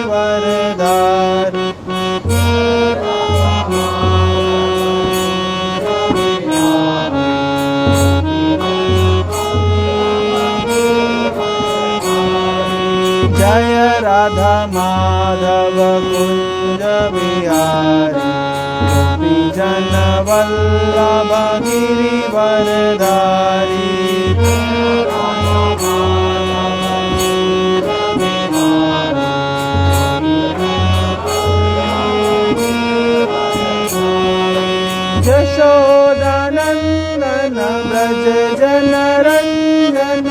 गिरिवरधारी। जय राधा माधव कुंज बिहारी, गोपी जन वल्लभ गिरिवरधारी। यशोदानंदन व्रज जनरंजन,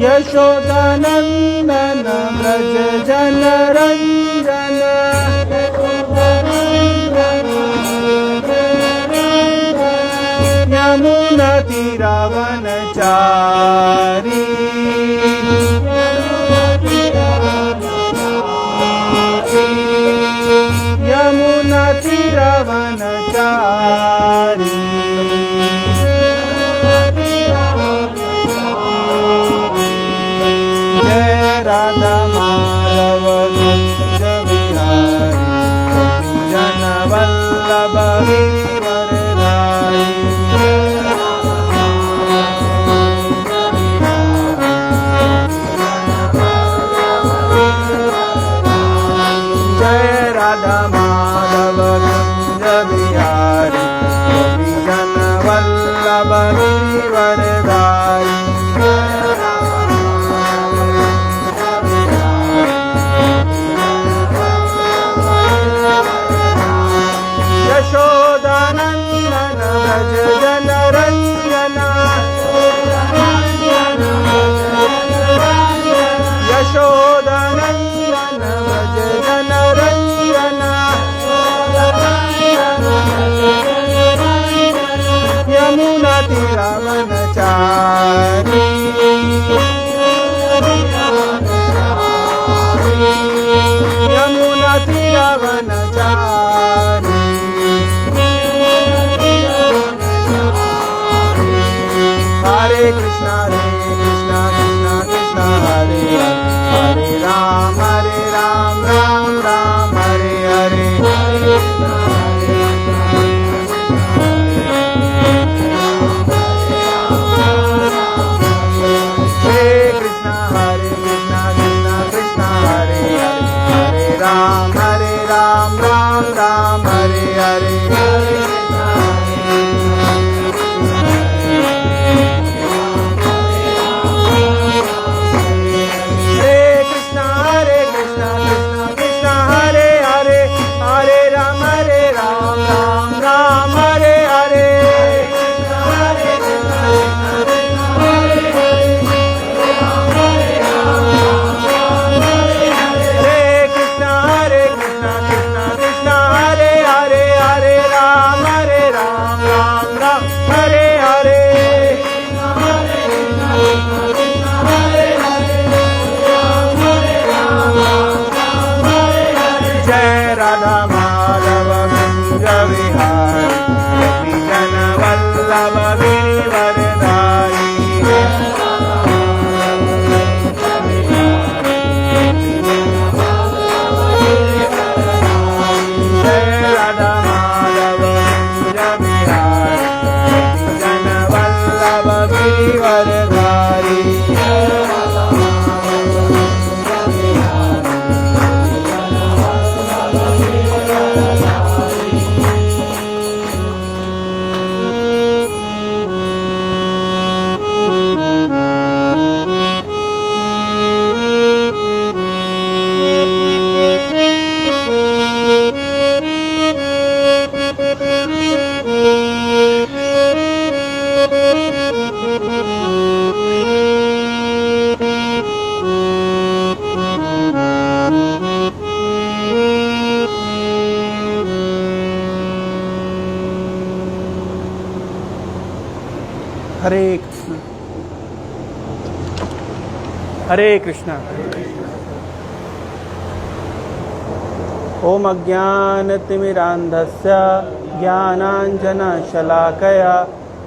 यशोदानंदन व्रज जनरंजन। यमुना तीरावनचारी, यमुना तीरावनचारी। जय राधा माधव कुंज बिहारी, गोपी जन वल्लभ गिरिवरधारी। जय राधा माधव कुंज बिहारी, गोपी जन वल्लभ गिरिवरधारी। यशोदानंदन व्रज जनरंजन, यशोदानंदन व्रज जनरंजन। यमुना तीरावनचारी, यमुना तीरावनचारी। हरे कृष्णा कृष्णा कृष्णा हरे हरे, हरे राम राम राम हरे हरे। हरे कृष्णा कृष्णा कृष्णा हरे हरे, हरे राम राम राम हरे हरे। राधा माधव कुंज विहारी, गोपी जन वल्लभ गिरिवरधारी। जय राधा माधव कुंज विहारी, गोपी जन वल्लभ गिरिवरधारी। हरे कृष्ण हरे कृष्ण। ओम अज्ञानतिमिरान्धस्य ज्ञानाञ्जनशलाकया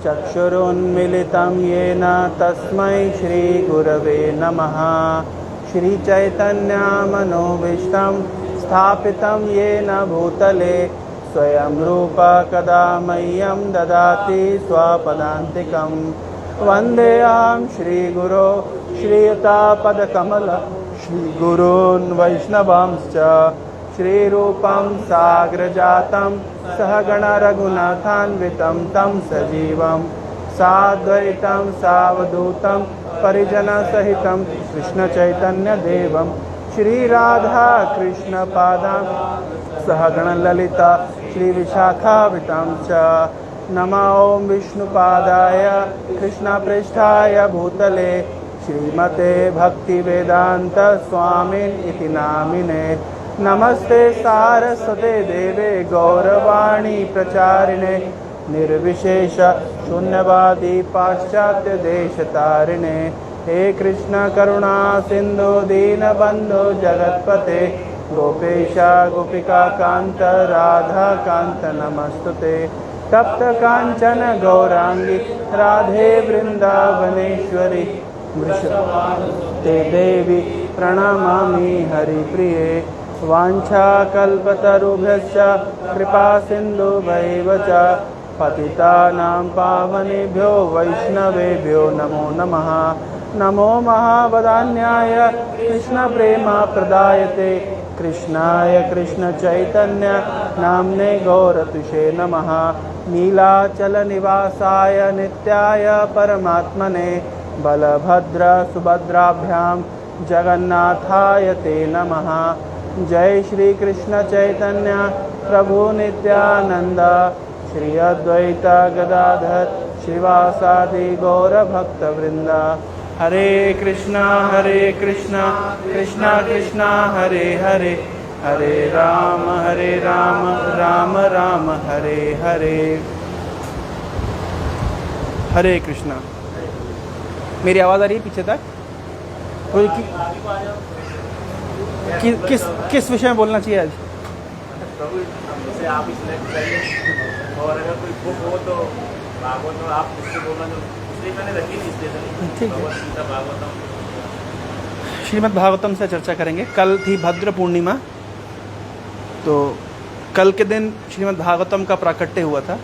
चक्षुरुन्मिलितं येन तस्मै श्रीगुरवे नमः। श्रीचैतन्यमनोभीष्टं स्थापितं येन भूतले स्वयं रूप कदा मह्यं ददाति स्वपदान्तिकं। वन्देऽहं श्रीगुरो श्रीयुतापदकमल श्रीगुरून् वैष्णवांश्च श्रीरूपं साग्रजातं सहगण रघुनाथान्वितं तं सजीवं साद्वैतं सावधूतं परिजनसहितं कृष्णचैतन्यदेवं श्रीराधा कृष्णपादां सहगण ललिता श्रीविशाखावितां च। नमो ॐ विष्णुपादाय कृष्णपृष्ठाय भूतले श्रीमते भक्तिवेदान्त स्वामिन् इति नामिने। नमस्ते सारस्वते देवे गौरवाणी प्रचारिणे निर्विशेष शून्यवादी पाश्चात्य देशतारिणे। हे कृष्ण करुणा सिंधु दीनबंधु जगत्पते गोपेश गोपिका कांत राधा कांत नमस्तुते। तप्त कांचन गौरांगी राधे वृंदावनेश्वरी ते देवी प्रणमामि हरिप्रिये। वाञ्छाकल्पतरुभ्यश्च कृपा सिन्धुभैव च पतितानां पावनेभ्यो वैष्णवेभ्यो नमो नमः। नमो महावदान्याय कृष्णप्रेमप्रदायते कृष्णाय कृष्णचैतन्य नाम्ने गौरतुषे नमः। नीलाचलनिवासाय नित्याय परमात्मने बलभद्र सुभद्राभ्यां जगन्नाथाय ते नमः। जय श्री कृष्ण चैतन्य प्रभु नित्यानंद श्री अद्वैत गदाधर श्रीवासादि गौर भक्त वृंदा। हरे कृष्णा कृष्णा कृष्णा हरे हरे हरे राम राम राम हरे हरे। हरे कृष्णा। मेरी आवाज़ आ रही है पीछे तक? कोई किस विषय में बोलना चाहिए आज? प्रभु जैसे आप सिलेक्ट करिए और अगर कोई बुक हो तो भागवत में आप उससे बोलना जो इसलिए मैंने रखी थी इसलिए ठीक है। गीता भागवतम श्रीमद् भागवतम से चर्चा करेंगे। कल थी भद्र पूर्णिमा, तो कल के दिन श्रीमद् भागवतम का प्राकट्य हुआ था,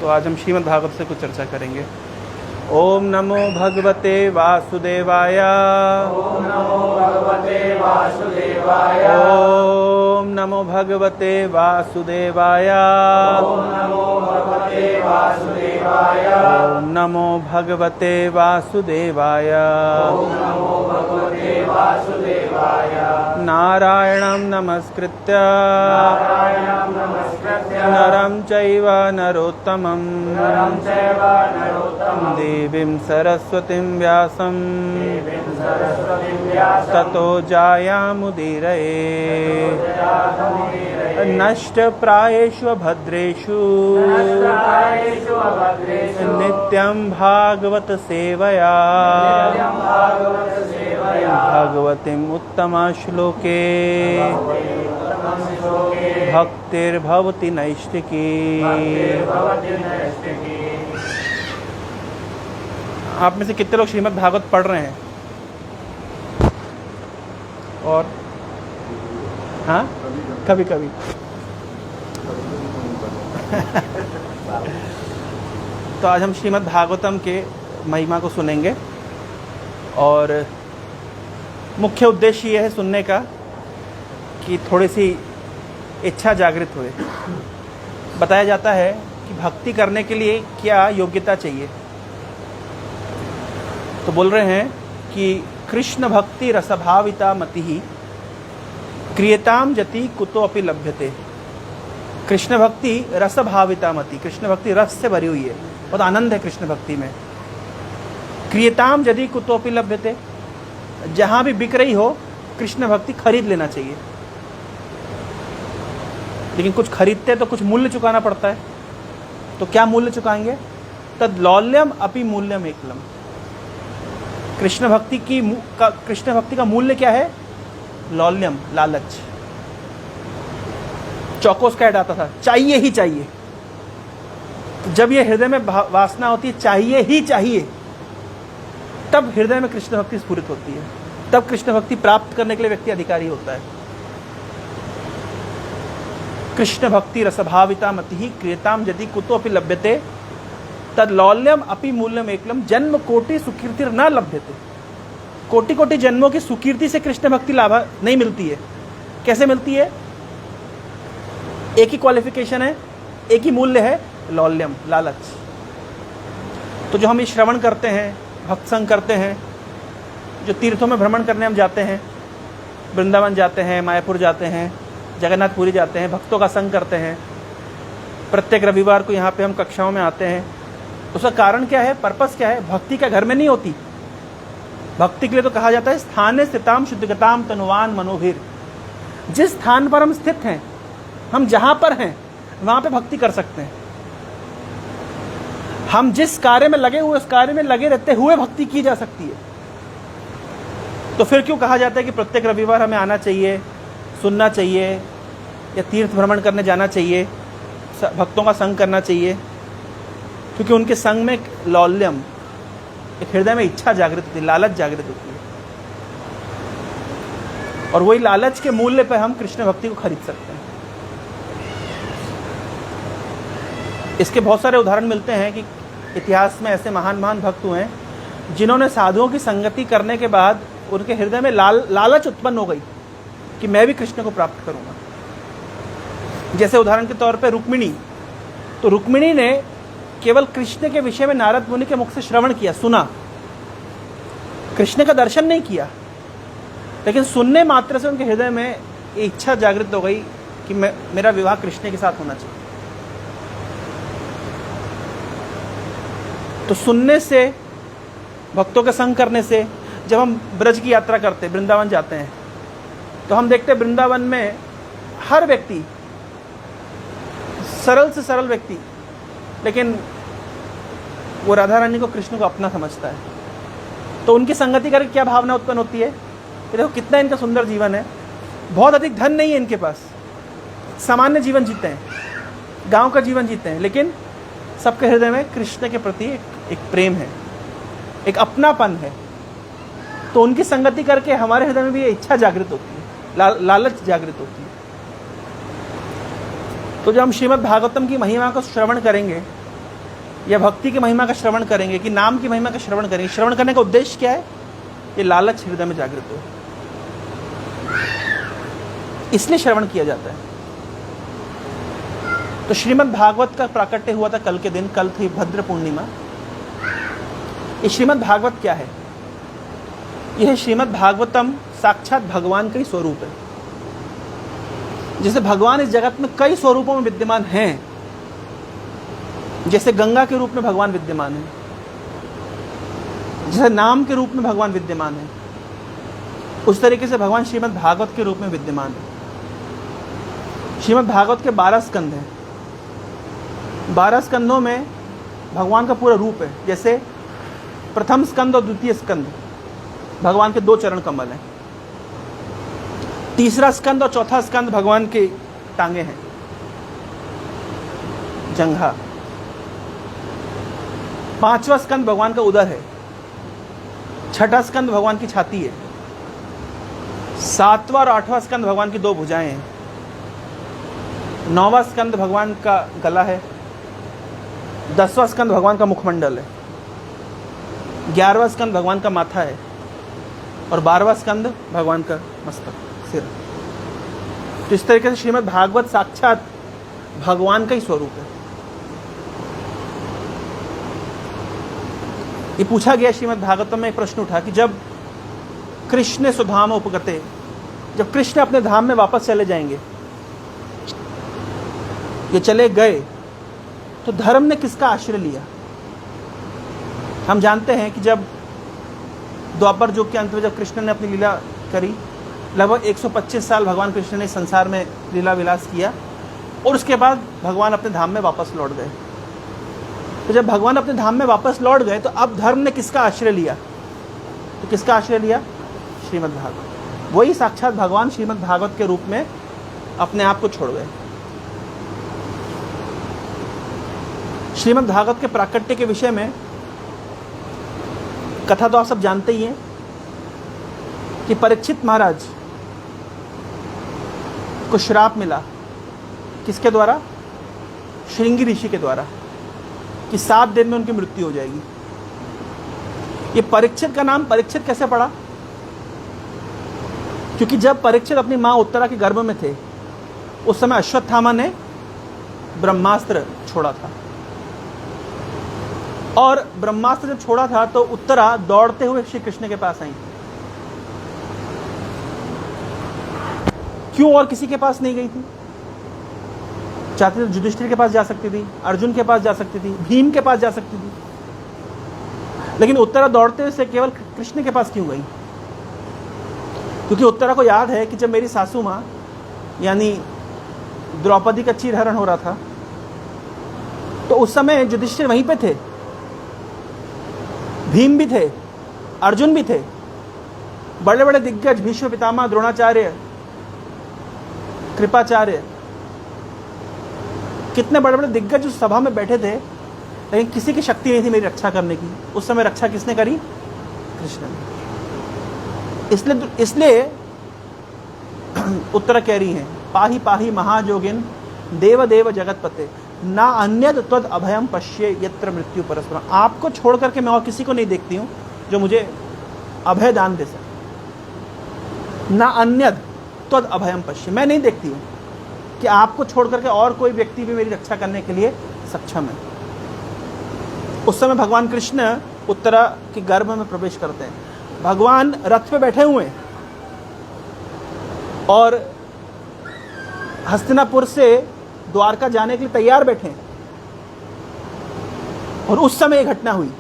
तो आज हम श्रीमद् भागवत से कुछ चर्चा करेंगे। ओम नमो भगवते वासुदेवाय। ओम नमो भगवते वासुदेवाय। ओम नमो भगवते वासुदेवाय। ओम नमो भगवते वासुदेवाय। ओम नमो भगवते वासुदेवाय। ओम नमो भगवते वासुदेवाय। नारायणं नमस्कृत्य नारायणं नमस्कृत्य नरं चैव नरोत्तमं नरं चैव नरोत्तमं देवीं सरस्वतीं व्यासं देवीं सरस्वतीं व्यासं ततो जायामुदीरये। नष्टप्रायेषु भद्रेषु नष्टप्रायेषु अभद्रेषु नित्यं भागवत सेवया भागवत सेवया भगवतीम् उत्तमश्लोके भक्तिर्भवति नैष्टिकी। भवति नैष्टिकी। आप में से कितने लोग श्रीमद् भागवत पढ़ रहे हैं? और हाँ, कभी कभी तो आज हम श्रीमद् भागवतम के महिमा को सुनेंगे और मुख्य उद्देश्य यह है सुनने का कि थोड़ी सी इच्छा जागृत हुए। बताया जाता है कि भक्ति करने के लिए क्या योग्यता चाहिए, तो बोल रहे हैं कि कृष्ण भक्ति रसभाविता मति ही क्रियताम जति कुतो अपि लभ्यते। कृष्ण भक्ति रसभाविता मति, कृष्ण भक्ति रस से भरी हुई है, बहुत आनंद है कृष्ण भक्ति में। क्रियताम यदि कुतो अपि लभ्यते, जहाँ भी बिक रही हो कृष्ण भक्ति खरीद लेना चाहिए। लेकिन कुछ खरीदते तो कुछ मूल्य चुकाना पड़ता है, तो क्या मूल्य चुकाएंगे? तद लौल्यम अपि मूल्यम एकलम। कृष्ण भक्ति का मूल्य क्या है? लौल्यम, लालच। चौकोस का ऐड आता था, चाहिए ही चाहिए। जब ये हृदय में वासना होती है चाहिए ही चाहिए, तब हृदय में कृष्ण भक्ति स्फुरित होती है, तब कृष्ण भक्ति प्राप्त करने के लिए व्यक्ति अधिकारी होता है। कृष्ण भक्ति रसभाविता मति क्रियताम यदि कुतो अपि लभ्यते तद लौल्यम अपि मूल्यम एकलम जन्म कोटि सुकीर्तिर न लभ्यते। कोटि कोटि जन्मों की सुकीर्ति से कृष्ण भक्ति लाभ नहीं मिलती है। कैसे मिलती है? एक ही क्वालिफिकेशन है, एक ही मूल्य है, लौल्यम, लालच। तो जो हम ये श्रवण करते हैं, भक्त संग करते हैं, जो तीर्थों में भ्रमण करने हम जाते हैं, वृंदावन जाते हैं, मायापुर जाते हैं, जगन्नाथपुरी जाते हैं, भक्तों का संग करते हैं, प्रत्येक रविवार को यहाँ पे हम कक्षाओं में आते हैं, उसका कारण क्या है? पर्पस क्या है? भक्ति का घर में नहीं होती। भक्ति के लिए तो कहा जाता है स्थाने स्थिताम शुद्धगताम तनुवान मनोभिर। जिस स्थान पर हम स्थित हैं, हम जहां पर हैं, वहां पे भक्ति कर सकते हैं। हम जिस कार्य में लगे हुए, उस कार्य में लगे रहते हुए भक्ति की जा सकती है। तो फिर क्यों कहा जाता है कि प्रत्येक रविवार हमें आना चाहिए, सुनना चाहिए, या तीर्थ भ्रमण करने जाना चाहिए, भक्तों का संग करना चाहिए? क्योंकि उनके संग में एक लौल्यम, एक हृदय में इच्छा जागृत होती है, लालच जागृत होती है, और वही लालच के मूल्य पर हम कृष्ण भक्ति को खरीद सकते हैं। इसके बहुत सारे उदाहरण मिलते हैं कि इतिहास में ऐसे महान महान भक्त हुए हैं जिन्होंने साधुओं की संगति करने के बाद उनके हृदय में लालच उत्पन्न हो गई कि मैं भी कृष्ण को प्राप्त करूंगा। जैसे उदाहरण के तौर पर रुक्मिणी। तो रुक्मिणी ने केवल कृष्ण के विषय में नारद मुनि के मुख से श्रवण किया, सुना, कृष्ण का दर्शन नहीं किया, लेकिन सुनने मात्र से उनके हृदय में इच्छा जागृत हो गई कि मेरा विवाह कृष्ण के साथ होना चाहिए। तो सुनने से, भक्तों का संग करने से, जब हम ब्रज की यात्रा करते, वृंदावन जाते हैं, तो हम देखते हैं वृंदावन में हर व्यक्ति, सरल से सरल व्यक्ति, लेकिन वो राधा रानी को, कृष्ण को अपना समझता है। तो उनकी संगति करके क्या भावना उत्पन्न होती है? ये देखो कितना इनका सुंदर जीवन है, बहुत अधिक धन नहीं है इनके पास, सामान्य जीवन जीते हैं, गांव का जीवन जीते हैं, लेकिन सबके हृदय में कृष्ण के प्रति एक प्रेम है, एक अपनापन है। तो उनकी संगति करके हमारे हृदय में भी ये इच्छा जागृत होती है, लालच जागृत होती है। तो जब हम श्रीमद् भागवतम की महिमा को श्रवण करेंगे, या भक्ति की महिमा का श्रवण करेंगे, कि नाम की महिमा का श्रवण करेंगे, श्रवण करने का उद्देश्य क्या है? ये लालच हृदय में जागृत हो, इसलिए श्रवण किया जाता है। तो श्रीमद् भागवत का प्राकट्य हुआ था कल के दिन, कल थी भद्र पूर्णिमा। ये श्रीमद् भागवत क्या है? यह श्रीमद् भागवतम साक्षात भगवान का ही स्वरूप है। जैसे भगवान इस जगत में कई स्वरूपों में विद्यमान हैं, जैसे गंगा के रूप में भगवान विद्यमान है, जैसे नाम के रूप में भगवान विद्यमान है, उस तरीके से भगवान श्रीमद् भागवत के रूप में विद्यमान है। श्रीमद् भागवत के 12 स्कंद हैं। 12 स्कंदों में भगवान का पूरा रूप है। जैसे प्रथम स्कंद और द्वितीय स्कंद भगवान के 2 चरण कमल हैं। तीसरा स्कंद और चौथा स्कंद भगवान के टांगे हैं, जंघा। 5वां स्कंद भगवान का उदर है। 6ठा स्कंद भगवान की छाती है। 7वां और 8वां स्कंद भगवान की 2 भुजाएं हैं। 9वां स्कंद भगवान का गला है। 10वां स्कंद भगवान का मुखमंडल है। 11वां स्कंद भगवान का माथा है, और 12वां स्कंद भगवान का मस्तक, सिर। तो इस तरीके से श्रीमद् भागवत साक्षात भगवान का ही स्वरूप है। ये पूछा गया श्रीमद् भागवतम में, एक प्रश्न उठा कि जब कृष्ण सुधाम उपगते, जब कृष्ण अपने धाम में वापस चले जाएंगे, ये चले गए, तो धर्म ने किसका आश्रय लिया? हम जानते हैं कि जब द्वापर युग के अंत में जब कृष्ण ने अपनी लीला करी, लगभग 125 साल भगवान कृष्ण ने संसार में लीला विलास किया, और उसके बाद भगवान अपने धाम में वापस लौट गए। तो जब भगवान अपने धाम में वापस लौट गए, तो अब धर्म ने किसका आश्रय लिया? तो किसका आश्रय लिया? श्रीमद् भागवत। वही साक्षात भगवान श्रीमद् भागवत के रूप में अपने आप को छोड़ गए। श्रीमद् भागवत के प्राकट्य के विषय में कथा तो आप सब जानते ही हैं कि परीक्षित महाराज को श्राप मिला। किसके द्वारा? श्रृंगी ऋषि के द्वारा, कि 7 दिन में उनकी मृत्यु हो जाएगी। ये परीक्षित का नाम परीक्षित कैसे पड़ा? क्योंकि जब परीक्षित अपनी मां उत्तरा के गर्भ में थे, उस समय अश्वत्थामा ने ब्रह्मास्त्र छोड़ा था, और ब्रह्मास्त्र जब छोड़ा था तो उत्तरा दौड़ते हुए श्री कृष्ण के पास आई। क्यों और किसी के पास नहीं गई थी? चाहती तो युधिष्ठिर के पास जा सकती थी, अर्जुन के पास जा सकती थी, भीम के पास जा सकती थी, लेकिन उत्तरा दौड़ते हुए से केवल कृष्ण के पास क्यों गई? क्योंकि उत्तरा को याद है कि जब मेरी सासू मां यानी द्रौपदी का चीरहरण हो रहा था, तो उस समय युधिष्ठिर वहीं पे थे, भीम भी थे, अर्जुन भी थे, बड़े बड़े दिग्गज भीष्म पितामह, द्रोणाचार्य, कृपाचार्य, कितने बड़े बड़े दिग्गज उस सभा में बैठे थे, लेकिन किसी की शक्ति नहीं थी मेरी रक्षा करने की। उस समय रक्षा किसने करी? कृष्ण ने। इसलिए उत्तरा कह रही हैं, पाहि पाहि महाजोगिन देव देव जगतपते ना अन्यद त्वद अभयम पश्ये यत्र मृत्यु परस्परम। आपको छोड़ करके मैं और किसी को नहीं देखती हूं जो मुझे अभय दान दे सके। ना अन्यद त्वद अभयम पश्ये, मैं नहीं देखती हूं कि आपको छोड़ करके और कोई व्यक्ति भी मेरी रक्षा करने के लिए सक्षम है। उस समय भगवान कृष्ण उत्तरा के गर्भ में प्रवेश करते हैं। भगवान रथ पे बैठे हुए हैं और हस्तिनापुर से द्वारका जाने के लिए तैयार बैठे हैं, और उस समय एक घटना हुई।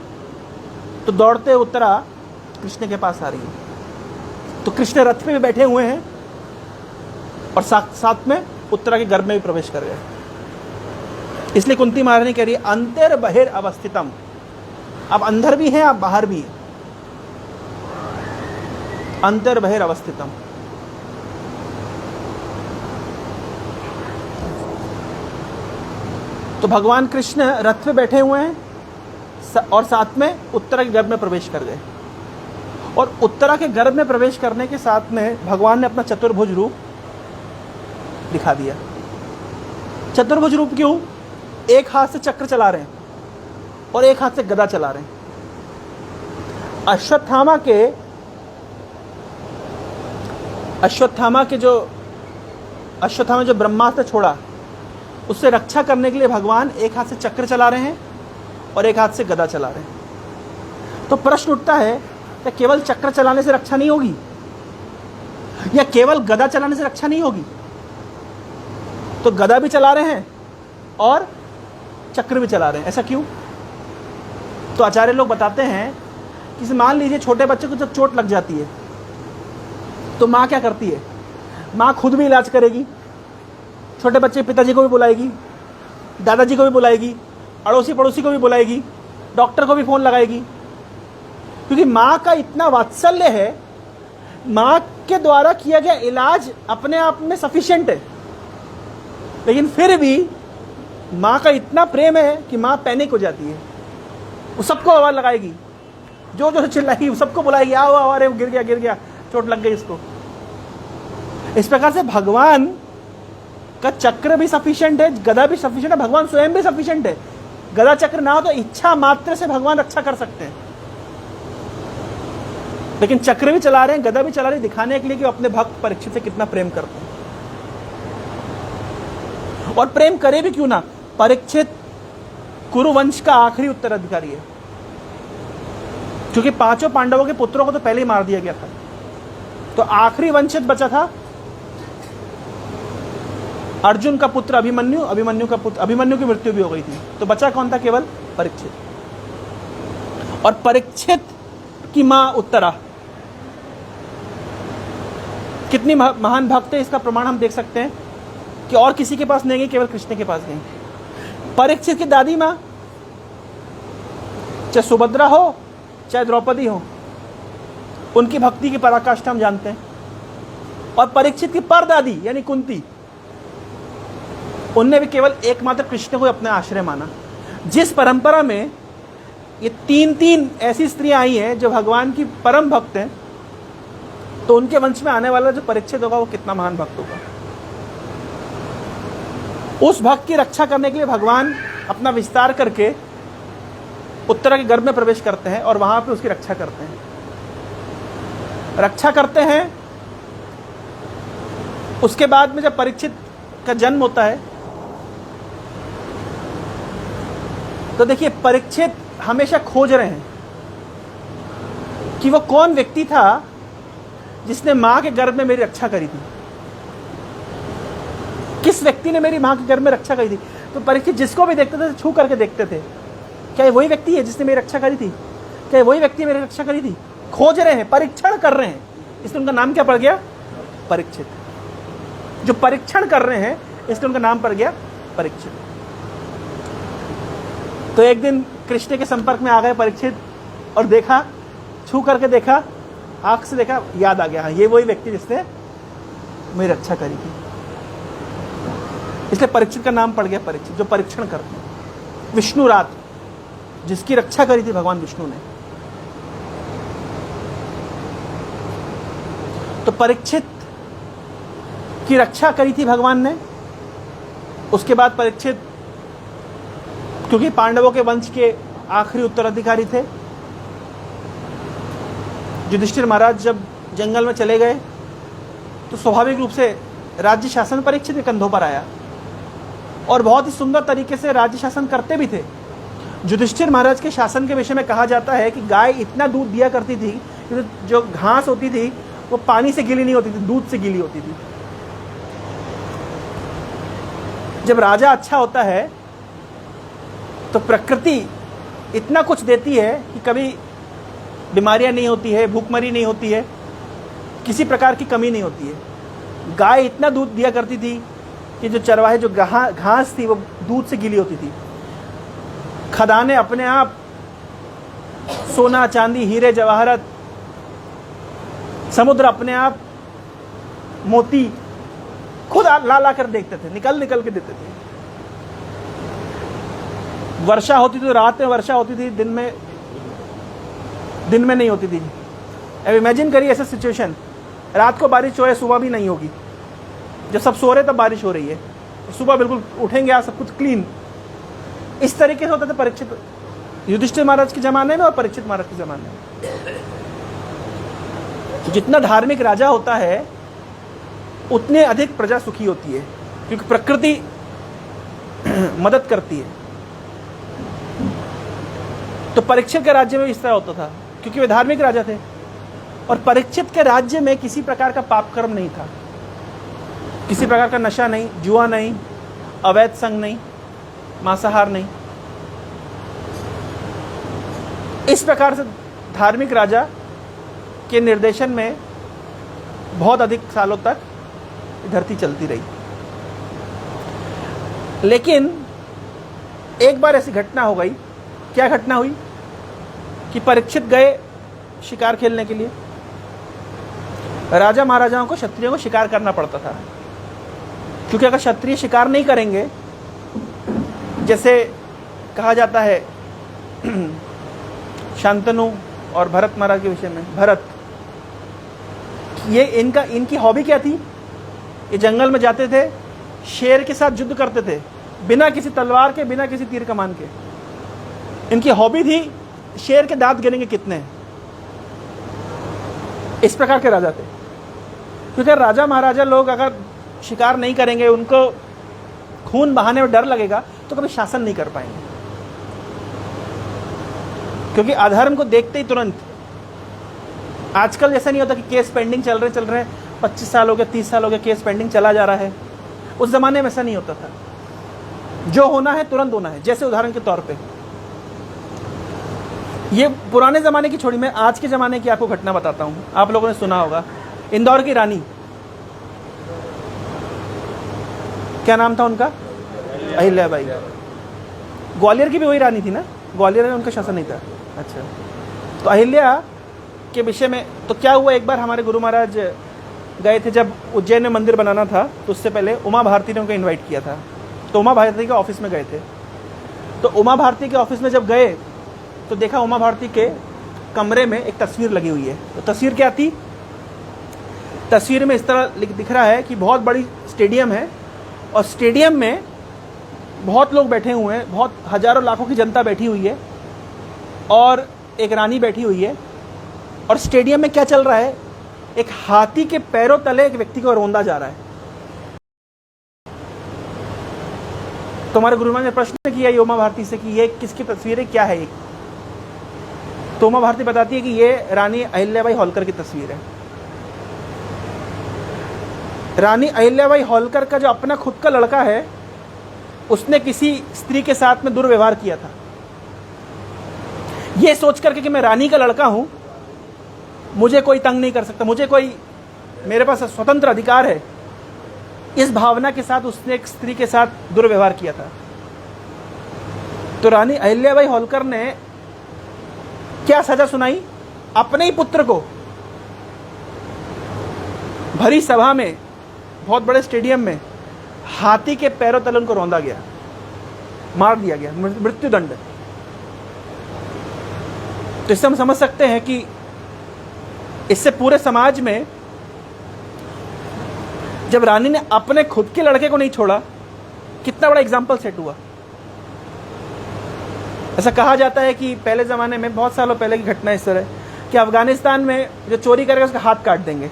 तो दौड़ते उत्तरा कृष्ण के पास आ रही है, तो कृष्ण रथ पे भी बैठे हुए हैं और साथ में उत्तरा के गर्भ में भी प्रवेश कर गए। इसलिए कुंती महारानी कह रही है अंतर बहिर अवस्थितम, आप अंदर भी हैं, आप बाहर भी हैं। अंतर बहिर अवस्थितम। तो भगवान कृष्ण रथ पे बैठे हुए हैं और साथ में उत्तरा के गर्भ में प्रवेश कर गए, और उत्तरा के गर्भ में प्रवेश करने के साथ में भगवान ने अपना चतुर्भुज रूप दिखा दिया। चतुर्भुज रूप क्यों? एक हाथ से चक्र चला रहे हैं और एक हाथ से गदा चला रहे हैं। अश्वत्थामा जो ब्रह्मास्त्र छोड़ा, उससे रक्षा करने के लिए भगवान एक हाथ से चक्र चला रहे हैं और एक हाथ से गदा चला रहे हैं। तो प्रश्न उठता है, क्या केवल चक्र चलाने से रक्षा नहीं होगी, या केवल गदा चलाने से रक्षा नहीं होगी? तो गदा भी चला रहे हैं और चक्र भी चला रहे हैं, ऐसा क्यों? तो आचार्य लोग बताते हैं कि मान लीजिए छोटे बच्चे को जब चोट लग जाती है, तो माँ क्या करती है? माँ खुद भी इलाज करेगी, छोटे बच्चे पिताजी को भी बुलाएगी, दादाजी को भी बुलाएगी, अड़ोसी पड़ोसी को भी बुलाएगी, डॉक्टर को भी फोन लगाएगी, क्योंकि माँ का इतना वात्सल्य है। माँ के द्वारा किया गया इलाज अपने आप में सफिशिएंट है, लेकिन फिर भी माँ का इतना प्रेम है कि माँ पैनिक हो जाती है, वो सबको आवाज लगाएगी, जो जो चिल्लाएगी सबको बुलाएगी, आओ आओ, अरे गिर गया, चोट लग गई इसको। इस प्रकार से भगवान का चक्र भी सफिशिएंट है, गदा भी सफिशिएंट है, भगवान स्वयं भी सफिशिएंट है। गदा चक्र ना हो तो इच्छा मात्र से भगवान रक्षा कर सकते हैं, लेकिन चक्र भी चला रहे हैं, गदा भी चला रहे हैं, दिखाने के लिए कि वो अपने भक्त परीक्षित से कितना प्रेम करते हैं। और प्रेम करे भी क्यों ना, परीक्षित कुरुवंश का आखिरी उत्तराधिकारी है, क्योंकि 5 पांडवों के पुत्रों को तो पहले ही मार दिया गया था। तो आखिरी वंशज बचा था अर्जुन का पुत्र अभिमन्यु, अभिमन्यु की मृत्यु भी हो गई थी, तो बचा कौन था? केवल परीक्षित। और परीक्षित की मां उत्तरा कितनी महान भक्त है, इसका प्रमाण हम देख सकते हैं कि और किसी के पास नहीं गई, केवल कृष्ण के पास गई। परीक्षित की दादी मां, चाहे सुभद्रा हो चाहे द्रौपदी हो, उनकी भक्ति की पराकाष्ठा हम जानते हैं। और परीक्षित की परदादी यानी कुंती, उनने भी केवल एकमात्र कृष्ण को अपना आश्रय माना। जिस परंपरा में ये तीन तीन ऐसी स्त्रियां आई हैं जो भगवान की परम भक्त हैं, तो उनके वंश में आने वाला जो परीक्षित होगा वो कितना महान भक्त होगा। उस भक्त की रक्षा करने के लिए भगवान अपना विस्तार करके उत्तरा के गर्भ में प्रवेश करते हैं और वहां पे उसकी रक्षा करते हैं। रक्षा करते हैं, उसके बाद में जब परीक्षित का जन्म होता है तो देखिए परीक्षित हमेशा खोज रहे हैं कि वो कौन व्यक्ति था जिसने मां के गर्भ में मेरी रक्षा करी थी, किस व्यक्ति ने मेरी मां के गर्भ में रक्षा करी थी। तो परीक्षित जिसको भी देखते थे छू करके देखते थे, क्या ये वही व्यक्ति है जिसने मेरी रक्षा करी थी, क्या ये वही व्यक्ति मेरी रक्षा करी थी। खोज रहे हैं, परीक्षण कर रहे हैं, इसलिए उनका नाम क्या पड़ गया, परीक्षित। जो परीक्षण कर रहे हैं इसलिए उनका नाम पड़ गया परीक्षित। तो एक दिन कृष्ण के संपर्क में आ गए परीक्षित और देखा, छू करके देखा, आंख से देखा, याद आ गया, हाँ ये वही व्यक्ति जिसने मेरी रक्षा करी थी। इसलिए परीक्षित का नाम पड़ गया परीक्षित, जो परीक्षण करते हैं। विष्णु रात, जिसकी रक्षा करी थी भगवान विष्णु ने। तो परीक्षित की रक्षा करी थी भगवान ने। उसके बाद परीक्षित, क्योंकि पांडवों के वंश के आखिरी उत्तराधिकारी थे, युधिष्ठिर महाराज जब जंगल में चले गए तो स्वाभाविक रूप से राज्य शासन परीक्षित के कंधों पर आया और बहुत ही सुंदर तरीके से राज्य शासन करते भी थे। युधिष्ठिर महाराज के शासन के विषय में कहा जाता है कि गाय इतना दूध दिया करती थी कि जो घास होती थी वो पानी से गीली नहीं होती थी, दूध से गीली होती थी। जब राजा अच्छा होता है तो प्रकृति इतना कुछ देती है कि कभी बीमारियां नहीं होती है, भूखमरी नहीं होती है, किसी प्रकार की कमी नहीं होती है। गाय इतना दूध दिया करती थी कि जो चरवाहे, जो घास थी वो दूध से गीली होती थी। खदानें अपने आप सोना चांदी हीरे जवाहरत, समुद्र अपने आप मोती खुद ला कर देखते थे, निकल के देते थे। वर्षा होती थी तो रात में वर्षा होती थी, दिन में नहीं होती थी। अब इमेजिन करिए ऐसा सिचुएशन, रात को बारिश हो रही है, सुबह भी नहीं होगी। जब सब सो रहे तब बारिश हो रही है, सुबह बिल्कुल उठेंगे आप सब कुछ क्लीन। इस तरीके से होता था परीक्षित, युधिष्ठिर महाराज के जमाने में और परीक्षित महाराज के जमाने में। जितना धार्मिक राजा होता है उतने अधिक प्रजा सुखी होती है, क्योंकि प्रकृति मदद करती है। तो परीक्षित के राज्य में इस तरह होता था, क्योंकि वे धार्मिक राजा थे। और परीक्षित के राज्य में किसी प्रकार का पाप कर्म नहीं था, किसी प्रकार का नशा नहीं, जुआ नहीं, अवैध संग नहीं, मांसाहार नहीं। इस प्रकार से धार्मिक राजा के निर्देशन में बहुत अधिक सालों तक धरती चलती रही। लेकिन एक बार ऐसी घटना हो गई। क्या घटना हुई कि परीक्षित गए शिकार खेलने के लिए। राजा महाराजाओं को, क्षत्रियों को शिकार करना पड़ता था, क्योंकि अगर क्षत्रिय शिकार नहीं करेंगे, जैसे कहा जाता है शांतनु और भरत महाराज के विषय में, भरत, ये इनकी हॉबी क्या थी, ये जंगल में जाते थे, शेर के साथ युद्ध करते थे, बिना किसी तलवार के, बिना किसी तीर कमान के। इनकी हॉबी थी शेर के दांत गिनेंगे कितने। इस प्रकार के राजा थे। क्योंकि राजा महाराजा लोग अगर शिकार नहीं करेंगे, उनको खून बहाने में डर लगेगा, तो कभी शासन नहीं कर पाएंगे। क्योंकि अधर्म को देखते ही तुरंत, आजकल जैसा नहीं होता कि केस पेंडिंग चल रहे हैं, 25 साल हो गए, 30 साल हो गए, केस पेंडिंग चला जा रहा है। उस जमाने में ऐसा नहीं होता था, जो होना है तुरंत होना है। जैसे उदाहरण के तौर पे, ये पुराने ज़माने की छोड़ी, मैं आज के ज़माने की आपको घटना बताता हूँ। आप लोगों ने सुना होगा, इंदौर की रानी, क्या नाम था उनका, अहिल्याबाई। ग्वालियर की भी वही रानी थी ना, ग्वालियर में उनका शासन नहीं था। अच्छा, तो अहिल्या के विषय में तो क्या हुआ, एक बार हमारे गुरु महाराज गए थे, जब उज्जैन में मंदिर बनाना था, तो उससे पहले उमा भारती ने उनको इन्वाइट किया था। तो उमा भारती के ऑफिस में गए थे। तो उमा भारती के ऑफिस में जब गए तो देखा उमा भारती के कमरे में एक तस्वीर लगी हुई है। तो तस्वीर क्या थी? तस्वीर में इस तरह दिख रहा है कि बहुत बड़ी स्टेडियम है और स्टेडियम में बहुत लोग बैठे हुए हैं, बहुत हजारों लाखों की जनता बैठी हुई है और एक रानी बैठी हुई है। और स्टेडियम में क्या चल रहा है? एक हाथी के पैरों तले एक व्यक्ति को रौंदा जा रहा है। तो हमारे गुरुमान ने प्रश्न किया उमा भारती से कि ये किसकी तस्वीर है, क्या है ये? तो उमा भारती बताती है कि ये रानी अहिल्याबाई होलकर की तस्वीर है। रानी अहिल्याबाई होलकर का जो अपना खुद का लड़का है, उसने किसी स्त्री के साथ में दुर्व्यवहार किया था। यह सोच करके कि मैं रानी का लड़का हूं, मुझे कोई तंग नहीं कर सकता, मेरे पास स्वतंत्र अधिकार है, इस भावना के साथ उसने एक स्त्री के साथ दुर्व्यवहार किया था। तो रानी अहिल्याबाई होलकर ने क्या सजा सुनाई? अपने ही पुत्र को भरी सभा में, बहुत बड़े स्टेडियम में हाथी के पैरों तले उनको रौंदा गया, मार दिया गया, मृत्युदंड। तो इससे हम समझ सकते हैं कि इससे पूरे समाज में जब रानी ने अपने खुद के लड़के को नहीं छोड़ा, कितना बड़ा एग्जाम्पल सेट हुआ। ऐसा कहा जाता है कि पहले ज़माने में, बहुत सालों पहले की घटना इस तरह कि अफगानिस्तान में जो चोरी करेगा उसका हाथ काट देंगे,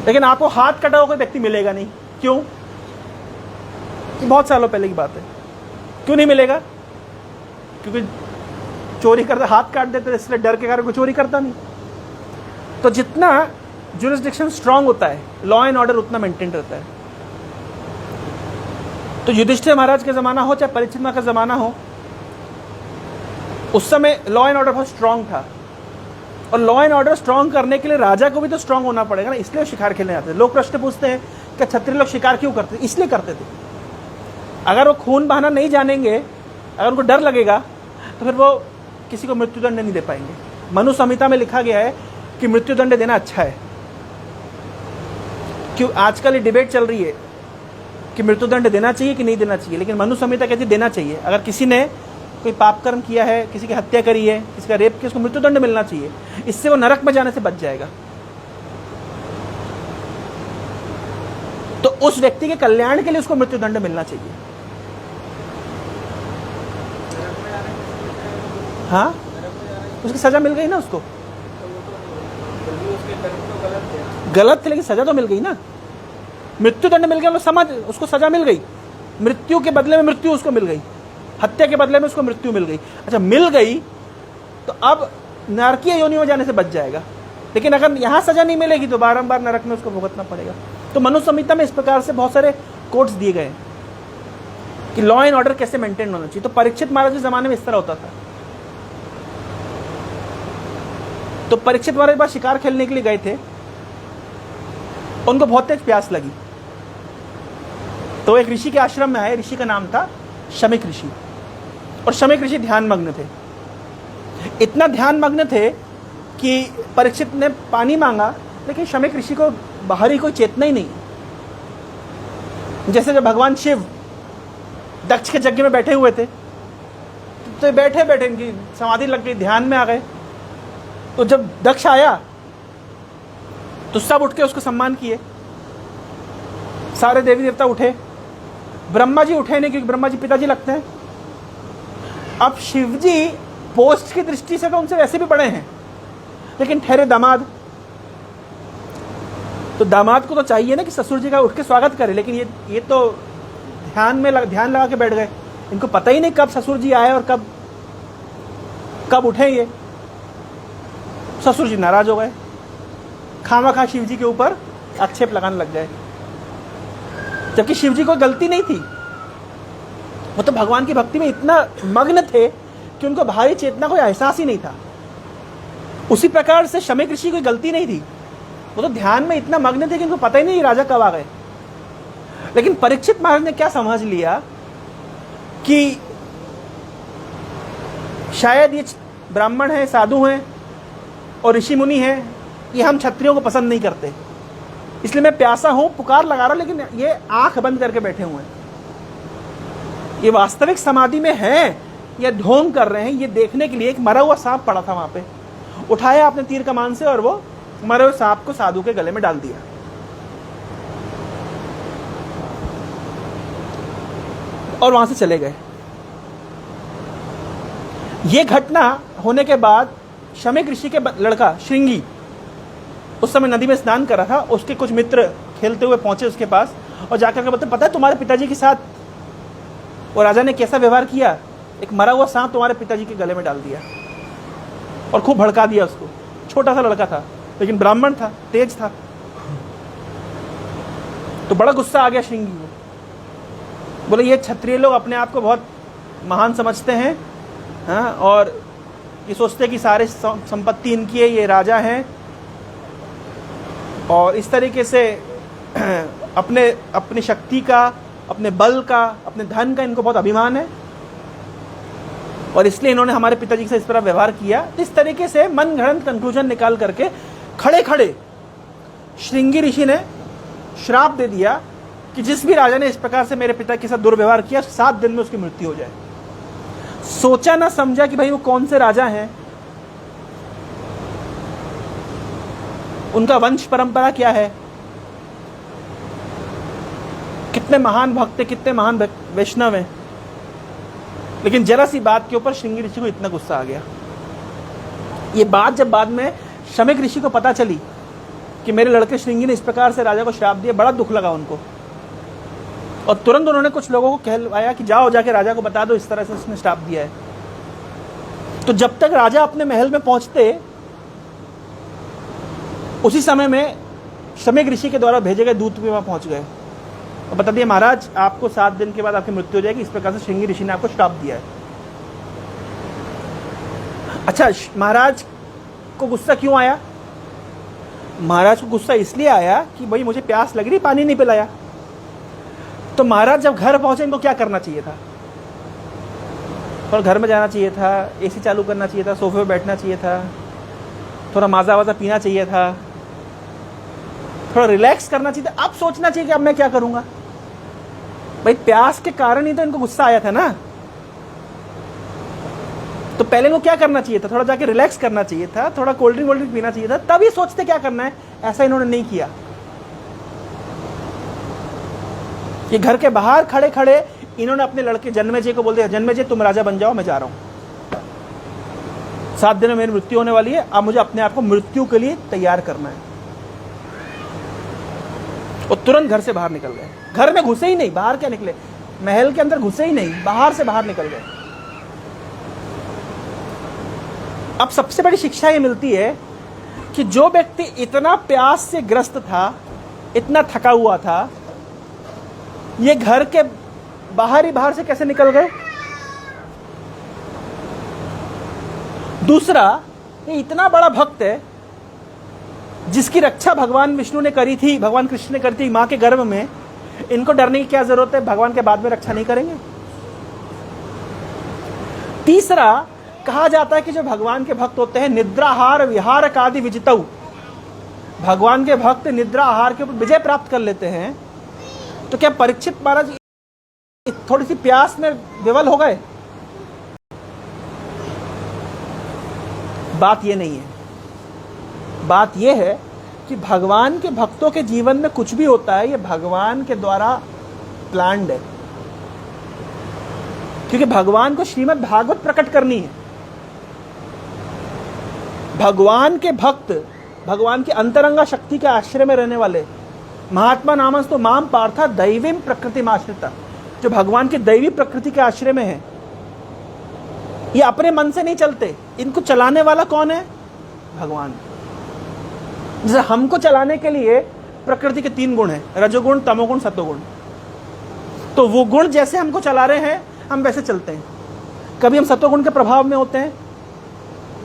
लेकिन आपको हाथ कटा हुआ कोई व्यक्ति मिलेगा नहीं। क्यों? बहुत सालों पहले की बात है। क्यों नहीं मिलेगा? क्योंकि चोरी करता हाथ काट देते, इसलिए डर के कारण कोई चोरी करता नहीं। तो जितना जुरिस्डिक्शन स्ट्रांग होता है, लॉ एंड ऑर्डर उतना मेंटेन रहता है। तो युधिष्ठिर महाराज का ज़माना हो चाहे परीक्षित महाराज का ज़माना हो, उस समय लॉ एंड ऑर्डर बहुत स्ट्रांग था। और लॉ एंड ऑर्डर स्ट्रांग करने के लिए राजा को भी तो स्ट्रांग होना पड़ेगा ना, इसलिए शिकार खेलने आते थे। लोग प्रश्न पूछते हैं कि क्षत्रिय लोग शिकार क्यों करते? इसलिए करते थे। अगर वो खून बहाना नहीं जानेंगे, अगर उनको डर लगेगा, तो फिर वो किसी को मृत्युदंड नहीं दे पाएंगे। मनु संहिता में लिखा गया है कि मृत्युदंड देना अच्छा है। क्यों आजकल ये डिबेट चल रही है कि मृत्युदंड देना चाहिए कि नहीं देना चाहिए, लेकिन मनु संहिता कहती है देना चाहिए। अगर किसी ने कोई पाप कर्म किया है, किसी की हत्या करी है, किसी का रेप किया, उसको मृत्युदंड मिलना चाहिए। इससे वो नरक में जाने से बच जाएगा। तो उस व्यक्ति के कल्याण के लिए उसको मृत्युदंड मिलना चाहिए। हाँ, उसकी सजा मिल गई ना उसको। गलत थे लेकिन सजा तो मिल गई ना। मृत्युदंड मिल गया, समझ, उसको सजा मिल गई। मृत्यु के बदले में मृत्यु उसको मिल गई, हत्या के बदले में उसको मृत्यु मिल गई। अच्छा, मिल गई तो अब नरकीय योनि में जाने से बच जाएगा। लेकिन अगर यहां सजा नहीं मिलेगी तो बारंबार नरक में उसको भुगतना पड़ेगा। तो मनु संहिता में इस प्रकार से बहुत सारे कोड्स दिए गए कि लॉ एंड ऑर्डर कैसे मेंटेन होना चाहिए। तो परीक्षित महाराज के जमाने में इस तरह होता था। तो परीक्षित महाराज बार शिकार खेलने के लिए गए थे, उनको बहुत तेज प्यास लगी, तो एक ऋषि के आश्रम में आए। ऋषि का नाम था शमीक ऋषि। और शमीक ऋषि ध्यान मग्न थे, इतना ध्यान मग्न थे कि परीक्षित ने पानी मांगा, लेकिन शमीक ऋषि को बाहरी कोई चेतना ही नहीं। जैसे जब भगवान शिव दक्ष के यज्ञ में बैठे हुए थे, तो बैठे बैठे इनकी समाधि लग गई, ध्यान में आ गए। तो जब दक्ष आया तो सब उठ के उसको सम्मान किए, सारे देवी देवता उठे। ब्रह्मा जी उठे नहीं, क्योंकि ब्रह्मा जी पिताजी लगते हैं। अब शिव जी पोस्ट की दृष्टि से तो उनसे वैसे भी बड़े हैं, लेकिन ठहरे दामाद। तो दामाद को तो चाहिए ना कि ससुर जी का उठ के स्वागत करे, लेकिन ये तो ध्यान लगा के बैठ गए। इनको पता ही नहीं कब ससुर जी आए और कब उठे। ये ससुर जी नाराज हो गए, खामा शिव जी के ऊपर आक्षेप लगाने लग गए, जबकि शिव जी को गलती नहीं थी। वो तो भगवान की भक्ति में इतना मग्न थे कि उनको बाहरी चेतना कोई एहसास ही नहीं था। उसी प्रकार से शमीक ऋषि कोई गलती नहीं थी, वो तो ध्यान में इतना मग्न थे कि उनको पता ही नहीं राजा कब आ गए। लेकिन परीक्षित महाराज ने क्या समझ लिया कि शायद ये ब्राह्मण है, साधु हैं और ऋषि मुनि हैं, ये हम क्षत्रियों को पसंद नहीं करते, इसलिए मैं प्यासा हूं, पुकार लगा रहा हूं, लेकिन ये आंख बंद करके बैठे हुए हैं। ये वास्तविक समाधि में हैं या ढोंग कर रहे हैं, ये देखने के लिए एक मरा हुआ सांप पड़ा था वहां पे, उठाया आपने तीर कमान से और वो मरे हुए सांप को साधु के गले में डाल दिया। और वहां से चले गए। ये घटना होने के बाद शमीक ऋषि के लड़का श्रृंगी उस समय नदी में स्नान कर रहा था। उसके कुछ मित्र खेलते हुए पहुंचे उसके पास और जाकर के बोलते, पता है तुम्हारे पिताजी के साथ वो राजा ने कैसा व्यवहार किया, एक मरा हुआ सांप तुम्हारे पिताजी के गले में डाल दिया और खूब भड़का दिया उसको। छोटा सा लड़का था लेकिन ब्राह्मण था, तेज था। तो बड़ा गुस्सा आ गया श्रृंगी को। बोले ये क्षत्रिय लोग अपने आप को बहुत महान समझते हैं, हाँ, और ये सोचते हैं कि सारे संपत्ति इनकी है, ये राजा हैं, और इस तरीके से अपनी शक्ति का, अपने बल का, अपने धन का इनको बहुत अभिमान है और इसलिए इन्होंने हमारे पिताजी के साथ इस तरह व्यवहार किया। इस तरीके से मन गढ़ंत कंक्लूजन निकाल करके खड़े खड़े श्रृंगी ऋषि ने श्राप दे दिया कि जिस भी राजा ने इस प्रकार से मेरे पिता के साथ दुर्व्यवहार किया 7 दिन में उसकी मृत्यु हो जाए। सोचा ना समझा कि भाई वो कौन से राजा हैं, उनका वंश परंपरा क्या है, कितने महान भक्त है, कितने महान वैष्णव हैं। लेकिन जरा सी बात के ऊपर श्रृंगी ऋषि को इतना गुस्सा आ गया। ये बात जब बाद में शमीक ऋषि को पता चली कि मेरे लड़के श्रृंगी ने इस प्रकार से राजा को श्राप दिया, बड़ा दुख लगा उनको और तुरंत उन्होंने कुछ लोगों को कहलवाया कि जाओ जाके राजा को बता दो इस तरह से उसने श्राप दिया है। तो जब तक राजा अपने महल में पहुंचते उसी समय में शमीक ऋषि के द्वारा भेजे गए दूत भी वहां पहुंच गए और बता दिया, महाराज आपको 7 दिन के बाद आपकी मृत्यु हो जाएगी, इस प्रकार से श्रृंगी ऋषि ने आपको श्राप दिया है। अच्छा, महाराज को गुस्सा क्यों आया? महाराज को गुस्सा इसलिए आया कि भाई मुझे प्यास लग रही, पानी नहीं पिलाया। तो महाराज जब घर पहुंचे इनको क्या करना चाहिए था? थोड़ा घर में जाना चाहिए था, एसी चालू करना चाहिए था, सोफे पे बैठना चाहिए था, थोड़ा माजा वाजा पीना चाहिए था, थोड़ा रिलैक्स करना चाहिए था। अब सोचना चाहिए कि अब मैं क्या करूंगा। भाई प्यास के कारण ही तो इनको गुस्सा आया था ना। तो पहले इनको क्या करना चाहिए था? थोड़ा जाके रिलैक्स करना चाहिए था, थोड़ा कोल्ड ड्रिंक वोल्ड ड्रिंक पीना चाहिए था, तब ये सोचते क्या करना है। ऐसा इन्होंने नहीं किया। ये घर के बाहर खड़े खड़े इन्होंने अपने लड़के जन्मेजय को बोल दिया, जन्मेजय तुम राजा बन जाओ, मैं जा रहा हूं, 7 दिन में मेरी मृत्यु होने वाली है, अब मुझे अपने आप को मृत्यु के लिए तैयार करना है। और तुरंत घर से बाहर निकल गए। घर में घुसे ही नहीं, बाहर क्या निकले, महल के अंदर घुसे ही नहीं, बाहर से बाहर निकल गए। अब सबसे बड़ी शिक्षा ये मिलती है कि जो व्यक्ति इतना प्यास से ग्रस्त था, इतना थका हुआ था, ये घर के बाहर ही बाहर से कैसे निकल गए। दूसरा, ये इतना बड़ा भक्त है जिसकी रक्षा भगवान विष्णु ने करी थी, भगवान कृष्ण ने करी थी मां के गर्भ में, इनको डरने की क्या जरूरत है, भगवान के बाद में रक्षा नहीं करेंगे। तीसरा, कहा जाता है कि जो भगवान के भक्त होते हैं निद्राहार विहार कादि विजितौ, भगवान के भक्त निद्रा आहार के ऊपर विजय प्राप्त कर लेते हैं। तो क्या परीक्षित महाराज थोड़ी सी प्यास में विवल हो गए? बात ये नहीं है। बात यह है कि भगवान के भक्तों के जीवन में कुछ भी होता है ये भगवान के द्वारा प्लान्ड है, क्योंकि भगवान को श्रीमद् भागवत प्रकट करनी है। भगवान के भक्त, भगवान की अंतरंगा शक्ति के आश्रय में रहने वाले, महात्मा नामस्तु माम पार्था दैवीम प्रकृतिमाश्रिता, जो भगवान की दैवी प्रकृति के आश्रय में है, ये अपने मन से नहीं चलते। इनको चलाने वाला कौन है? भगवान। जैसे हमको चलाने के लिए प्रकृति के 3 गुण हैं, रजोगुण, तमोगुण, सतोगुण। तो वो गुण जैसे हमको चला रहे हैं हम वैसे चलते हैं। कभी हम सतोगुण के प्रभाव में होते हैं,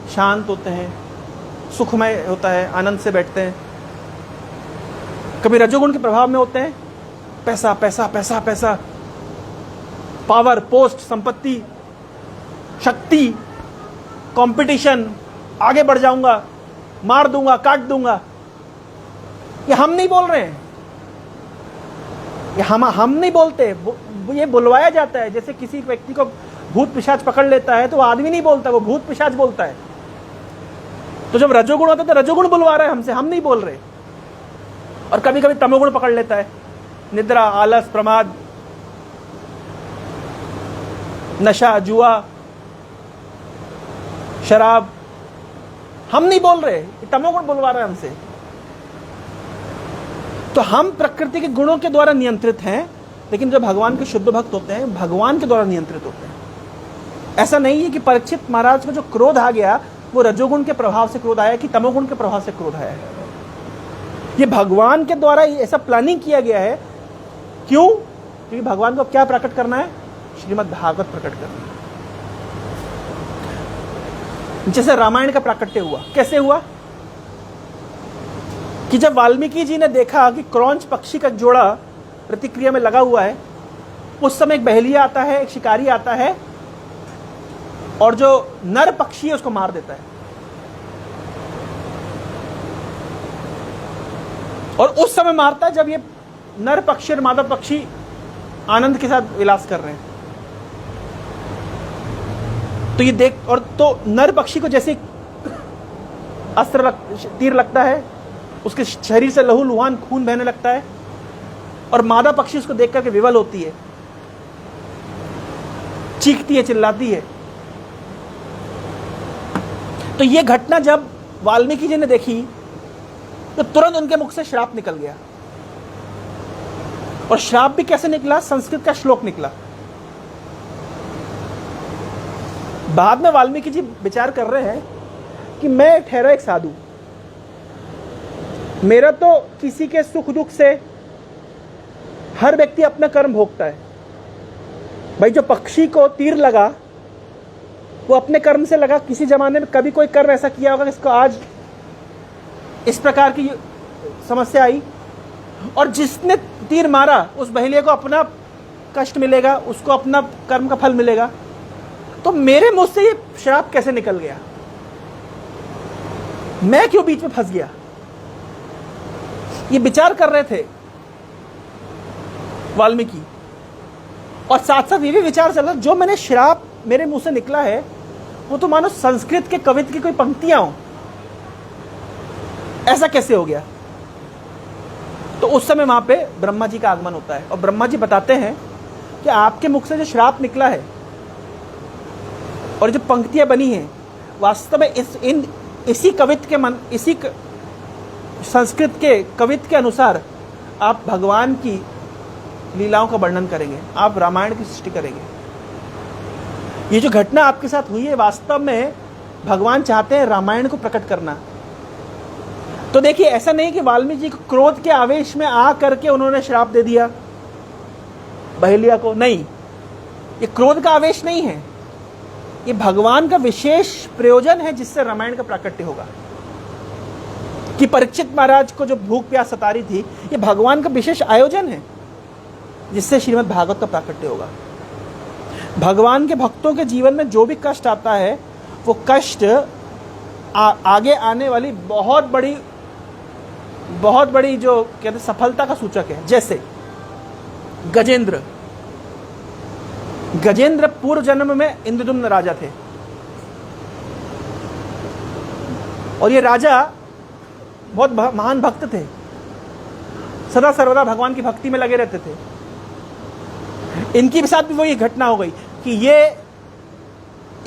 शांत होते हैं, सुखमय होता है, आनंद से बैठते हैं। कभी रजोगुण के प्रभाव में होते हैं, पैसा पैसा पैसा पैसा, पावर, पोस्ट, संपत्ति, शक्ति, कंपटीशन, आगे बढ़ जाऊंगा, मार दूंगा, काट दूंगा। ये हम नहीं बोल रहे हैं, ये हम नहीं बोलते, ये बुलवाया जाता है। जैसे किसी व्यक्ति को भूत पिशाच पकड़ लेता है तो वो आदमी नहीं बोलता, वो भूत पिशाच बोलता है। तो जब रजोगुण होता है तो रजोगुण बुलवा रहा है हमसे, हम नहीं बोल रहे। और कभी कभी तमोगुण पकड़ लेता है, निद्रा, आलस, प्रमाद, नशा, जुआ, शराब, हम नहीं बोल रहे, तमोगुण बुलवा रहा है हमसे। तो हम प्रकृति के गुणों के द्वारा नियंत्रित हैं, लेकिन जो भगवान के शुद्ध भक्त होते हैं भगवान के द्वारा नियंत्रित होते हैं। ऐसा नहीं है कि परीक्षित महाराज को जो क्रोध आ गया वो रजोगुण के प्रभाव से क्रोध आया कि तमोगुण के प्रभाव से क्रोध आया है। ये भगवान के द्वारा ऐसा प्लानिंग किया गया है। क्यों? क्योंकि भगवान को क्या प्रकट करना है? श्रीमद् भागवत प्रकट करना है। जैसे रामायण का प्राकट्य हुआ, कैसे हुआ कि जब वाल्मीकि जी ने देखा कि क्रौंच पक्षी का जोड़ा प्रतिक्रिया में लगा हुआ है, उस समय एक बहेलिया आता है, एक शिकारी आता है और जो नर पक्षी है उसको मार देता है। और उस समय मारता है जब ये नर पक्षी और मादा पक्षी आनंद के साथ विलास कर रहे हैं। तो ये देख, और तो नर पक्षी को जैसे तीर लगता है, उसके शरीर से लहू लुहान खून बहने लगता है और मादा पक्षी उसको देख करके विवल होती है, चीखती है, चिल्लाती है। तो ये घटना जब वाल्मीकि जी ने देखी तो तुरंत उनके मुख से श्राप निकल गया। और श्राप भी कैसे निकला? संस्कृत का श्लोक निकला। बाद में वाल्मीकि जी विचार कर रहे हैं कि मैं ठहरा एक साधु, मेरा तो किसी के सुख दुख से हर व्यक्ति अपना कर्म भोगता है। भाई जो पक्षी को तीर लगा वो अपने कर्म से लगा। किसी जमाने में कभी कोई कर्म ऐसा किया होगा जिसको आज इस प्रकार की समस्या आई, और जिसने तीर मारा उस बहेलिया को अपना कष्ट मिलेगा, उसको अपना कर्म का फल मिलेगा। तो मेरे मुंह से ये श्राप कैसे निकल गया? मैं क्यों बीच में फंस गया? ये विचार कर रहे थे वाल्मीकि। और साथ साथ ये भी विचार चल रहा, जो मैंने श्राप मेरे मुंह से निकला है वो तो मानो संस्कृत के कवित्व की कोई पंक्तियां हो, ऐसा कैसे हो गया? तो उस समय वहां पे ब्रह्मा जी का आगमन होता है और ब्रह्मा जी बताते हैं कि आपके मुख से जो श्राप निकला है और जो पंक्तियां बनी हैं, वास्तव में इसी कवित्व के इसी संस्कृत के कवित्व के अनुसार आप भगवान की लीलाओं का वर्णन करेंगे, आप रामायण की सृष्टि करेंगे। ये जो घटना आपके साथ हुई है वास्तव में भगवान चाहते हैं रामायण को प्रकट करना। तो देखिए, ऐसा नहीं कि वाल्मीकि जी को क्रोध के आवेश में आ करके उन्होंने श्राप दे दिया बहेलिया को। नहीं, ये क्रोध का आवेश नहीं है, ये भगवान का विशेष प्रयोजन है जिससे रामायण का प्राकट्य होगा। कि परीक्षित महाराज को जो भूख प्यास सता रही थी, ये भगवान का विशेष आयोजन है जिससे श्रीमद् भागवत का प्राकट्य होगा। भगवान के भक्तों के जीवन में जो भी कष्ट आता है वो कष्ट आगे आने वाली बहुत बड़ी जो कहते हैं सफलता का सूचक है। जैसे गजेंद्र पूर्व जन्म में इंद्रदुम्न राजा थे और ये राजा बहुत महान भक्त थे, सदा सर्वदा भगवान की भक्ति में लगे रहते थे। इनके साथ भी वही घटना हो गई कि ये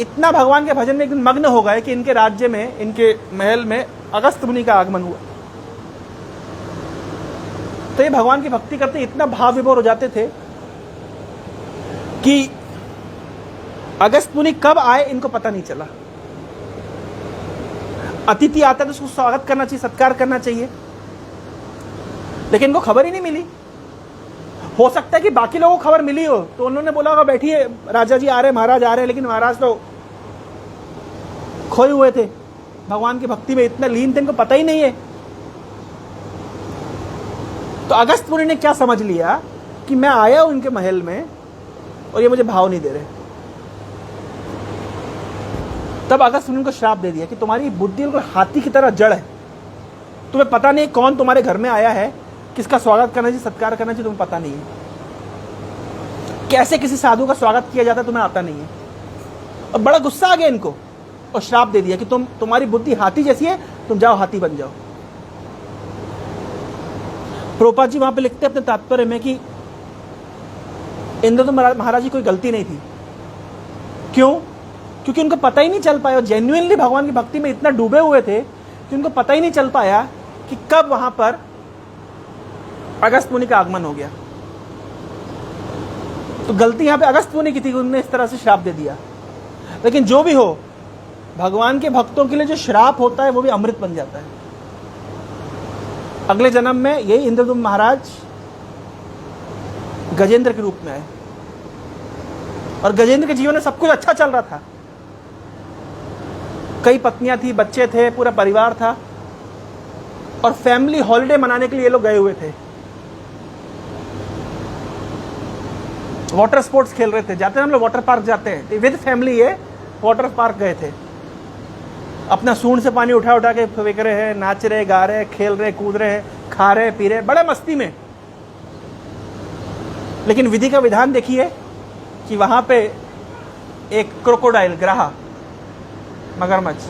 इतना भगवान के भजन में एक दिन मग्न हो गए कि इनके राज्य में, इनके महल में अगस्त्य मुनि का आगमन हुआ। तो ये भगवान की भक्ति करते इतना भाव विभोर हो जाते थे कि अगस्त्य मुनि कब आए इनको पता नहीं चला। अतिथि आता है तो उसको स्वागत करना चाहिए, सत्कार करना चाहिए, लेकिन इनको खबर ही नहीं मिली। हो सकता है कि बाकी लोगों को खबर मिली हो तो उन्होंने बोला होगा बैठिए राजा जी आ रहे, महाराज आ रहे, लेकिन महाराज तो खोए हुए थे, भगवान की भक्ति में इतना लीन थे, इनको पता ही नहीं है। तो अगस्त्य मुनि ने क्या समझ लिया कि मैं आया हूं इनके महल में और ये मुझे भाव नहीं दे रहे। तब अगस्त्य मुनि को श्राप दे दिया कि तुम्हारी बुद्धि बिल्कुल हाथी की तरह जड़ है, तुम्हें पता नहीं कौन तुम्हारे घर में आया है, किसका स्वागत करना चाहिए, सत्कार करना चाहिए, तुम्हें पता नहीं है। कैसे किसी साधु का स्वागत किया जाता है तुम्हें आता नहीं है। और बड़ा गुस्सा आ गया इनको और श्राप दे दिया कि तुम्हारी बुद्धि हाथी जैसी है, तुम जाओ हाथी बन जाओ। प्रभुपाद जी वहां पे लिखते हैं अपने तात्पर्य में कि इंद्रदुम्न महाराज की कोई गलती नहीं थी। क्यों? क्योंकि उनको पता ही नहीं चल पाया, जेन्युइनली भगवान की भक्ति में इतना डूबे हुए थे कि उनको पता ही नहीं चल पाया कि कब वहां पर अगस्त मुनि का आगमन हो गया। तो गलती यहां पे अगस्त मुनि की थी, उन्होंने इस तरह से श्राप दे दिया। लेकिन जो भी हो, भगवान के भक्तों के लिए जो श्राप होता है वो भी अमृत बन जाता है। अगले जन्म में यही इंद्रदुम्न महाराज गजेंद्र के रूप में आए और गजेंद्र के जीवन में सब कुछ अच्छा चल रहा था। कई पत्नियां थी, बच्चे थे, पूरा परिवार था और फैमिली हॉलिडे मनाने के लिए ये लोग गए हुए थे। वाटर स्पोर्ट्स खेल रहे थे, जाते हैं हम लोग वाटर पार्क जाते हैं, विद फैमिली ये वाटर पार्क गए थे। अपना सूंड से पानी उठा उठा के फेंक रहे हैं, नाच रहे, गा रहे, खेल रहे, कूद रहे, खा रहे, पी रहे, बड़े मस्ती में। लेकिन विधि का विधान देखिए कि वहां पे एक क्रोकोडाइल, ग्राहा, मगरमच्छ,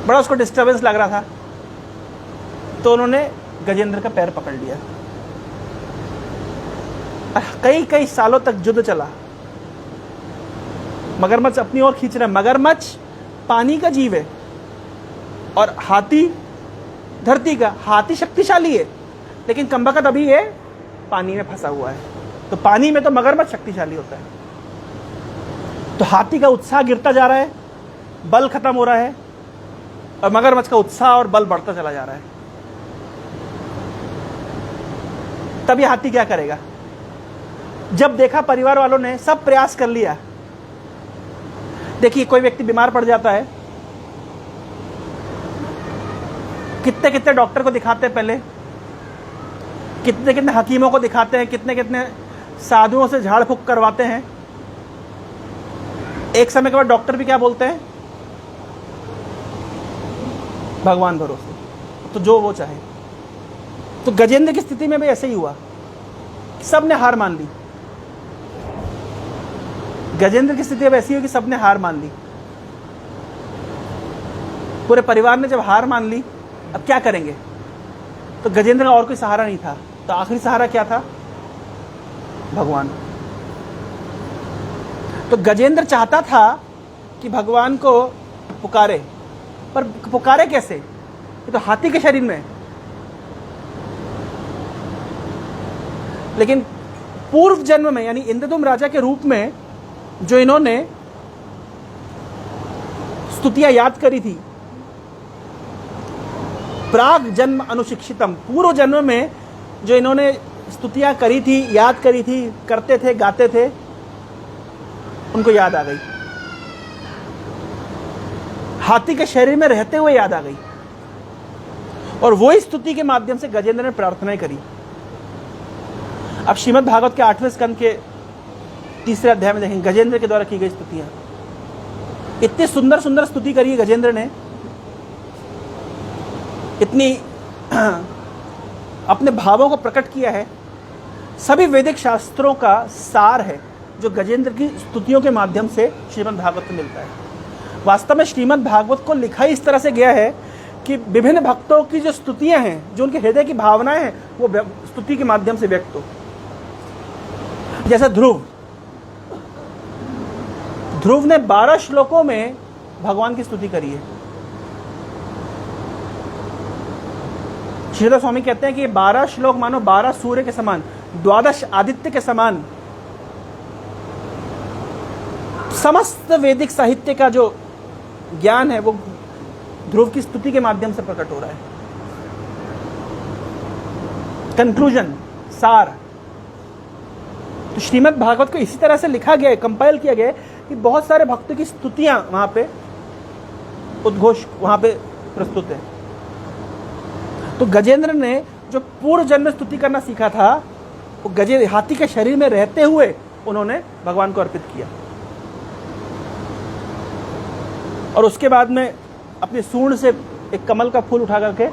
बड़ा उसको डिस्टर्बेंस लग रहा था, तो उन्होंने गजेंद्र का पैर पकड़ लिया। कई कई सालों तक युद्ध चला। मगरमच्छ अपनी ओर खींच रहा है। मगरमच्छ पानी का जीव है और हाथी धरती का। हाथी शक्तिशाली है लेकिन कमबख्त अभी ये पानी में फंसा हुआ है। तो पानी में तो मगरमच्छ शक्तिशाली होता है। तो हाथी का उत्साह गिरता जा रहा है, बल खत्म हो रहा है और मगरमच्छ का उत्साह और बल बढ़ता चला जा रहा है। तब ये हाथी क्या करेगा? जब देखा परिवार वालों ने सब प्रयास कर लिया। देखिए, कोई व्यक्ति बीमार पड़ जाता है, कितने कितने डॉक्टर को दिखाते हैं, पहले कितने कितने हकीमों को दिखाते हैं, कितने कितने साधुओं से झाड़ फूक करवाते हैं। एक समय के बाद डॉक्टर भी क्या बोलते हैं? भगवान भरोसे, तो जो वो चाहे। तो गजेंद्र की स्थिति में भी ऐसे ही हुआ, सबने हार मान ली। गजेंद्र की स्थिति अब ऐसी हुई कि सबने हार मान ली। पूरे परिवार ने जब हार मान ली, अब क्या करेंगे? तो गजेंद्र का और कोई सहारा नहीं था। तो आखिरी सहारा क्या था? भगवान। तो गजेंद्र चाहता था कि भगवान को पुकारे, पर पुकारे कैसे? ये तो हाथी के शरीर में। लेकिन पूर्व जन्म में, यानी इंद्रदुम्न राजा के रूप में जो इन्होंने स्तुतियां याद करी थी, प्राग जन्म अनुशिक्षितम, पूर्व जन्म में जो इन्होंने स्तुतियां करी थी, याद करी थी, करते थे, गाते थे, उनको याद आ गई। हाथी के शरीर में रहते हुए याद आ गई और वही स्तुति के माध्यम से गजेंद्र ने प्रार्थनाएं करी। अब श्रीमद् भागवत के 8वें स्कंद के 3रे अध्याय में देखेंगे गजेंद्र के द्वारा की गई स्तुतियां। इतनी सुंदर सुंदर स्तुति करी है गजेंद्र ने, इतनी अपने भावों को प्रकट किया है। सभी वैदिक शास्त्रों का सार है जो गजेंद्र की स्तुतियों के माध्यम से श्रीमद् भागवत में मिलता है। वास्तव में श्रीमद् भागवत को लिखा ही इस तरह से गया है कि विभिन्न भक्तों की जो स्तुतियां हैं, जो उनके हृदय की भावनाएं हैं, वो स्तुति के माध्यम से व्यक्त हो। जैसे ध्रुव ने 12 श्लोकों में भगवान की स्तुति करी है। श्रीधर स्वामी कहते हैं कि 12 श्लोक मानो 12 सूर्य के समान, 12 आदित्य के समान समस्त वैदिक साहित्य का जो ज्ञान है वो ध्रुव की स्तुति के माध्यम से प्रकट हो रहा है। कंक्लूजन, सार। तो श्रीमद् भागवत को इसी तरह से लिखा गया है, कंपाइल किया गया है कि बहुत सारे भक्तों की स्तुतियां वहां पे उद्घोष वहां पे प्रस्तुत है। तो गजेंद्र ने जो पूर्व जन्म में स्तुति करना सीखा था, वो हाथी के शरीर में रहते हुए उन्होंने भगवान को अर्पित किया और उसके बाद में अपनी सूंड से एक कमल का फूल उठा करके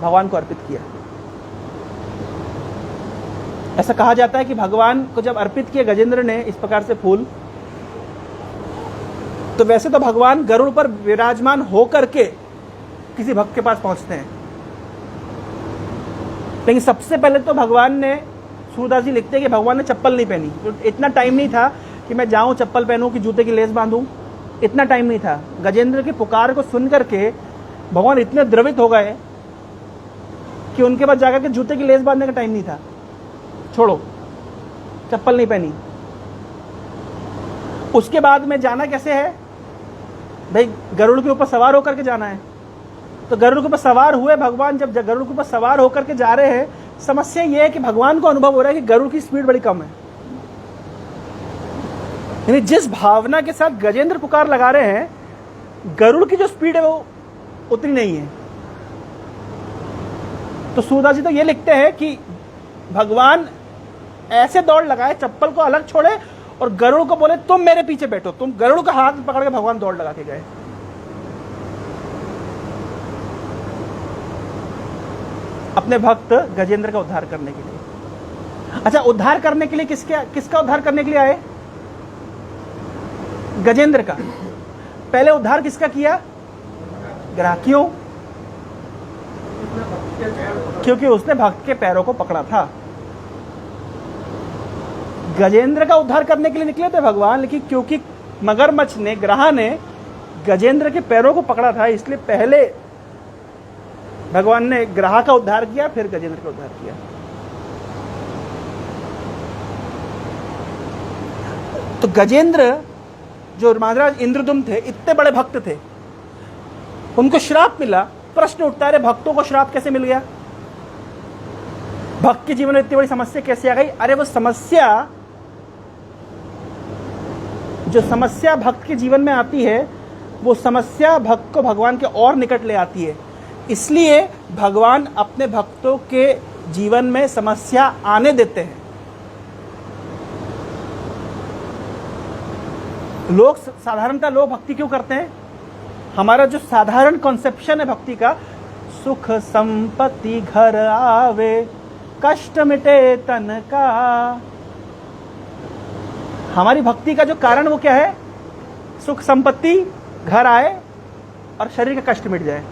भगवान को अर्पित किया। ऐसा कहा जाता है कि भगवान को जब अर्पित किए गजेंद्र ने इस प्रकार से फूल, तो वैसे तो भगवान गरुड़ पर विराजमान होकर के किसी भक्त के पास पहुंचते हैं, लेकिन सबसे पहले तो भगवान ने, सूरदास जी लिखते हैं कि भगवान ने चप्पल नहीं पहनी। तो इतना टाइम नहीं था कि मैं जाऊं चप्पल पहनूं कि जूते की लेस बांधूं, इतना टाइम नहीं था। गजेंद्र की पुकार को सुन करके भगवान इतने द्रवित हो गए कि उनके पास जाकर के जूते की लेस बांधने का टाइम नहीं था। छोड़ो, चप्पल नहीं पहनी। उसके बाद में जाना कैसे है भाई? गरुड़ के ऊपर सवार होकर के जाना है। तो गरुड़ के ऊपर सवार हुए भगवान, जब गरुड़ के ऊपर सवार होकर के जा रहे हैं, समस्या यह है कि भगवान को अनुभव हो रहा है कि गरुड़ की स्पीड बड़ी कम है। यानी जिस भावना के साथ गजेंद्र पुकार लगा रहे हैं, गरुड़ की जो स्पीड है वो उतनी नहीं है। तो सूरदास जी तो ये लिखते हैं कि भगवान ऐसे दौड़ लगाए, चप्पल को अलग छोड़े और गरुड़ को बोले तुम मेरे पीछे बैठो। तुम गरुड़ का हाथ पकड़ के भगवान दौड़ लगा के गए। अपने भक्त गजेंद्र का उद्धार करने के लिए। अच्छा, उद्धार करने के लिए किसका उद्धार करने के लिए आए? गजेंद्र का। पहले उद्धार किसका किया? ग्राहकियों, क्योंकि उसने भक्त के पैरों को पकड़ा था। गजेंद्र का उद्धार करने के लिए निकले थे भगवान, लेकिन क्योंकि मगरमच्छ ने, ग्राह ने गजेंद्र के पैरों को पकड़ा था, इसलिए पहले भगवान ने ग्राह का उद्धार किया, फिर गजेंद्र का उद्धार किया। तो गजेंद्र, जो महाराज इंद्रदुम्न थे, इतने बड़े भक्त थे, उनको श्राप मिला। प्रश्न उठता है, भक्तों को श्राप कैसे मिल गया? भक्त के जीवन में इतनी बड़ी समस्या कैसे आ गई? अरे वो समस्या, जो समस्या भक्त के जीवन में आती है, वो समस्या भक्त को भगवान के और निकट ले आती है। इसलिए भगवान अपने भक्तों के जीवन में समस्या आने देते हैं। लोग साधारणतः लोग भक्ति क्यों करते हैं? हमारा जो साधारण कॉन्सेप्शन है भक्ति का, सुख संपत्ति घर आवे, कष्ट मिटे तन का। हमारी भक्ति का जो कारण वो क्या है? सुख संपत्ति घर आए और शरीर का कष्ट मिट जाए।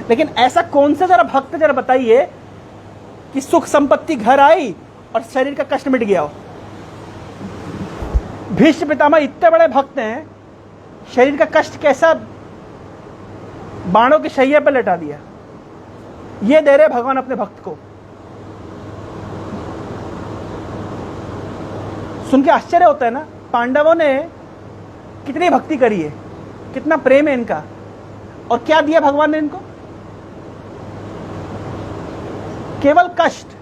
लेकिन ऐसा कौन सा जरा भक्त जरा बताइए कि सुख संपत्ति घर आई और शरीर का कष्ट मिट गया हो? भीष्म पितामह इतने बड़े भक्त हैं, शरीर का कष्ट कैसा बाणों के शैया पर लटा दिया। ये दे रहे भगवान अपने भक्त को। सुन के आश्चर्य होता है ना, पांडवों ने कितनी भक्ति करी है, कितना प्रेम है इनका, और क्या दिया भगवान ने इनको? केवल कष्ट।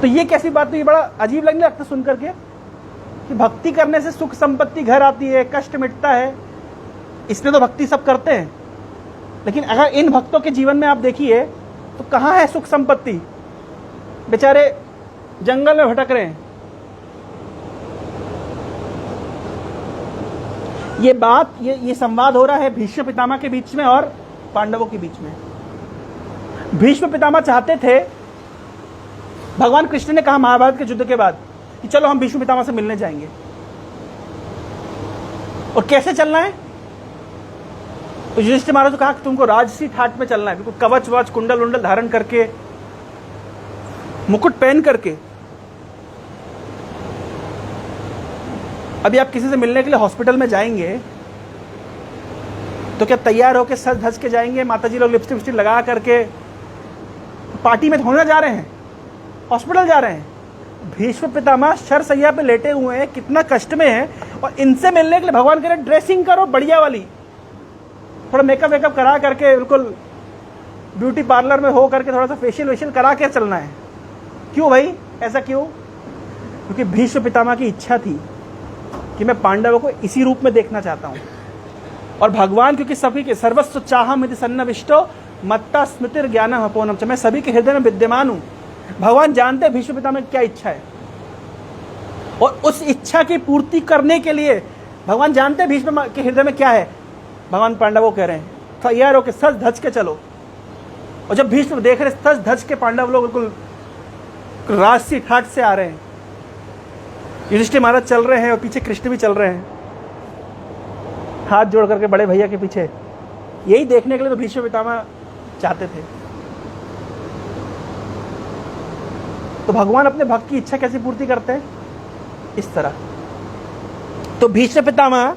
तो ये कैसी बात हुई? बड़ा अजीब लगने लगता सुन करके कि भक्ति करने से सुख संपत्ति घर आती है, कष्ट मिटता है। इसलिए तो भक्ति सब करते हैं, लेकिन अगर इन भक्तों के जीवन में आप देखिए तो कहां है सुख संपत्ति? बेचारे जंगल में भटक रहे हैं। ये बात, ये संवाद हो रहा है भीष्म पितामह के बीच में और पांडवों के बीच में। भीष्म पितामह चाहते थे, भगवान कृष्ण ने कहा महाभारत के युद्ध के बाद कि चलो हम भीष्म पितामह से मिलने जाएंगे। और कैसे चलना है? तो युधिष्ठिर महाराज ने कहा कि तुमको राजसी ठाट में चलना है, बिल्कुल कवच वच कुंडल उंडल धारण करके, मुकुट पहन करके। अभी आप किसी से मिलने के लिए हॉस्पिटल में जाएंगे तो क्या तैयार होकर सज धज के जाएंगे? माताजी लोग लिपस्टिक विपस्टिक लगा करके पार्टी में थोड़ा जा रहे हैं, हॉस्पिटल जा रहे हैं। भीष्म पितामह शरशैया पे लेटे हुए हैं, कितना कष्ट में है, और इनसे मिलने के लिए भगवान कह रहे ड्रेसिंग करो बढ़िया वाली, थोड़ा मेकअप वेकअप करा करके, बिल्कुल ब्यूटी पार्लर में हो करके थोड़ा सा फेशियल वेशियल करा के चलना है। क्यों भाई, ऐसा क्यों? क्योंकि भीष्म पितामह की इच्छा थी कि मैं पांडवों को इसी रूप में देखना चाहता हूं। और भगवान क्योंकि सभी के सर्वस्व चाहमिति सन्नविष्टो मत्ता स्मृतिर ज्ञान अपोनम, मैं सभी के हृदय में विद्यमान हूं। भगवान जानते हैं भीष्म पितामह की क्या इच्छा है, और उस इच्छा की पूर्ति करने के लिए भगवान जानते हैं भीष्म के हृदय में क्या है। भगवान पांडवों कह रहे हैं तैयार होकर सज धज के चलो। और जब भीष्म देख रहे सज धज के पांडव लोग बिल्कुल राज से ठाट से आ रहे हैं, युधिष्ठिर महाराज चल रहे हैं और पीछे कृष्ण भी चल रहे हैं हाथ जोड़ करके बड़े भैया के पीछे। यही देखने के लिए तो भीष्म पितामह चाहते थे। तो भगवान अपने भक्त की इच्छा कैसे पूर्ति करते हैं? इस तरह। तो भीष्म पितामह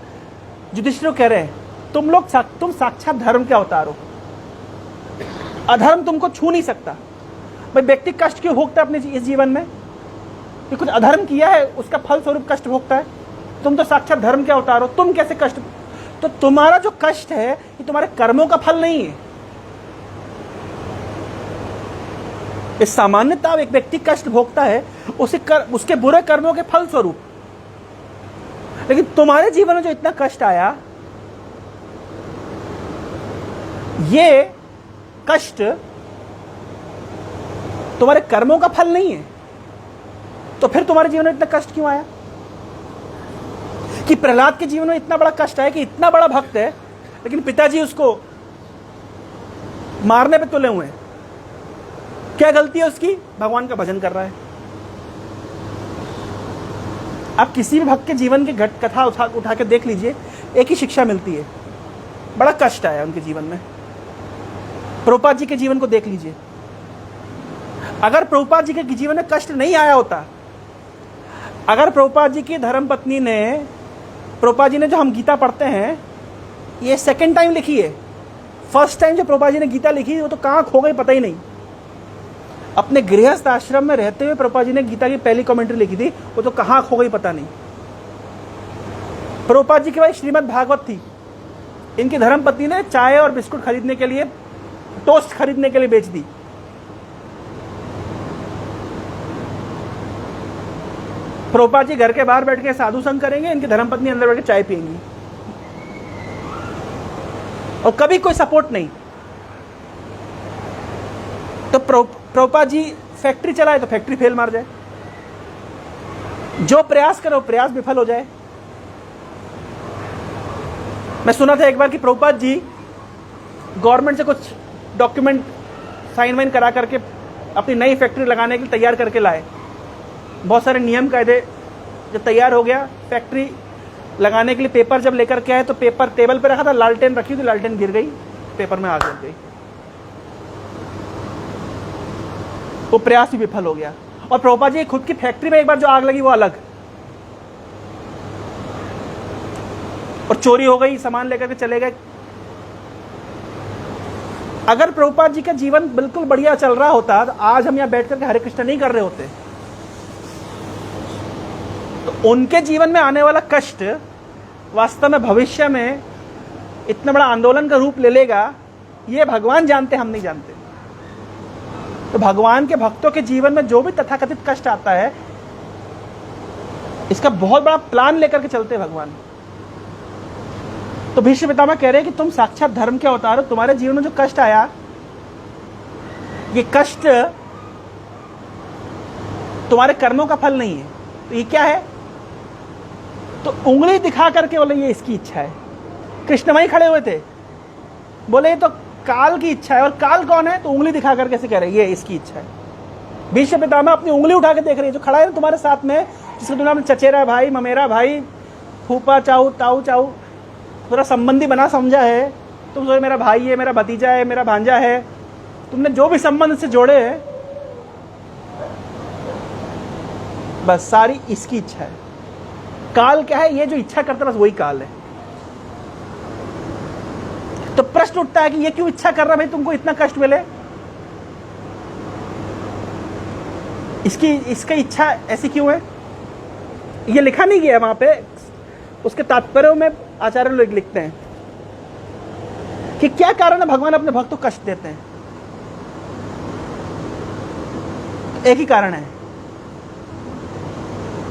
युधिष्ठिर को कह रहे हैं, तुम साक्षात धर्म के अवतार हो, अधर्म तुमको छू नहीं सकता। भाई व्यक्ति कष्ट क्यों भोगता है अपने इस जीवन में? कि कुछ अधर्म किया है, उसका फल स्वरूप कष्ट भोगता है। तुम तो साक्षात धर्म के अवतार हो, तुम कैसे कष्ट? तो तुम्हारा जो कष्ट है ये तुम्हारे कर्मों का फल नहीं है। इस सामान्यता एक व्यक्ति कष्ट भोगता है उसके बुरे कर्मों के फल स्वरूप। लेकिन तुम्हारे जीवन में जो इतना कष्ट आया, ये कष्ट तुम्हारे कर्मों का फल नहीं है। तो फिर तुम्हारे जीवन में इतना कष्ट क्यों आया? कि प्रहलाद के जीवन में इतना बड़ा कष्ट आया कि इतना बड़ा भक्त है लेकिन पिताजी उसको मारने पे तुले हुए हैं। क्या गलती है उसकी? भगवान का भजन कर रहा है। आप किसी भी भक्त के जीवन की कथा उठा के देख लीजिए, एक ही शिक्षा मिलती है, बड़ा कष्ट आया उनके जीवन में। प्रभुपाद जी के जीवन को देख लीजिए, अगर प्रभुपाद जी के जीवन में कष्ट नहीं आया होता, अगर प्रभुपाद जी की धर्मपत्नी ने, प्रभुपाद जी ने जो हम गीता पढ़ते हैं ये सेकंड टाइम लिखी है, फर्स्ट टाइम जो प्रभुपाद जी ने गीता लिखी वो तो कहाँ खो गई पता ही नहीं। अपने गृहस्थ आश्रम में रहते हुए प्रभुपाद जी ने गीता की पहली कमेंट्री लिखी थी, वो तो कहाँ खो गई पता नहीं। प्रभुपाद जी के भाई श्रीमद् भागवत थी, इनकी धर्मपत्नी ने चाय और बिस्कुट खरीदने के लिए, टोस्ट खरीदने के लिए बेच दी। प्रभुपाद जी घर के बाहर बैठ के साधु संग करेंगे, इनकी धर्मपत्नी अंदर बैठ के चाय पिएंगी, और कभी कोई सपोर्ट नहीं। तो प्रभुपाद जी फैक्ट्री चलाए तो फैक्ट्री फेल मार जाए, जो प्रयास करो प्रयास विफल हो जाए। मैं सुना था एक बार कि प्रभुपाद जी गवर्नमेंट से कुछ डॉक्यूमेंट साइन वाइन करा करके अपनी नई फैक्ट्री लगाने के लिए तैयार करके लाए। बहुत सारे नियम कायदे, जब तैयार हो गया फैक्ट्री लगाने के लिए पेपर जब लेकर के आए तो पेपर टेबल पे रखा था, लालटेन रखी थी, लालटेन गिर गई, पेपर में आग लग गई, वो प्रयास भी विफल हो गया। और प्रभुपाद जी खुद की फैक्ट्री में एक बार जो आग लगी वो अलग, और चोरी हो गई, सामान लेकर के चले गए। अगर प्रभुपाद जी का जीवन बिल्कुल बढ़िया चल रहा होता तो आज हम यहां बैठ करके हरे कृष्ण नहीं कर रहे होते। तो उनके जीवन में आने वाला कष्ट वास्तव में भविष्य में इतना बड़ा आंदोलन का रूप ले लेगा, ये भगवान जानते, हम नहीं जानते। तो भगवान के भक्तों के जीवन में जो भी तथाकथित कष्ट आता है, इसका बहुत बड़ा प्लान लेकर के चलते हैं भगवान। तो भीष्म पितामह कह रहे हैं कि तुम साक्षात धर्म के अवतार हो, तुम्हारे जीवन में जो कष्ट आया, ये कष्ट तुम्हारे कर्मों का फल नहीं है। तो ये क्या है? तो उंगली दिखा करके बोले ये इसकी इच्छा है। कृष्ण वहीं खड़े हुए थे, बोले ये तो काल की इच्छा है। और काल कौन है? तो उंगली दिखा करके से कह रहे ये इसकी इच्छा है। भीष्म पितामह अपनी उंगली उठा के देख रहे हैं, जो खड़ा है तुम्हारे साथ में, जिसको तुमने चचेरा भाई, ममेरा भाई, फूफा, चाऊ, ताऊ, चाऊ, थोड़ा संबंधी बना समझा है। तुम सोचे मेरा भाई है, मेरा भतीजा है, मेरा भांजा है, तुमने जो भी संबंध से जोड़े हैं, बस सारी इसकी इच्छा है। काल क्या है? ये जो इच्छा करता है बस वही काल है। तो प्रश्न उठता है कि ये क्यों इच्छा कर रहा है भाई, तुमको इतना कष्ट मिले? इसकी इच्छा ऐसी क्यों है? ये लिखा नहीं गया वहां पे, उसके तात्पर्य में आचार्य लोग लिखते हैं कि क्या कारण है भगवान अपने भक्त को कष्ट देते हैं। एक ही कारण है,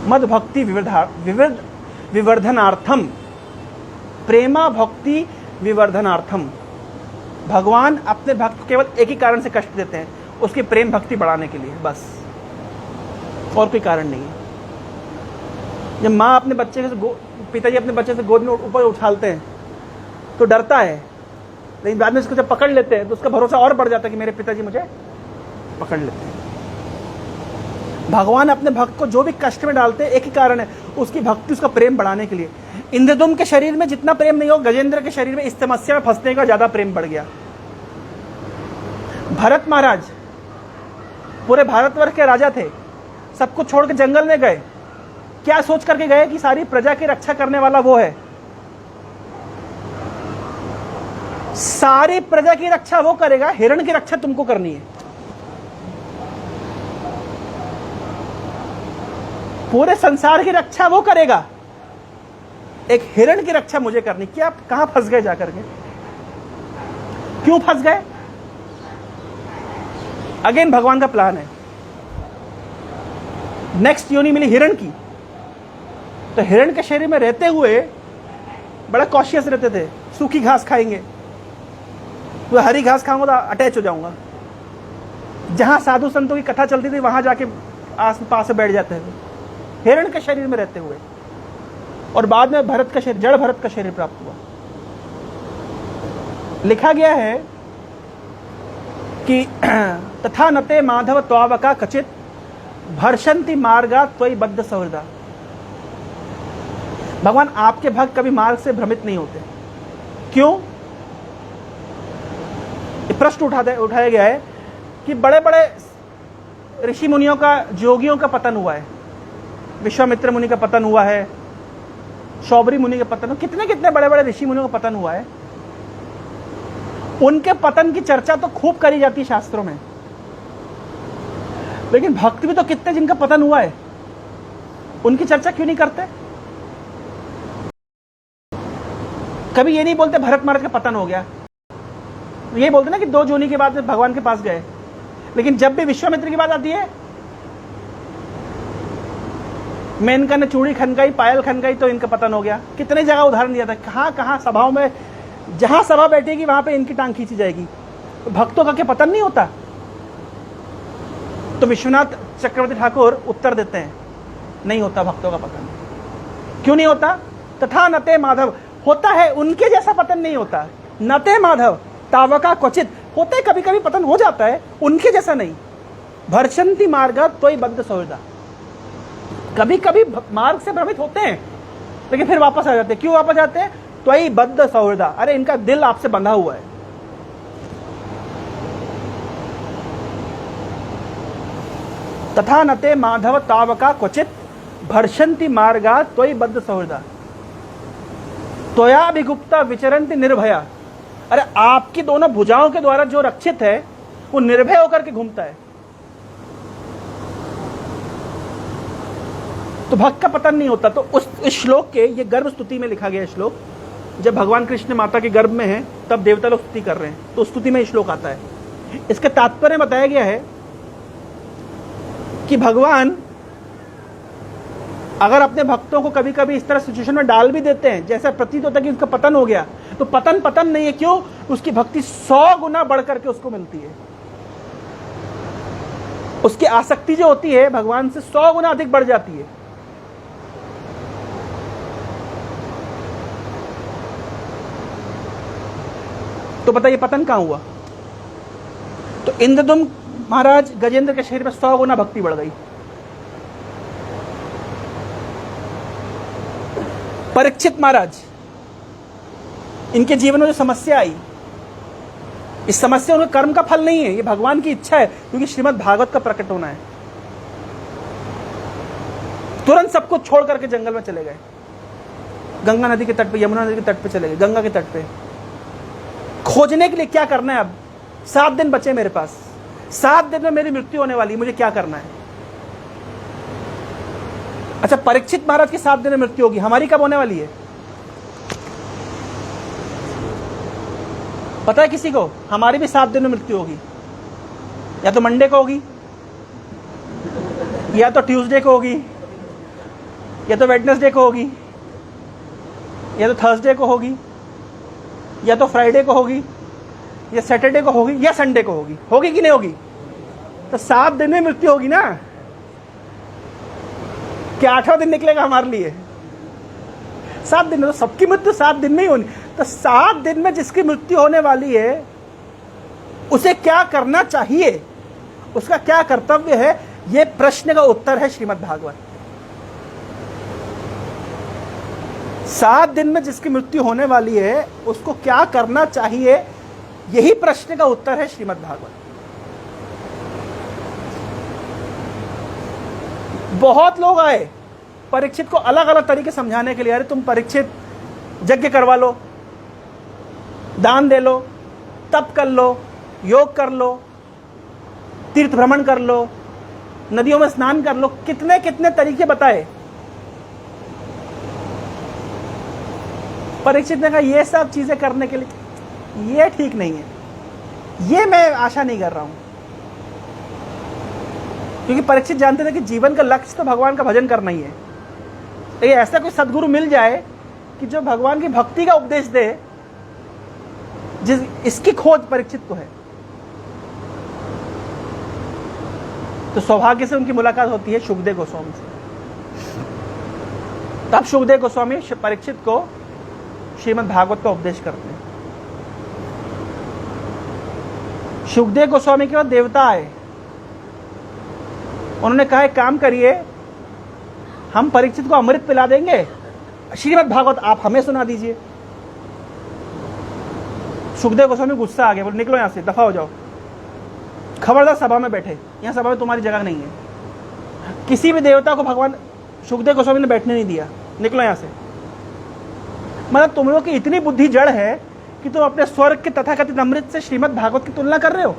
मद भक्ति विवर्धनार्थम, प्रेमा भक्ति विवर्धनार्थम। भगवान अपने भक्त को केवल एक ही कारण से कष्ट देते हैं, उसकी प्रेम भक्ति बढ़ाने के लिए, बस, और कोई कारण नहीं है। जब माँ अपने बच्चे से, पिताजी अपने बच्चे से गोद में ऊपर उछालते हैं तो डरता है, लेकिन बाद में उसको जब पकड़ लेते हैं तो उसका भरोसा और बढ़ जाता है कि मेरे पिताजी मुझे पकड़ लेते हैं। भगवान अपने भक्त को जो भी कष्ट में डालते हैं एक ही कारण है, उसकी भक्ति, उसका प्रेम बढ़ाने के लिए। इंद्रदुम्न के शरीर में जितना प्रेम नहीं हो, गजेंद्र के शरीर में इस समस्या में फंसने का ज्यादा प्रेम बढ़ गया। भरत महाराज पूरे भारतवर्ष के राजा थे, सब कुछ छोड़ के जंगल में गए। क्या सोच करके गए कि सारी प्रजा की रक्षा करने वाला वो है, सारी प्रजा की रक्षा वो करेगा, हिरण की रक्षा तुमको करनी है। पूरे संसार की रक्षा वो करेगा, एक हिरण की रक्षा मुझे करनी। क्या कहां फंस गए जाकर के? क्यों फंस गए? अगेन भगवान का प्लान है। नेक्स्ट योनि मिली हिरण की, तो हिरण के शरीर में रहते हुए बड़ा कॉशियस रहते थे। सूखी घास खाएंगे, तो हरी घास खाऊंगा तो अटैच हो जाऊंगा। जहां साधु संतों की कथा चलती थी वहां जाके आस पास से बैठ जाते थे, हिरण के शरीर में रहते हुए। और बाद में भरत का शरीर, जड़ भरत का शरीर प्राप्त हुआ। लिखा गया है कि तथा नते माधव त्वावका कचित भर्षंति मार्गा त्वयि बद्ध सहृदा। भगवान आपके भक्त कभी मार्ग से भ्रमित नहीं होते। क्यों? प्रश्न उठाया गया है कि बड़े बड़े ऋषि मुनियों का, जोगियों का पतन हुआ है। विश्वामित्र मुनि का पतन हुआ है, शौबरी मुनि का पतन, कितने कितने बड़े बड़े ऋषि मुनियों का पतन हुआ है। उनके पतन की चर्चा तो खूब करी जाती है शास्त्रों में, लेकिन भक्त भी तो कितने जिनका पतन हुआ है, उनकी चर्चा क्यों नहीं करते? कभी ये नहीं बोलते भरत महाराज का पतन हो गया, ये बोलते ना कि 2 जोनी के बाद भगवान के पास गए। लेकिन जब भी विश्वामित्र की बात आती है, मेनका ने चूड़ी खनकाई, पायल खनकाई, तो इनका पतन हो गया। कितने जगह उदाहरण दिया था, कहां कहां सभाओं में, जहां सभा बैठेगी वहां पे इनकी टांग खींची जाएगी। तो भक्तों का क्या पतन नहीं होता? तो विश्वनाथ चक्रवर्ती ठाकुर उत्तर देते हैं, नहीं होता भक्तों का पतन। क्यों नहीं होता? तथा नते माधव, होता है उनके जैसा पतन नहीं होता। नते माधव तावका क्वचित, होते कभी कभी पतन हो जाता है, उनके जैसा नहीं। भर्षंति मार्गा त्वयि बद्ध सहृदा, कभी कभी मार्ग से भ्रमित होते हैं लेकिन फिर वापस आ जाते हैं। क्यों वापस आते हैं? त्वयि बद्ध सहृदा, अरे इनका दिल आपसे बंधा हुआ है। तथा नते माधव तावका क्वचित भर्षंति मार्गा त्वयि बद्ध सहृदा त्वया विगुप्ता विचरन्ति निर्भया, अरे आपकी दोनों भुजाओं के द्वारा जो रक्षित है वो निर्भय होकर के घूमता है। तो भक्त का पतन नहीं होता। तो उस श्लोक के, ये गर्भ स्तुति में लिखा गया श्लोक, जब भगवान कृष्ण माता के गर्भ में है तब देवता लोग स्तुति कर रहे हैं, तो उस स्तुति में ये श्लोक आता है। इसके तात्पर्य बताया गया है कि भगवान अगर अपने भक्तों को कभी कभी इस तरह सिचुएशन में डाल भी देते हैं, जैसा प्रतीत होता है कि उसका पतन हो गया, तो पतन नहीं है। क्यों? उसकी भक्ति 100 गुना बढ़ करके उसको मिलती है। उसकी आसक्ति जो होती है भगवान से 100 गुना अधिक बढ़ जाती है। तो बताइए पतन कहां हुआ? तो इंद्रदुम्न महाराज, गजेंद्र के शरीर में 100 गुना भक्ति बढ़ गई। परीक्षित महाराज, इनके जीवन में जो समस्या आई, इस समस्या उनके कर्म का फल नहीं है, ये भगवान की इच्छा है, क्योंकि श्रीमद् भागवत का प्रकट होना है। तुरंत सब कुछ छोड़ करके जंगल में चले गए, गंगा नदी के तट पे, यमुना नदी के तट पे चले गए, गंगा के तट पे खोजने के लिए। क्या करना है अब? 7 दिन बचे मेरे पास, 7 दिन में मेरी मृत्यु होने वाली, मुझे क्या करना है? अच्छा, परीक्षित महाराज की 7 दिन में मृत्यु होगी, हमारी कब होने वाली है? पता है किसी को? हमारी भी 7 दिन में मृत्यु होगी। या तो मंडे को होगी, या तो ट्यूसडे को होगी, या तो वेडनेसडे को होगी, या तो थर्सडे को होगी, या तो फ्राइडे को होगी, या सैटरडे को होगी, या संडे को होगी। होगी कि नहीं होगी? तो 7 दिन में मृत्यु होगी ना। क्या 8वां दिन निकलेगा हमारे लिए? 7 दिन में, तो सबकी मृत्यु 7 दिन में ही होनी। तो 7 दिन में जिसकी मृत्यु होने वाली है, उसे क्या करना चाहिए? उसका क्या कर्तव्य है ये प्रश्न का उत्तर है श्रीमद् भागवत। 7 दिन में जिसकी मृत्यु होने वाली है उसको क्या करना चाहिए, यही प्रश्न का उत्तर है श्रीमद् भागवत। बहुत लोग आए परीक्षित को अलग अलग तरीके समझाने के लिए, अरे तुम परीक्षित यज्ञ करवा लो, दान दे लो, तप कर लो, योग कर लो, तीर्थ भ्रमण कर लो, नदियों में स्नान कर लो, कितने कितने तरीके बताए। परीक्षित ने कहा ये सब चीजें करने के लिए ये ठीक नहीं है, ये मैं आशा नहीं कर रहा हूं। क्योंकि परीक्षित जानते थे कि जीवन का लक्ष्य तो भगवान का भजन करना ही है। तो ये ऐसा कोई सदगुरु मिल जाए कि जो भगवान की भक्ति का उपदेश दे, जिस इसकी खोज परीक्षित को है। तो सौभाग्य से उनकी मुलाकात होती है शुकदेव गोस्वामी से। तब शुकदेव गोस्वामी परीक्षित को श्रीमद् भागवत का उपदेश करते हैं। शुकदेव गोस्वामी के बाद देवता आए, उन्होंने कहा एक काम करिए, हम परीक्षित को अमृत पिला देंगे, श्रीमद् भागवत आप हमें सुना दीजिए। शुकदेव गोस्वामी गुस्सा आ गया, बोले निकलो यहां से, दफा हो जाओ, खबरदार सभा में बैठे, यहां सभा में तुम्हारी जगह नहीं है। किसी भी देवता को भगवान शुकदेव गोस्वामी ने बैठने नहीं दिया, निकलो यहां से। मतलब तुम लोगों की इतनी बुद्धि जड़ है कि तुम अपने स्वर्ग के तथाकथित अमृत से श्रीमद् भागवत की तुलना कर रहे हो।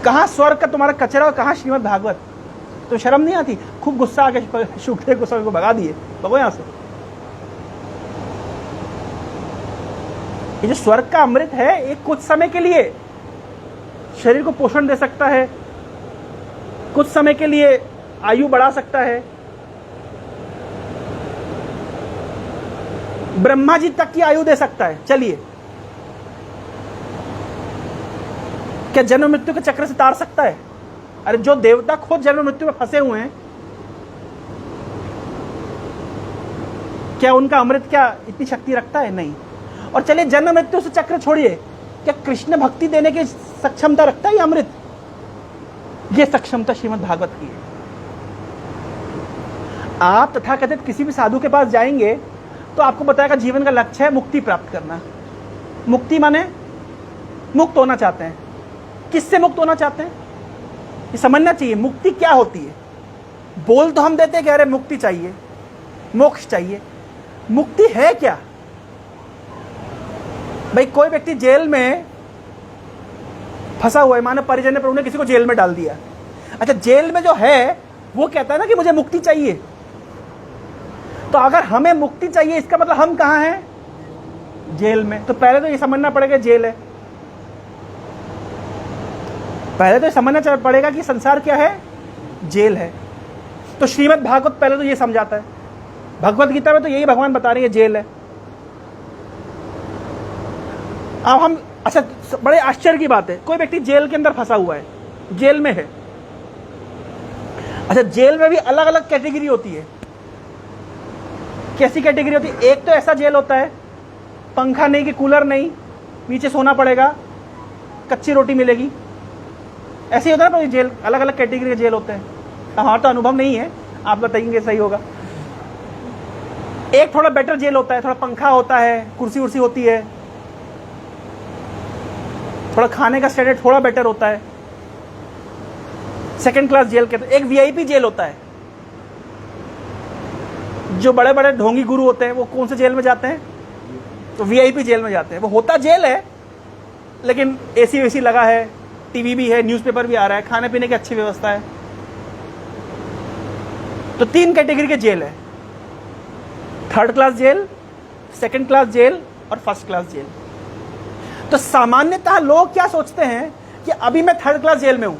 कहां स्वर्ग का तुम्हारा कचरा और कहां श्रीमद् भागवत, तो शर्म नहीं आती। खूब गुस्सा आ गया, शुकदेव गोस्वामी को भगा दिए, भगो यहां से। ये जो स्वर्ग का अमृत है, एक कुछ समय के लिए शरीर को पोषण दे सकता है, कुछ समय के लिए आयु बढ़ा सकता है। ब्रह्मा जी तक की आयु दे सकता है। चलिए, क्या जन्म मृत्यु के चक्र से तार सकता है? अरे जो देवता खुद जन्म मृत्यु में फंसे हुए हैं, क्या उनका अमृत क्या इतनी शक्ति रखता है? नहीं। और चलिए जन्म मृत्यु से चक्र छोड़िए, क्या कृष्ण भक्ति देने की सक्षमता रखता है ये अमृत? ये सक्षमता श्रीमद् भागवत की है। आप तथाकथित किसी भी साधु के पास जाएंगे तो आपको बताएगा जीवन का लक्ष्य है मुक्ति प्राप्त करना। मुक्ति माने मुक्त होना चाहते हैं। किससे मुक्त होना चाहते हैं ये समझना चाहिए। मुक्ति क्या होती है? बोल तो हम देते हैं कि अरे मुक्ति चाहिए, मोक्ष चाहिए। मुक्ति है क्या? भाई कोई व्यक्ति जेल में फंसा हुआ है, मानो परिजन ने प्रभु ने किसी को जेल में डाल दिया। अच्छा, जेल में जो है वो कहता है ना कि मुझे मुक्ति चाहिए। तो अगर हमें मुक्ति चाहिए, इसका मतलब हम कहां हैं? जेल में। तो पहले तो ये समझना पड़ेगा जेल है। पहले तो ये समझना पड़ेगा कि संसार क्या है? जेल है। तो श्रीमद् भागवत पहले तो ये समझाता है। भगवत गीता में तो यही भगवान बता रही है जेल है। अब हम, अच्छा बड़े आश्चर्य की बात है, कोई व्यक्ति जेल के अंदर फंसा हुआ है, जेल में है। अच्छा, जेल में भी अलग अलग कैटेगरी होती है। कैसी कैटेगरी होती है? एक तो ऐसा जेल होता है पंखा नहीं कि कूलर नहीं, नीचे सोना पड़ेगा, कच्ची रोटी मिलेगी, ऐसे ही होता है ना। तो जेल अलग अलग कैटेगरी के जेल होते हैं। हमारा तो अनुभव नहीं है, आप बताएंगे सही होगा। एक थोड़ा बेटर जेल होता है, थोड़ा पंखा होता है, कुर्सी उर्सी होती है, थोड़ा खाने का स्टैंडर्ड थोड़ा बेटर होता है। सेकंड क्लास जेल के। तो एक वीआईपी जेल होता है। जो बड़े बड़े ढोंगी गुरु होते हैं वो कौन से जेल में जाते हैं? तो वीआईपी जेल में जाते हैं। वो होता जेल है लेकिन एसी वेसी लगा है, टीवी भी है, न्यूज़पेपर भी आ रहा है, खाने पीने की अच्छी व्यवस्था है। तो 3 कैटेगरी के जेल है, third class jail, second class jail और फर्स्ट क्लास जेल। तो सामान्यतः लोग क्या सोचते हैं कि अभी मैं थर्ड क्लास जेल में हूं,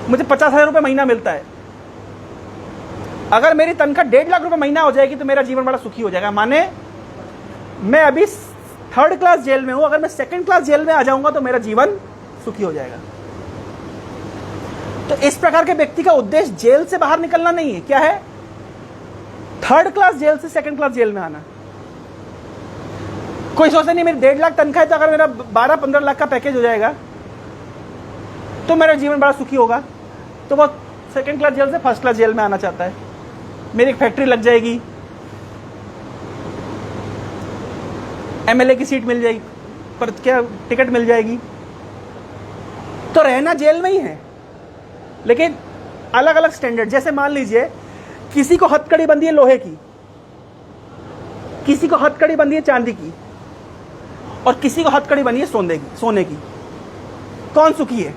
मुझे 50,000 रुपये महीना मिलता है, अगर मेरी तनख्वाह 1.5 लाख रुपए महीना हो जाएगी तो मेरा जीवन बड़ा सुखी हो जाएगा। माने मैं अभी थर्ड क्लास जेल में हूं, अगर मैं सेकंड क्लास जेल में आ जाऊंगा तो मेरा जीवन सुखी हो जाएगा। तो इस प्रकार के व्यक्ति का उद्देश्य जेल से बाहर निकलना नहीं है। क्या है? थर्ड क्लास जेल से सेकंड क्लास जेल में आना। कोई सोचता नहीं मेरी 1.5 लाख तनख्वाह है, तो अगर मेरा 12-15 लाख का पैकेज हो जाएगा तो मेरा जीवन बड़ा सुखी होगा। तो वो सेकंड क्लास जेल से फर्स्ट क्लास जेल में आना चाहता है। मेरी एक फैक्ट्री लग जाएगी, एमएलए की सीट मिल जाएगी, पर क्या टिकट मिल जाएगी, तो रहना जेल में ही है, लेकिन अलग अलग स्टैंडर्ड। जैसे मान लीजिए किसी को हथकड़ी बंधी है लोहे की, किसी को हथकड़ी बंधी है चांदी की, और किसी को हथकड़ी बनी है सोने की। कौन सुखी है?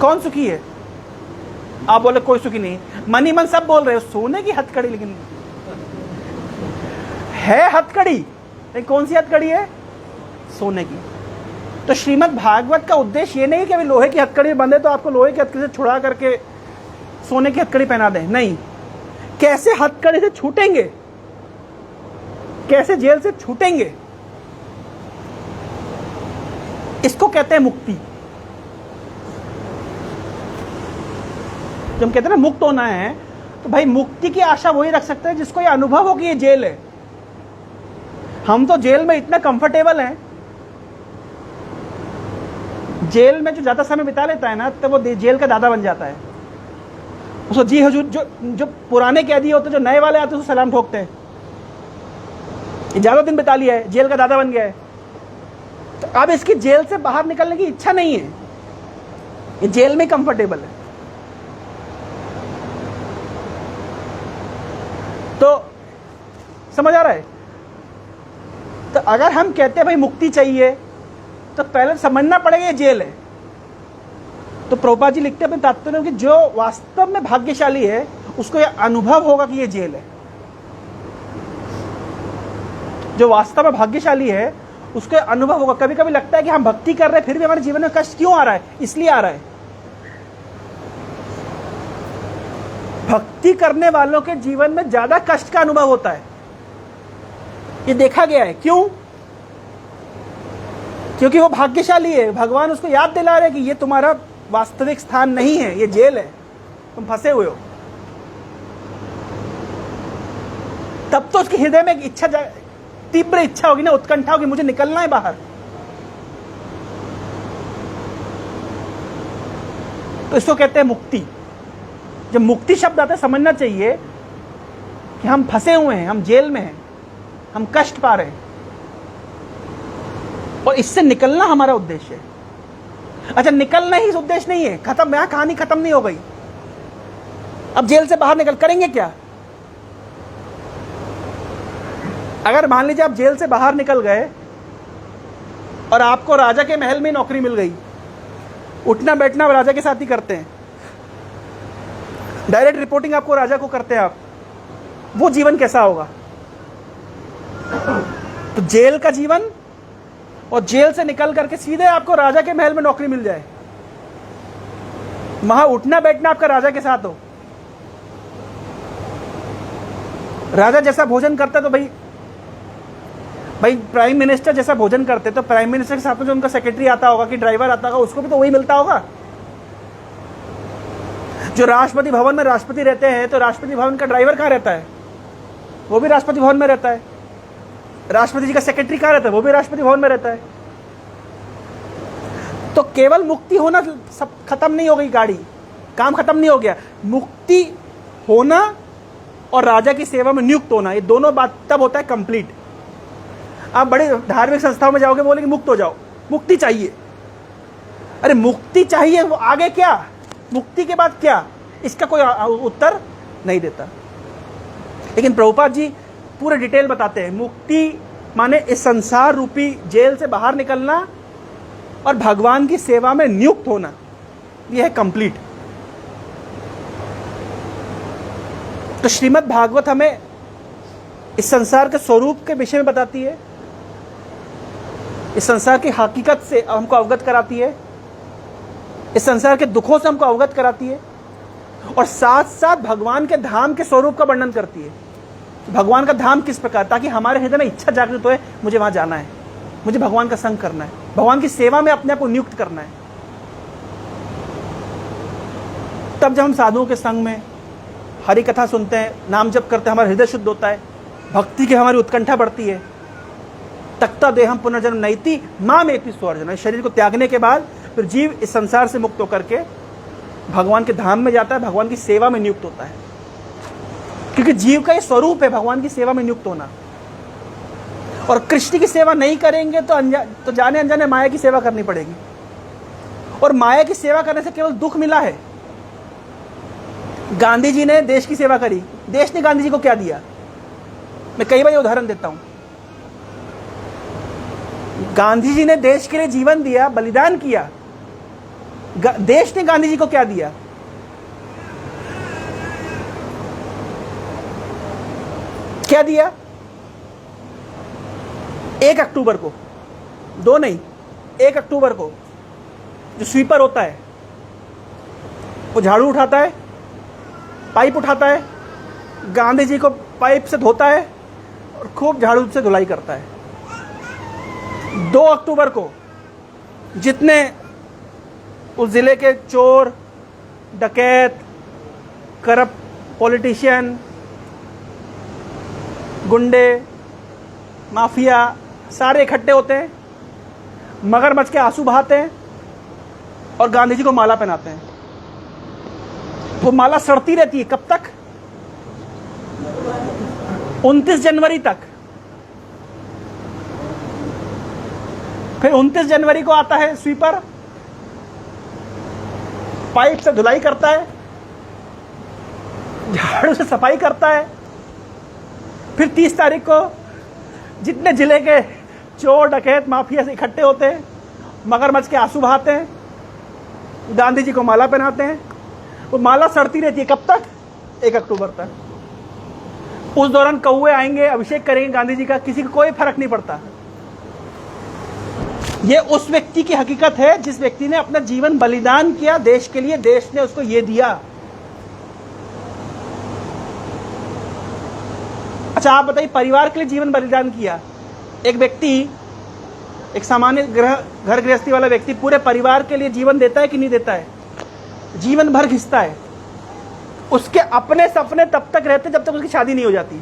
कौन सुखी है? आप बोले कोई सुखी नहीं। मन ही मन सब बोल रहे हो सोने की हथकड़ी, लेकिन है हथकड़ी, लेकिन कौन सी हथकड़ी है? सोने की। तो श्रीमद् भागवत का उद्देश्य ये नहीं कि अभी लोहे की हथकड़ी बंधे तो आपको लोहे की हथकड़ी से छुड़ा करके सोने की हथकड़ी पहना दें। नहीं, कैसे हथकड़ी से छूटेंगे, कैसे जेल से छूटेंगे, इसको कहते हैं मुक्ति। जब हम कहते हैं ना मुक्त होना है, तो भाई मुक्ति की आशा वही रख सकते हैं जिसको ये अनुभव हो कि ये जेल है। हम तो जेल में इतना कंफर्टेबल हैं, जेल में जो ज्यादा समय बिता लेता है ना, तो वो जेल का दादा बन जाता है। उसको जी हजूर, जो पुराने कैदी होते, जो नए वाले आते हैं, उसको सलाम ठोकते हैं। ये ज्यादा दिन बिता लिया है, जेल का दादा बन गया है। तो अब इसकी जेल से बाहर निकलने की इच्छा नहीं है, ये जेल में कंफर्टेबल है। तो समझ आ रहा है? तो अगर हम कहते हैं भाई मुक्ति चाहिए, तो पहले समझना पड़ेगा ये जेल है। तो प्रभुपाद जी लिखते हैं अपने तात्पर्य में कि जो वास्तव में भाग्यशाली है उसको यह अनुभव होगा कि ये जेल है। जो वास्तव में भाग्यशाली है उसको अनुभव होगा। कभी कभी लगता है कि हम भक्ति कर रहे हैं फिर भी हमारे जीवन में कष्ट क्यों आ रहा है? इसलिए आ रहा है, भक्ति करने वालों के जीवन में ज्यादा कष्ट का अनुभव होता है, ये देखा गया है। क्यों? क्योंकि वो भाग्यशाली है। भगवान उसको याद दिला रहे हैं कि ये तुम्हारा वास्तविक स्थान नहीं है, ये जेल है, तुम फंसे हुए हो। तब तो उसके हृदय में एक इच्छा, तीव्र इच्छा होगी ना, उत्कंठा होगी, मुझे निकलना है बाहर। तो इसको कहते हैं मुक्ति। जब मुक्ति शब्द आता है, समझना चाहिए कि हम फंसे हुए हैं, हम जेल में हैं, हम कष्ट पा रहे हैं, और इससे निकलना हमारा उद्देश्य है। अच्छा, निकलना ही उद्देश्य नहीं है, खत्म, यहां कहानी खत्म नहीं हो गई। अब जेल से बाहर निकल करेंगे क्या? अगर मान लीजिए आप जेल से बाहर निकल गए और आपको राजा के महल में नौकरी मिल गई, उठना बैठना राजा के साथ ही करते हैं, डायरेक्ट रिपोर्टिंग आपको राजा को करते हैं आप, वो जीवन कैसा होगा? तो जेल का जीवन, और जेल से निकल करके सीधे आपको राजा के महल में नौकरी मिल जाए, वहां उठना बैठना आपका राजा के साथ हो, राजा जैसा भोजन करता तो भाई प्राइम मिनिस्टर जैसा भोजन करते, तो प्राइम मिनिस्टर के साथ में जो उनका सेक्रेटरी आता होगा कि ड्राइवर आता होगा, उसको भी तो वही मिलता होगा। जो राष्ट्रपति भवन में राष्ट्रपति रहते हैं, तो राष्ट्रपति भवन का ड्राइवर कहाँ रहता है? वो भी राष्ट्रपति भवन में रहता है। राष्ट्रपति जी का सेक्रेटरी कहाँ रहता है? वो भी राष्ट्रपति भवन में रहता है। तो केवल मुक्ति होना सब खत्म नहीं हो गई, गाड़ी काम खत्म नहीं हो गया। मुक्ति होना और राजा की सेवा में नियुक्त होना, ये दोनों बात तब होता है कंप्लीट। आप बड़े धार्मिक संस्थाओं में जाओगे, बोलेंगे मुक्त हो जाओ, मुक्ति चाहिए। अरे मुक्ति चाहिए, वो आगे क्या? मुक्ति के बाद क्या? इसका कोई उत्तर नहीं देता। लेकिन प्रभुपाद जी पूरे डिटेल बताते हैं। मुक्ति माने इस संसार रूपी जेल से बाहर निकलना और भगवान की सेवा में नियुक्त होना, यह है कंप्लीट। तो श्रीमद् भागवत हमें इस संसार के स्वरूप के विषय में बताती है, इस संसार की हकीकत से हमको अवगत कराती है, इस संसार के दुखों से हमको अवगत कराती है, और साथ साथ भगवान के धाम के स्वरूप का वर्णन करती है। भगवान का धाम किस प्रकार, ताकि हमारे हृदय में इच्छा जागृत होए, मुझे वहां जाना है, मुझे भगवान का संग करना है, भगवान की सेवा में अपने आप को नियुक्त करना है। तब जब हम साधुओं के संग में हरि कथा सुनते हैं, नाम जप करते हैं, हमारा हृदय शुद्ध होता है, भक्ति की हमारी उत्कंठा बढ़ती है। तक्ता देहम पुनर्जन्म नैति माम एति स्वर्जन, शरीर को त्यागने के बाद फिर जीव इस संसार से मुक्त होकर के भगवान के धाम में जाता है, भगवान की सेवा में नियुक्त होता है। क्योंकि जीव का ये स्वरूप है भगवान की सेवा में नियुक्त होना। और कृष्ण की सेवा नहीं करेंगे तो जाने अनजाने माया की सेवा करनी पड़ेगी, और माया की सेवा करने से केवल दुख मिला है। गांधी जी ने देश की सेवा करी, देश ने गांधी जी को क्या दिया? मैं कई बार ये उदाहरण देता हूं। गांधी जी ने देश के लिए जीवन दिया, बलिदान किया। देश ने गांधी जी को क्या दिया? क्या दिया? 1 अक्टूबर को, 2 नहीं, 1 अक्टूबर को जो स्वीपर होता है वो झाड़ू उठाता है, पाइप उठाता है, गांधी जी को पाइप से धोता है और खूब झाड़ू से धुलाई करता है। 2 अक्टूबर को जितने उस जिले के चोर, डकैत, करप्ट पॉलिटिशियन, गुंडे, माफिया सारे इकट्ठे होते हैं, मगरमच्छ के आंसू बहाते हैं और गांधी जी को माला पहनाते हैं। वो माला सड़ती रहती है कब तक? 29 जनवरी तक। फिर 29 जनवरी को आता है स्वीपर, पाइप से धुलाई करता है, झाड़ू से सफाई करता है। फिर 30 तारीख को जितने जिले के चोर, डकैत, माफिया से इकट्ठे होते हैं, मगरमच्छ के आंसू बहाते हैं, गांधी जी को माला पहनाते हैं। वो माला सड़ती रहती है कब तक? 1 अक्टूबर तक। उस दौरान कौवे आएंगे, अभिषेक करेंगे गांधी जी का, किसी को कोई फर्क नहीं पड़ता। ये उस व्यक्ति की हकीकत है जिस व्यक्ति ने अपना जीवन बलिदान किया देश के लिए, देश ने उसको ये दिया। अच्छा आप बताइए, परिवार के लिए जीवन बलिदान किया एक व्यक्ति, एक सामान्य घर गृहस्थी वाला व्यक्ति पूरे परिवार के लिए जीवन देता है कि नहीं देता है? जीवन भर घिसता है। उसके अपने सपने तब तक रहते जब तक उसकी शादी नहीं हो जाती।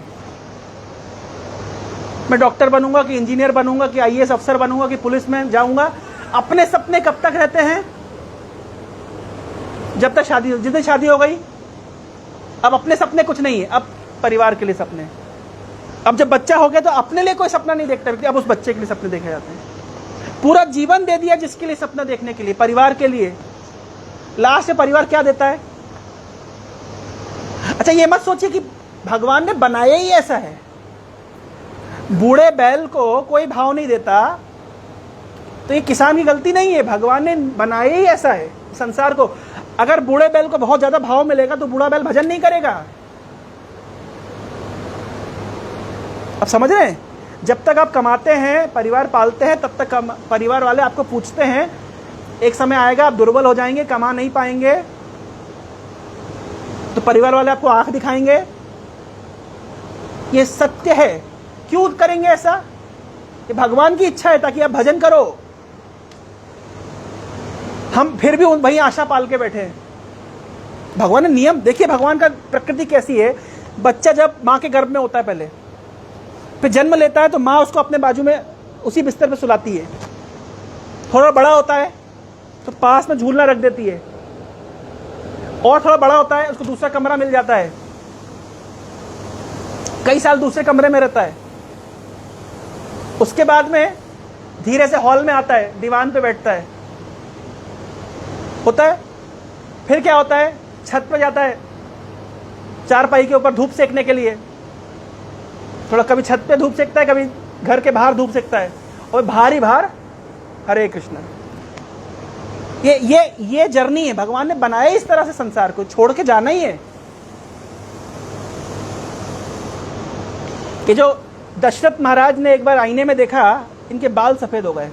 मैं डॉक्टर बनूंगा कि इंजीनियर बनूंगा कि आईएएस अफसर बनूंगा कि पुलिस में जाऊंगा, अपने सपने कब तक रहते हैं? जब तक शादी, जितनी शादी हो गई अब अपने सपने कुछ नहीं है, अब परिवार के लिए सपने। अब जब बच्चा हो गया तो अपने लिए कोई सपना नहीं देखता व्यक्ति, अब उस बच्चे के लिए सपने देखे जाते हैं। पूरा जीवन दे दिया जिसके लिए सपना देखने के लिए, परिवार के लिए। लास्ट में परिवार क्या देता है? अच्छा ये मत सोचिए कि भगवान ने बनाया ही ऐसा है। बूढ़े बैल को कोई भाव नहीं देता तो ये किसान की गलती नहीं है, भगवान ने बनाया ही ऐसा है संसार को। अगर बूढ़े बैल को बहुत ज्यादा भाव मिलेगा तो बूढ़ा बैल भजन नहीं करेगा। अब समझ रहे हैं? जब तक आप कमाते हैं, परिवार पालते हैं, तब तक परिवार वाले आपको पूछते हैं। एक समय आएगा आप दुर्बल हो जाएंगे, कमा नहीं पाएंगे, तो परिवार वाले आपको आंख दिखाएंगे। ये सत्य है। क्यों करेंगे ऐसा? ये भगवान की इच्छा है ताकि आप भजन करो। हम फिर भी वही आशा पाल के बैठे हैं। भगवान ने नियम, देखिए भगवान का प्रकृति कैसी है। बच्चा जब मां के गर्भ में होता है, पहले फिर जन्म लेता है तो माँ उसको अपने बाजू में उसी बिस्तर पे सुलाती है। थोड़ा बड़ा होता है तो पास में झूलना रख देती है, और थोड़ा बड़ा होता है उसको दूसरा कमरा मिल जाता है, कई साल दूसरे कमरे में रहता है। उसके बाद में धीरे से हॉल में आता है, दीवान पे बैठता है, होता है। फिर क्या होता है? छत पे जाता है, चारपाई के ऊपर धूप सेकने के लिए। थोड़ा कभी छत पे धूप सेकता है, कभी घर के बाहर धूप सेकता है, और बाहर ही बाहर हरे कृष्ण। ये जर्नी है। भगवान ने बनाया इस तरह से संसार को, छोड़ के जाना ही है। कि जो दशरथ महाराज ने एक बार आईने में देखा, इनके बाल सफेद हो गए।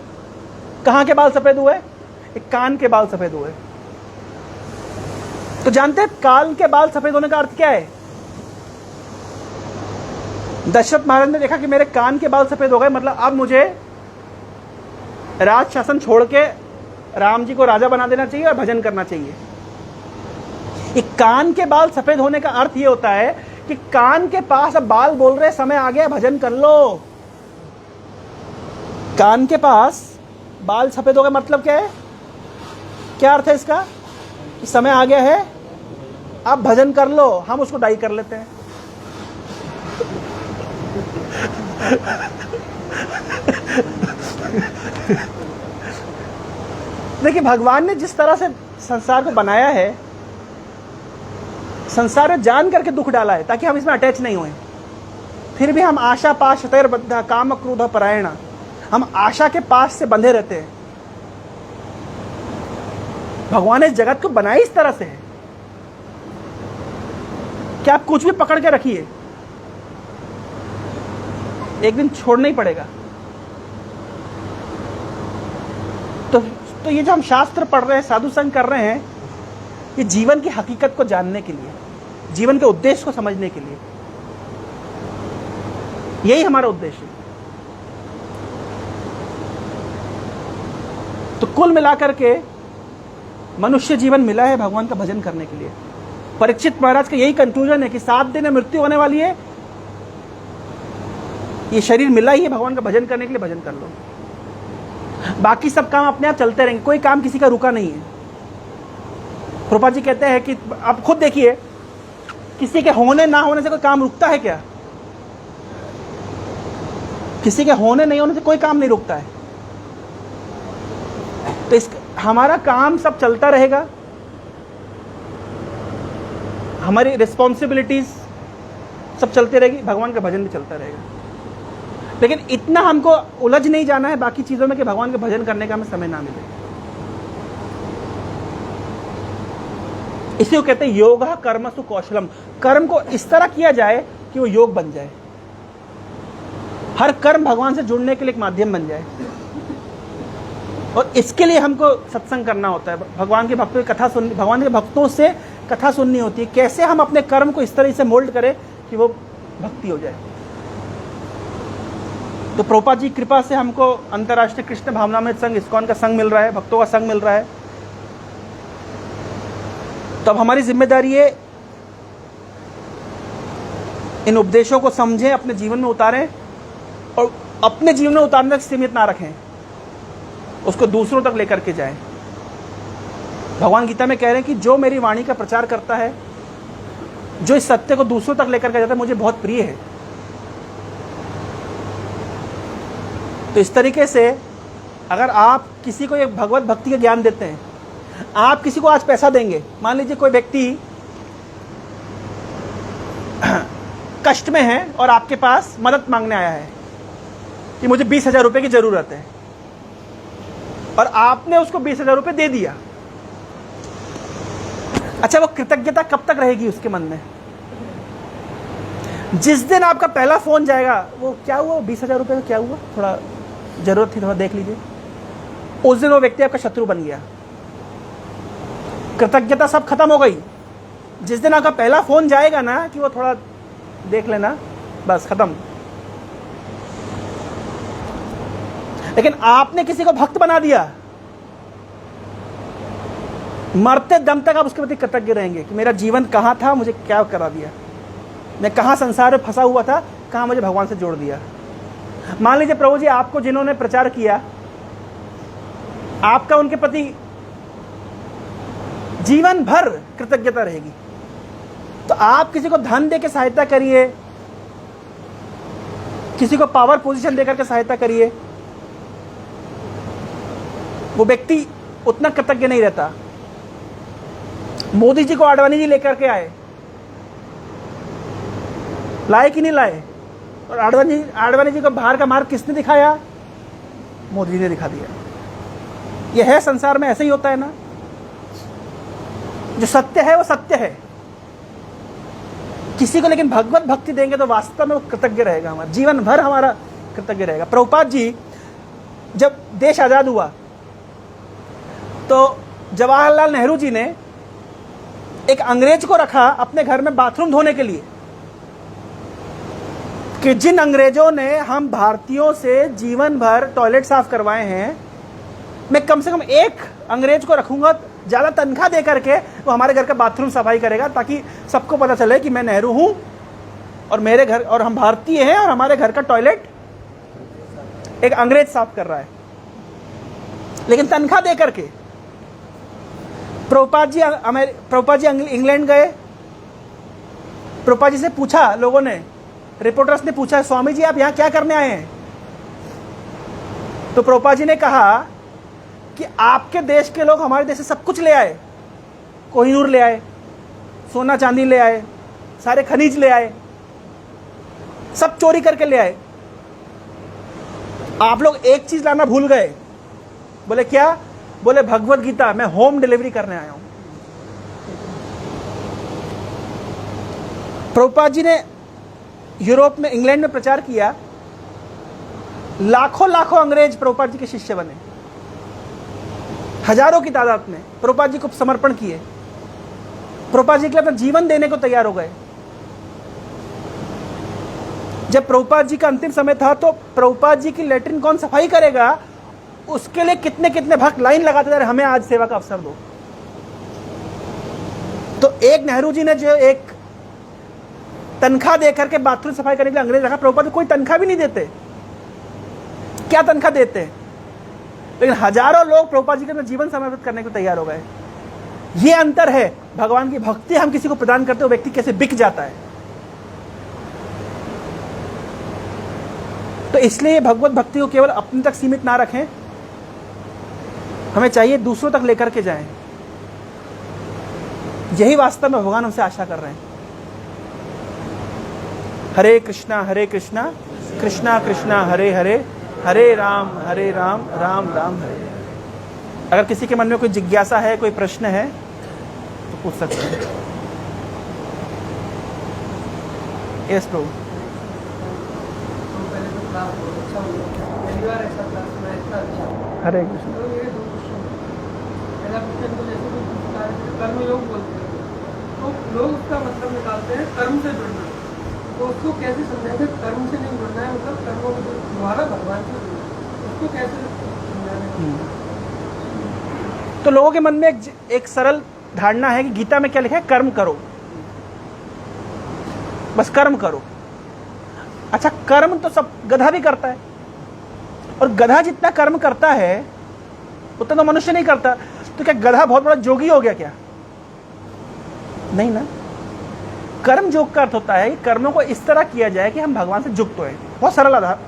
कहां के बाल सफेद हुए? एक कान के बाल सफेद हुए। तो जानते हैं कान के बाल सफेद होने का अर्थ क्या है? दशरथ महाराज ने देखा कि मेरे कान के बाल सफेद हो गए, मतलब अब मुझे राज शासन छोड़ के राम जी को राजा बना देना चाहिए और भजन करना चाहिए। एक कान के बाल सफेद होने का अर्थ ये होता है कि कान के पास अब बाल बोल रहे समय आ गया भजन कर लो। कान के पास बाल सफेद हो गए मतलब क्या है? क्या अर्थ है इसका? कि समय आ गया है, अब भजन कर लो। हम उसको डाई कर लेते हैं। देखिए, भगवान ने जिस तरह से संसार को बनाया है, संसार में जान करके दुख डाला है ताकि हम इसमें अटैच नहीं हुए। फिर भी हम आशा पाश तैर्बद्ध काम क्रोध परायण, हम आशा के पास से बंधे रहते हैं। भगवान ने इस जगत को बनाया इस तरह से है कि आप कुछ भी पकड़ के रखिए, एक दिन छोड़ना ही पड़ेगा। तो ये जो हम शास्त्र पढ़ रहे हैं, साधु संग कर रहे हैं, ये जीवन की हकीकत को जानने के लिए, जीवन के उद्देश्य को समझने के लिए, यही हमारा उद्देश्य है। तो कुल मिलाकर के मनुष्य जीवन मिला है भगवान का भजन करने के लिए। परीक्षित महाराज का यही कंक्लूजन है कि 7 दिन में मृत्यु होने वाली है, ये शरीर मिला ही है भगवान का भजन करने के लिए, भजन कर लो। बाकी सब काम अपने आप चलते रहेंगे, कोई काम किसी का रुका नहीं है। प्रभुपाद जी कहते हैं कि आप खुद देखिए, किसी के होने ना होने से कोई काम रुकता है क्या? किसी के होने नहीं होने से कोई काम नहीं रुकता है। तो हमारा काम सब चलता रहेगा, हमारी रिस्पॉन्सिबिलिटीज सब चलती रहेगी, भगवान का भजन भी चलता रहेगा। लेकिन इतना हमको उलझ नहीं जाना है बाकी चीजों में कि भगवान के भजन करने का हमें समय ना मिले। इसी को कहते हैं योग कर्मसु कौशलम। कर्म को इस तरह किया जाए कि वो योग बन जाए, हर कर्म भगवान से जुड़ने के लिए एक माध्यम बन जाए। और इसके लिए हमको सत्संग करना होता है, भगवान के भक्तों की कथा सुननी, भगवान के भक्तों से कथा सुननी होती है, कैसे हम अपने कर्म को इस तरह से मोल्ड करें कि वो भक्ति हो जाए। तो प्रभुपाद जी कृपा से हमको अंतर्राष्ट्रीय कृष्ण भावनामृत संघ इस्कॉन का संघ मिल रहा है, भक्तों का संघ मिल रहा है। तो अब हमारी जिम्मेदारी है इन उपदेशों को समझें, अपने जीवन में उतारें, और अपने जीवन में उतारने तक सीमित ना रखें, उसको दूसरों तक लेकर के जाएं। भगवान गीता में कह रहे हैं कि जो मेरी वाणी का प्रचार करता है, जो इस सत्य को दूसरों तक लेकर के जाता है, मुझे बहुत प्रिय है। तो इस तरीके से अगर आप किसी को एक भगवत भक्ति का ज्ञान देते हैं, आप किसी को आज पैसा देंगे, मान लीजिए कोई व्यक्ति कष्ट में है और आपके पास मदद मांगने आया है कि मुझे 20,000 रुपए की जरूरत है, और आपने उसको 20,000 रुपए दे दिया। अच्छा, वो कृतज्ञता कब तक रहेगी उसके मन में? जिस दिन आपका पहला फोन जाएगा, वो क्या हुआ, 20,000 रुपए का क्या हुआ, थोड़ा जरूरत थी, थोड़ा देख लीजिए, उस दिन वो व्यक्ति आपका शत्रु बन गया। कृतज्ञता सब खत्म हो गई। जिस दिन आपका पहला फोन जाएगा ना कि वो थोड़ा देख लेना, बस खत्म। लेकिन आपने किसी को भक्त बना दिया, मरते दम तक आप उसके प्रति कृतज्ञ रहेंगे कि मेरा जीवन कहां था, मुझे क्या करा दिया, मैं कहां संसार में फंसा हुआ था, कहां मुझे भगवान से जोड़ दिया। मान लीजिए प्रभु जी आपको जिन्होंने प्रचार किया, आपका उनके प्रति जीवन भर कृतज्ञता रहेगी। तो आप किसी को धन देकर सहायता करिए, किसी को पावर पोजीशन देकर के सहायता करिए, वो व्यक्ति उतना कृतज्ञ नहीं रहता। मोदी जी को आडवाणी जी लेकर के आए, लाए कि नहीं लाए? और आडवाणी जी को बाहर का मार्ग किसने दिखाया? मोदी जी ने दिखा दिया। यह है संसार में, ऐसे ही होता है ना। जो सत्य है वो सत्य है। किसी को लेकिन भगवत भक्ति देंगे तो वास्तव में वो कृतज्ञ रहेगा, हमारा जीवन भर हमारा कृतज्ञ रहेगा। प्रभुपाद जी जब देश आजाद हुआ तो जवाहरलाल नेहरू जी ने एक अंग्रेज को रखा अपने घर में बाथरूम धोने के लिए, कि जिन अंग्रेजों ने हम भारतीयों से जीवन भर टॉयलेट साफ करवाए हैं, मैं कम से कम एक अंग्रेज को रखूंगा, ज्यादा तनख्वाह दे करके वो हमारे घर का बाथरूम सफाई करेगा, ताकि सबको पता चले कि मैं नेहरू हूं और मेरे घर, और हम भारतीय हैं और हमारे घर का टॉयलेट एक अंग्रेज साफ कर रहा है, लेकिन तनख्वाह दे करके। प्रभुपाद जी इंग्लैंड गए। प्रभुपाद जी से पूछा लोगों ने, रिपोर्टर्स ने पूछा, स्वामी जी आप यहां क्या करने आए हैं? तो प्रभुपाद जी ने कहा कि आपके देश के लोग हमारे देश से सब कुछ ले आए, कोहिनूर ले आए, सोना चांदी ले आए, सारे खनिज ले आए, सब चोरी करके ले आए। आप लोग एक चीज लाना भूल गए। बोले क्या? बोले भगवत गीता मैं होम डिलीवरी करने आया हूं। प्रभुपाद जी ने यूरोप में, इंग्लैंड में प्रचार किया। लाखों लाखों अंग्रेज प्रभुपाद जी के शिष्य बने, हजारों की तादाद में प्रभुपाद जी को समर्पण किए, प्रभुपाद जी के लिए अपना जीवन देने को तैयार हो गए। जब प्रभुपाद जी का अंतिम समय था तो प्रभुपाद जी की लेटरिन कौन सफाई करेगा, उसके लिए कितने कितने भक्त लाइन लगाते थे, हमें आज सेवा का अवसर दो। तो एक नेहरू जी ने जो एक तनख्वाह देकर के बाथरूम सफाई करने के लिए अंग्रेज रखा, प्रभुपाद जी कोई तनख्वाह भी नहीं देते। क्या तनख्वाह देते हैं? लेकिन हजारों लोग प्रभुपाद जी के जीवन समर्पित करने को तैयार हो गए। ये अंतर है। भगवान की भक्ति हम किसी को प्रदान करते हो, व्यक्ति कैसे बिक जाता है। तो इसलिए भगवत भक्ति को केवल अपने तक सीमित ना रखें, हमें चाहिए दूसरों तक लेकर के जाएं। यही वास्तव में भगवान हमसे आशा कर रहे हैं। हरे कृष्णा कृष्णा कृष्णा हरे हरे, हरे राम राम राम हरे। अगर किसी के मन में कोई जिज्ञासा है, कोई प्रश्न है तो पूछ सकते हैं। यस प्रभु। हरे कृष्ण। कर्मयोग बोलते हैं तो लोग उसका मतलब निकालते हैं कर्म से जुड़ना। तो उसको कैसे समझाएंगे? कर्म से नहीं जुड़ना है, मतलब कर्मों के द्वारा भगवान से जुड़ना है, उसको कैसे समझाएंगे? तो लोगों के मन में एक सरल धारणा है कि गीता में क्या लिखा है? कर्म करो, बस कर्म करो। अच्छा, कर्म तो सब गधा भी करता है, और गधा जितना कर्म करता है उतना तो मनुष्य नहीं करता। तो क्या गधा बहुत बड़ा जोगी हो गया क्या? नहीं ना। कर्म योग का अर्थ होता है कि कर्मों को इस तरह किया जाए कि हम भगवान से युक्त होए। बहुत सरल आधार।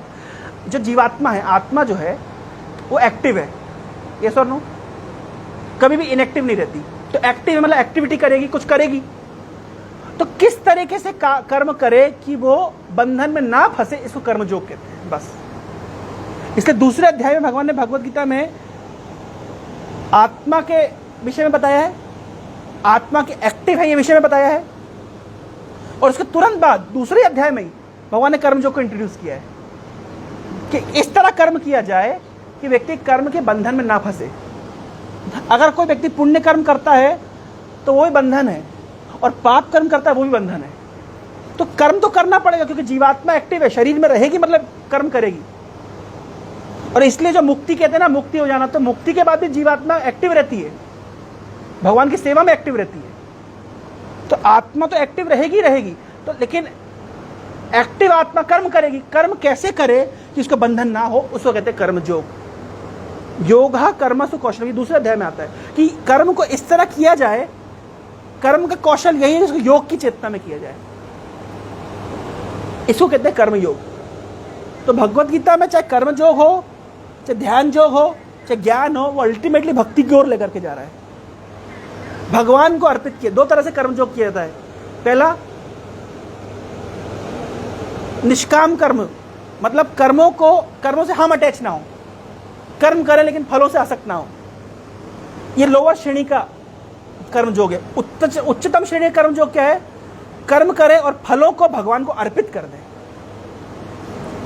जो जीवात्मा है, आत्मा जो है वो एक्टिव है, यस और नो? कभी भी इनएक्टिव नहीं रहती। तो एक्टिव मतलब एक्टिविटी करेगी, कुछ करेगी। तो किस तरीके से कर्म करे कि वो बंधन में ना फंसे, इसको कर्म योग कहते हैं। बस इसलिए दूसरे अध्याय में भगवान ने भगवत गीता में आत्मा के विषय में बताया है, आत्मा की एक्टिव है ये विषय में बताया है, और उसके तुरंत बाद दूसरे अध्याय में ही भगवान ने कर्मयोग को इंट्रोड्यूस किया है कि इस तरह कर्म किया जाए कि व्यक्ति कर्म के बंधन में ना फंसे। अगर कोई व्यक्ति पुण्य कर्म करता है तो वो भी बंधन है, और पाप कर्म करता है वो भी बंधन है। तो कर्म तो करना पड़ेगा, क्योंकि जीवात्मा एक्टिव है, शरीर में रहेगी मतलब कर्म करेगी। और इसलिए जो मुक्ति कहते हैं ना, मुक्ति हो जाना, तो मुक्ति के बाद भी जीवात्मा एक्टिव रहती है, भगवान की सेवा में एक्टिव रहती है। तो आत्मा तो एक्टिव रहेगी रहेगी, तो लेकिन एक्टिव आत्मा कर्म करेगी। कर्म कैसे करे कि उसका बंधन ना हो, उसको कहते हैं कर्मयोग। योगा कर्मसु कौशल, ये दूसरे अध्याय में आता है कि कर्म को इस तरह किया जाए। कर्म का कौशल यही है कि उसको योग की चेतना में किया जाए, इसको कहते हैं कर्मयोग। तो भगवत गीता में चाहे कर्मयोग हो, चाहे ध्यान योग हो, चाहे ज्ञान हो, वो अल्टीमेटली भक्ति की ओर लेकर के जा रहा है, भगवान को अर्पित किया। दो तरह से कर्मयोग किया जाता है। पहला निष्काम कर्म, मतलब कर्मों से हम अटैच ना हो, कर्म करें लेकिन फलों से आसक्त ना हो। ये लोअर श्रेणी का कर्मयोग है। उच्चतम श्रेणी का कर्मयोग क्या है? कर्म करे और फलों को भगवान को अर्पित कर दे।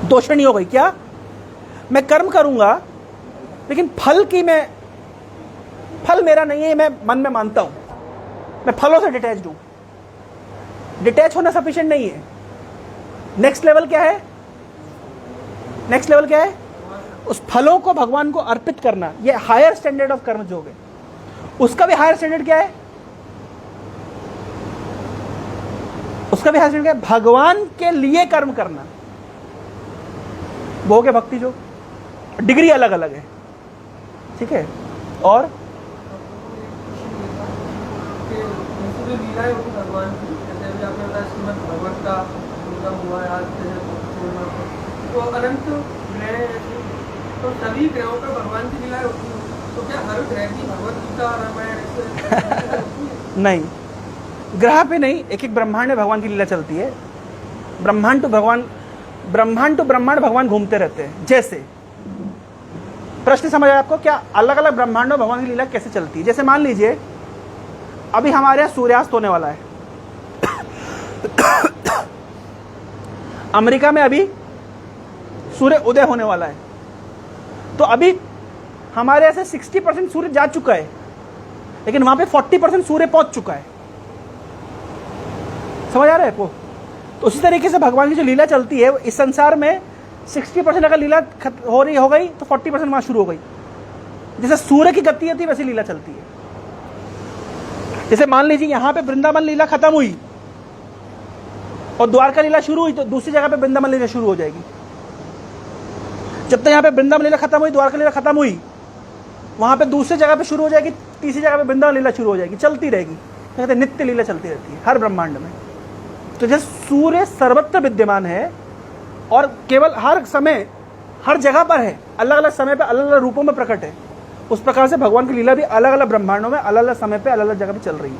दो श्रेणी हो गई। क्या? मैं कर्म करूंगा लेकिन फल मेरा नहीं है, मैं मन में मानता हूं, मैं फलों से डिटैच्ड हूं। डिटैच होना सफिशिएंट नहीं है। नेक्स्ट लेवल क्या है? नेक्स्ट लेवल क्या है? उस फलों को भगवान को अर्पित करना। यह हायर स्टैंडर्ड ऑफ कर्मयोग है। उसका भी हायर स्टैंडर्ड क्या है? उस उसका भी हस्बैंड क्या है? भगवान के लिए कर्म करना, वो हो गया भक्ति। जो डिग्री अलग अलग है, ठीक है। और जो लीलाएं होती भगवान की, जैसे अभी आपने बताया श्रीमद् भगवत का उद्गम हुआ है आज से, तो अनंत ग्रह ऐसे, तो सभी ग्रहों पर भगवान की लीलाएं होती हैं। तो क्या हर ग्रह की भगवत गीता रामायण ऐसे होती है? नहीं, ग्रह पे नहीं, एक एक ब्रह्मांड में भगवान की लीला चलती है। ब्रह्मांड टू ब्रह्मांड भगवान घूमते रहते हैं। जैसे प्रश्न समझ आया आपको? क्या अलग अलग ब्रह्मांडों में भगवान की लीला कैसे चलती है? जैसे मान लीजिए अभी हमारे यहाँ सूर्यास्त होने वाला है, अमेरिका में अभी सूर्य उदय होने वाला है, तो अभी हमारे यहाँ से 60% सूर्य जा चुका है, लेकिन वहां पे 40% सूर्य पहुंच चुका है। समझ आ रहा है आपको? तो उसी तरीके से भगवान की जो लीला चलती है इस संसार में 60% अगर लीला हो रही हो गई तो 40% वहां शुरू हो गई। जैसे सूर्य की गति होती है वैसी लीला चलती है। जैसे मान लीजिए यहां पे वृंदावन लीला खत्म हुई और द्वारका लीला शुरू हुई, तो दूसरी जगह पे वृंदावन लीला शुरू हो जाएगी। जब तक यहां पे वृंदावन लीला खत्म हुई, द्वारका लीला खत्म हुई, वहां पे दूसरी जगह पे शुरू हो जाएगी, तीसरी जगह पे वृंदावन लीला शुरू हो जाएगी, चलती रहेगी। कहते हैं नित्य लीला चलती रहती है हर ब्रह्मांड में। तो जैसे सूर्य सर्वत्र विद्यमान है और केवल हर समय हर जगह पर है, अलग अलग समय पे अलग अलग रूपों में प्रकट है, उस प्रकार से भगवान की लीला भी अलग अलग ब्रह्मांडों में अलग अलग समय पे अलग अलग जगह पे चल रही है,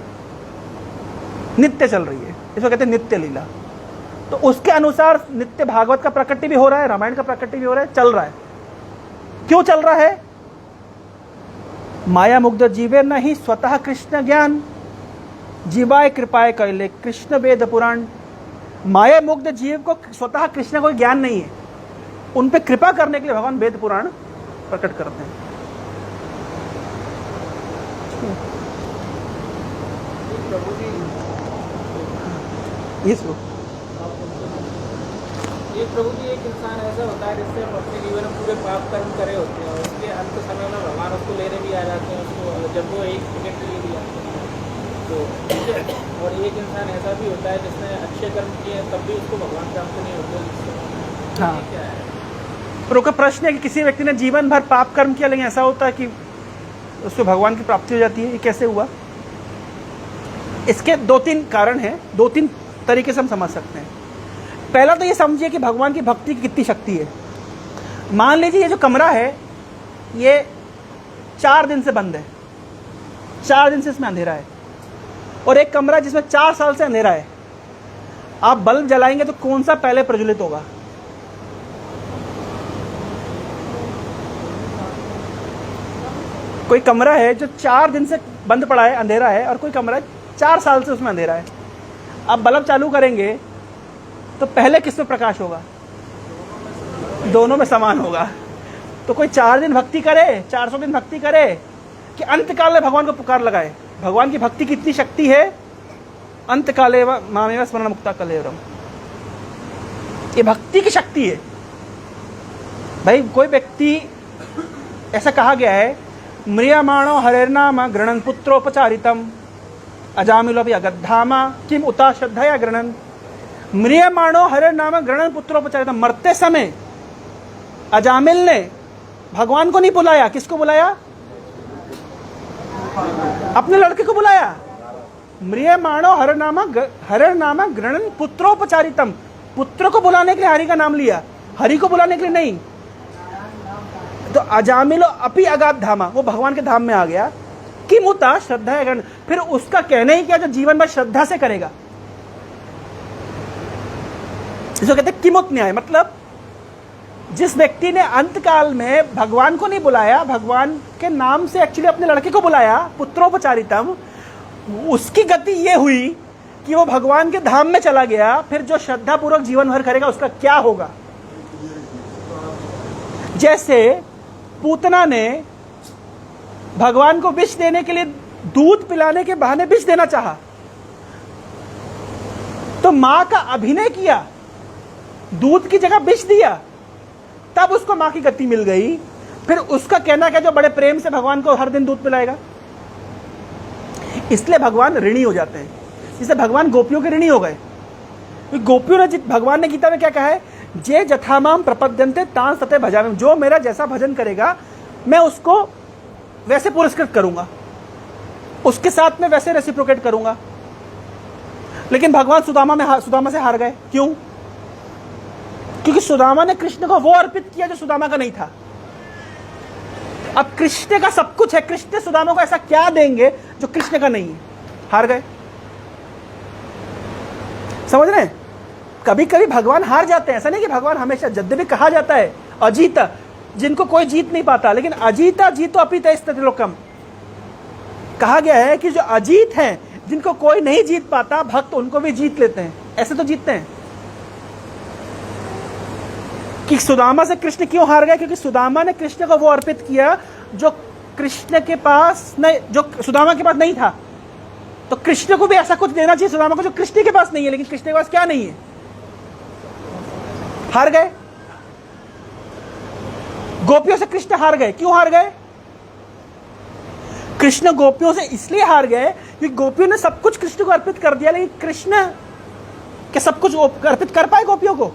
नित्य चल रही है। इसको कहते हैं नित्य लीला। तो उसके अनुसार नित्य भागवत का प्रकटी भी हो रहा है, रामायण का प्रकटी भी हो रहा है, चल रहा है। क्यों चल रहा है? माया मुग्ध जीवे नहीं स्वतः कृष्ण ज्ञान, जीवाय कृपाय कैले कृष्ण वेद पुराण। माया मुग्ध जीव को स्वतः कृष्ण को ज्ञान नहीं है, उन पे कृपा करने के लिए भगवान वेद पुराण प्रकट करते हैं। प्रभु जी, ये सुनो, ये प्रभु जी एक इंसान ऐसा होता है जिससे हम अपने जीवन में पूरे पाप कर्म करे होते हैं और उसके अंत समय में भगवान उसको लेने भी आ जाते हैं, उसको जब वो एक सेकंड के लिए भी आते हैं तो। और एक इंसान ऐसा भी होता है जिसने अच्छे कर्म किए तब भी उसको भगवान प्राप्त नहीं होते। हाँ। क्या है? पर उसका प्रश्न है कि किसी व्यक्ति ने जीवन भर पाप कर्म किया लेकिन ऐसा होता है कि उसको भगवान की प्राप्ति हो जाती है, ये कैसे हुआ? इसके 2-3 कारण हैं, 2-3 तरीके से हम समझ सकते हैं। पहला तो ये समझिए कि भगवान की भक्ति की कितनी शक्ति है। मान लीजिए ये जो कमरा है ये 4 दिन से बंद है, 4 दिन से इसमें अंधेरा है, और एक कमरा जिसमें 4 साल से अंधेरा है। आप बल्ब जलाएंगे तो कौन सा पहले प्रज्वलित होगा? कोई कमरा है जो 4 दिन से बंद पड़ा है, अंधेरा है, और कोई कमरा 4 साल से उसमें अंधेरा है। आप बल्ब चालू करेंगे तो पहले किस में प्रकाश होगा? दोनों में समान होगा। तो कोई 4 दिन भक्ति करे, 400 दिन भक्ति करे, कि अंत काल में भगवान को पुकार लगाए। भगवान की भक्ति कितनी शक्ति है? अंत काले मामेव स्मरण मुक्ता कलेवरम, ये भक्ति की शक्ति है। भाई कोई व्यक्ति, ऐसा कहा गया है, म्रियमाणो हरेर्नाम गृणन पुत्रोपचारितम अजामिलोपि अगद्धामा किम उता श्रद्धया गृणन। म्रियमाणो हरेर्नाम गृणन पुत्रोपचारितम, मरते समय अजामिल ने भगवान को नहीं बुलाया, किसको बुलाया? अपने लड़के को बुलाया। म्रियमाणो हरेर्नाम गृणन पुत्रोपचारितम, पुत्र को बुलाने के लिए हरि का नाम लिया, हरि को बुलाने के लिए नहीं। तो अजामिलो अपि अगाध धामा, वो भगवान के धाम में आ गया। कि मुता श्रद्धा गण, फिर उसका कहना ही क्या जो जीवन भर श्रद्धा से करेगा। इसको कहते हैं किमुत न्याय। मतलब जिस व्यक्ति ने अंत काल में भगवान को नहीं बुलाया, भगवान के नाम से एक्चुअली अपने लड़के को बुलाया, पुत्रोपचारितम, उसकी गति ये हुई कि वो भगवान के धाम में चला गया। फिर जो श्रद्धा पूर्वक जीवन भर करेगा उसका क्या होगा? जैसे पूतना ने भगवान को विष देने के लिए दूध पिलाने के बहाने विष देना चाहा, तो मां का अभिनय किया, दूध की जगह विष दिया, तब उसको मां की गति मिल गई। फिर उसका कहना क्या जो बड़े प्रेम से भगवान को हर दिन दूध पिलाएगा। इसलिए भगवान ऋणी हो जाते हैं। इसलिए भगवान गोपियों के ऋणी हो गए। गोपियों ने भगवान ने गीता में क्या कहा है, जे जथामाम प्रपद्यन्ते तां सते भजामि, जो मेरा जैसा भजन करेगा मैं उसको वैसे पुरस्कृत करूंगा, उसके साथ में वैसे रेसिप्रोकेट करूंगा। लेकिन भगवान सुदामा से हार गए। क्यों? क्योंकि सुदामा ने कृष्ण को वो अर्पित किया जो सुदामा का नहीं था। अब कृष्ण का सब कुछ है, कृष्ण सुदामा को ऐसा क्या देंगे जो कृष्ण का नहीं है? हार गए। समझ रहे हैं? कभी कभी भगवान हार जाते हैं, ऐसा नहीं कि भगवान हमेशा, यद्यपि कहा जाता है अजीता, जिनको कोई जीत नहीं पाता, लेकिन अजीता जीतो अपित स्थितिलोकम, कहा गया है कि जो अजीत हैं, जिनको कोई नहीं जीत पाता, भक्त उनको भी जीत लेते हैं। ऐसे तो जीतते हैं। कि सुदामा से कृष्ण क्यों हार गए? क्योंकि सुदामा ने कृष्ण को वो अर्पित किया जो कृष्ण के पास नहीं, जो सुदामा के पास नहीं था। तो कृष्ण को भी ऐसा कुछ देना चाहिए सुदामा को जो कृष्ण के पास नहीं है। लेकिन कृष्ण के पास क्या नहीं है? हार गए। गोपियों से कृष्ण हार गए। क्यों हार गए? कृष्ण गोपियों से इसलिए हार गए क्योंकि गोपियों ने सब कुछ कृष्ण को अर्पित कर दिया, लेकिन कृष्ण क्या सब कुछ अर्पित कर पाए गोपियों को?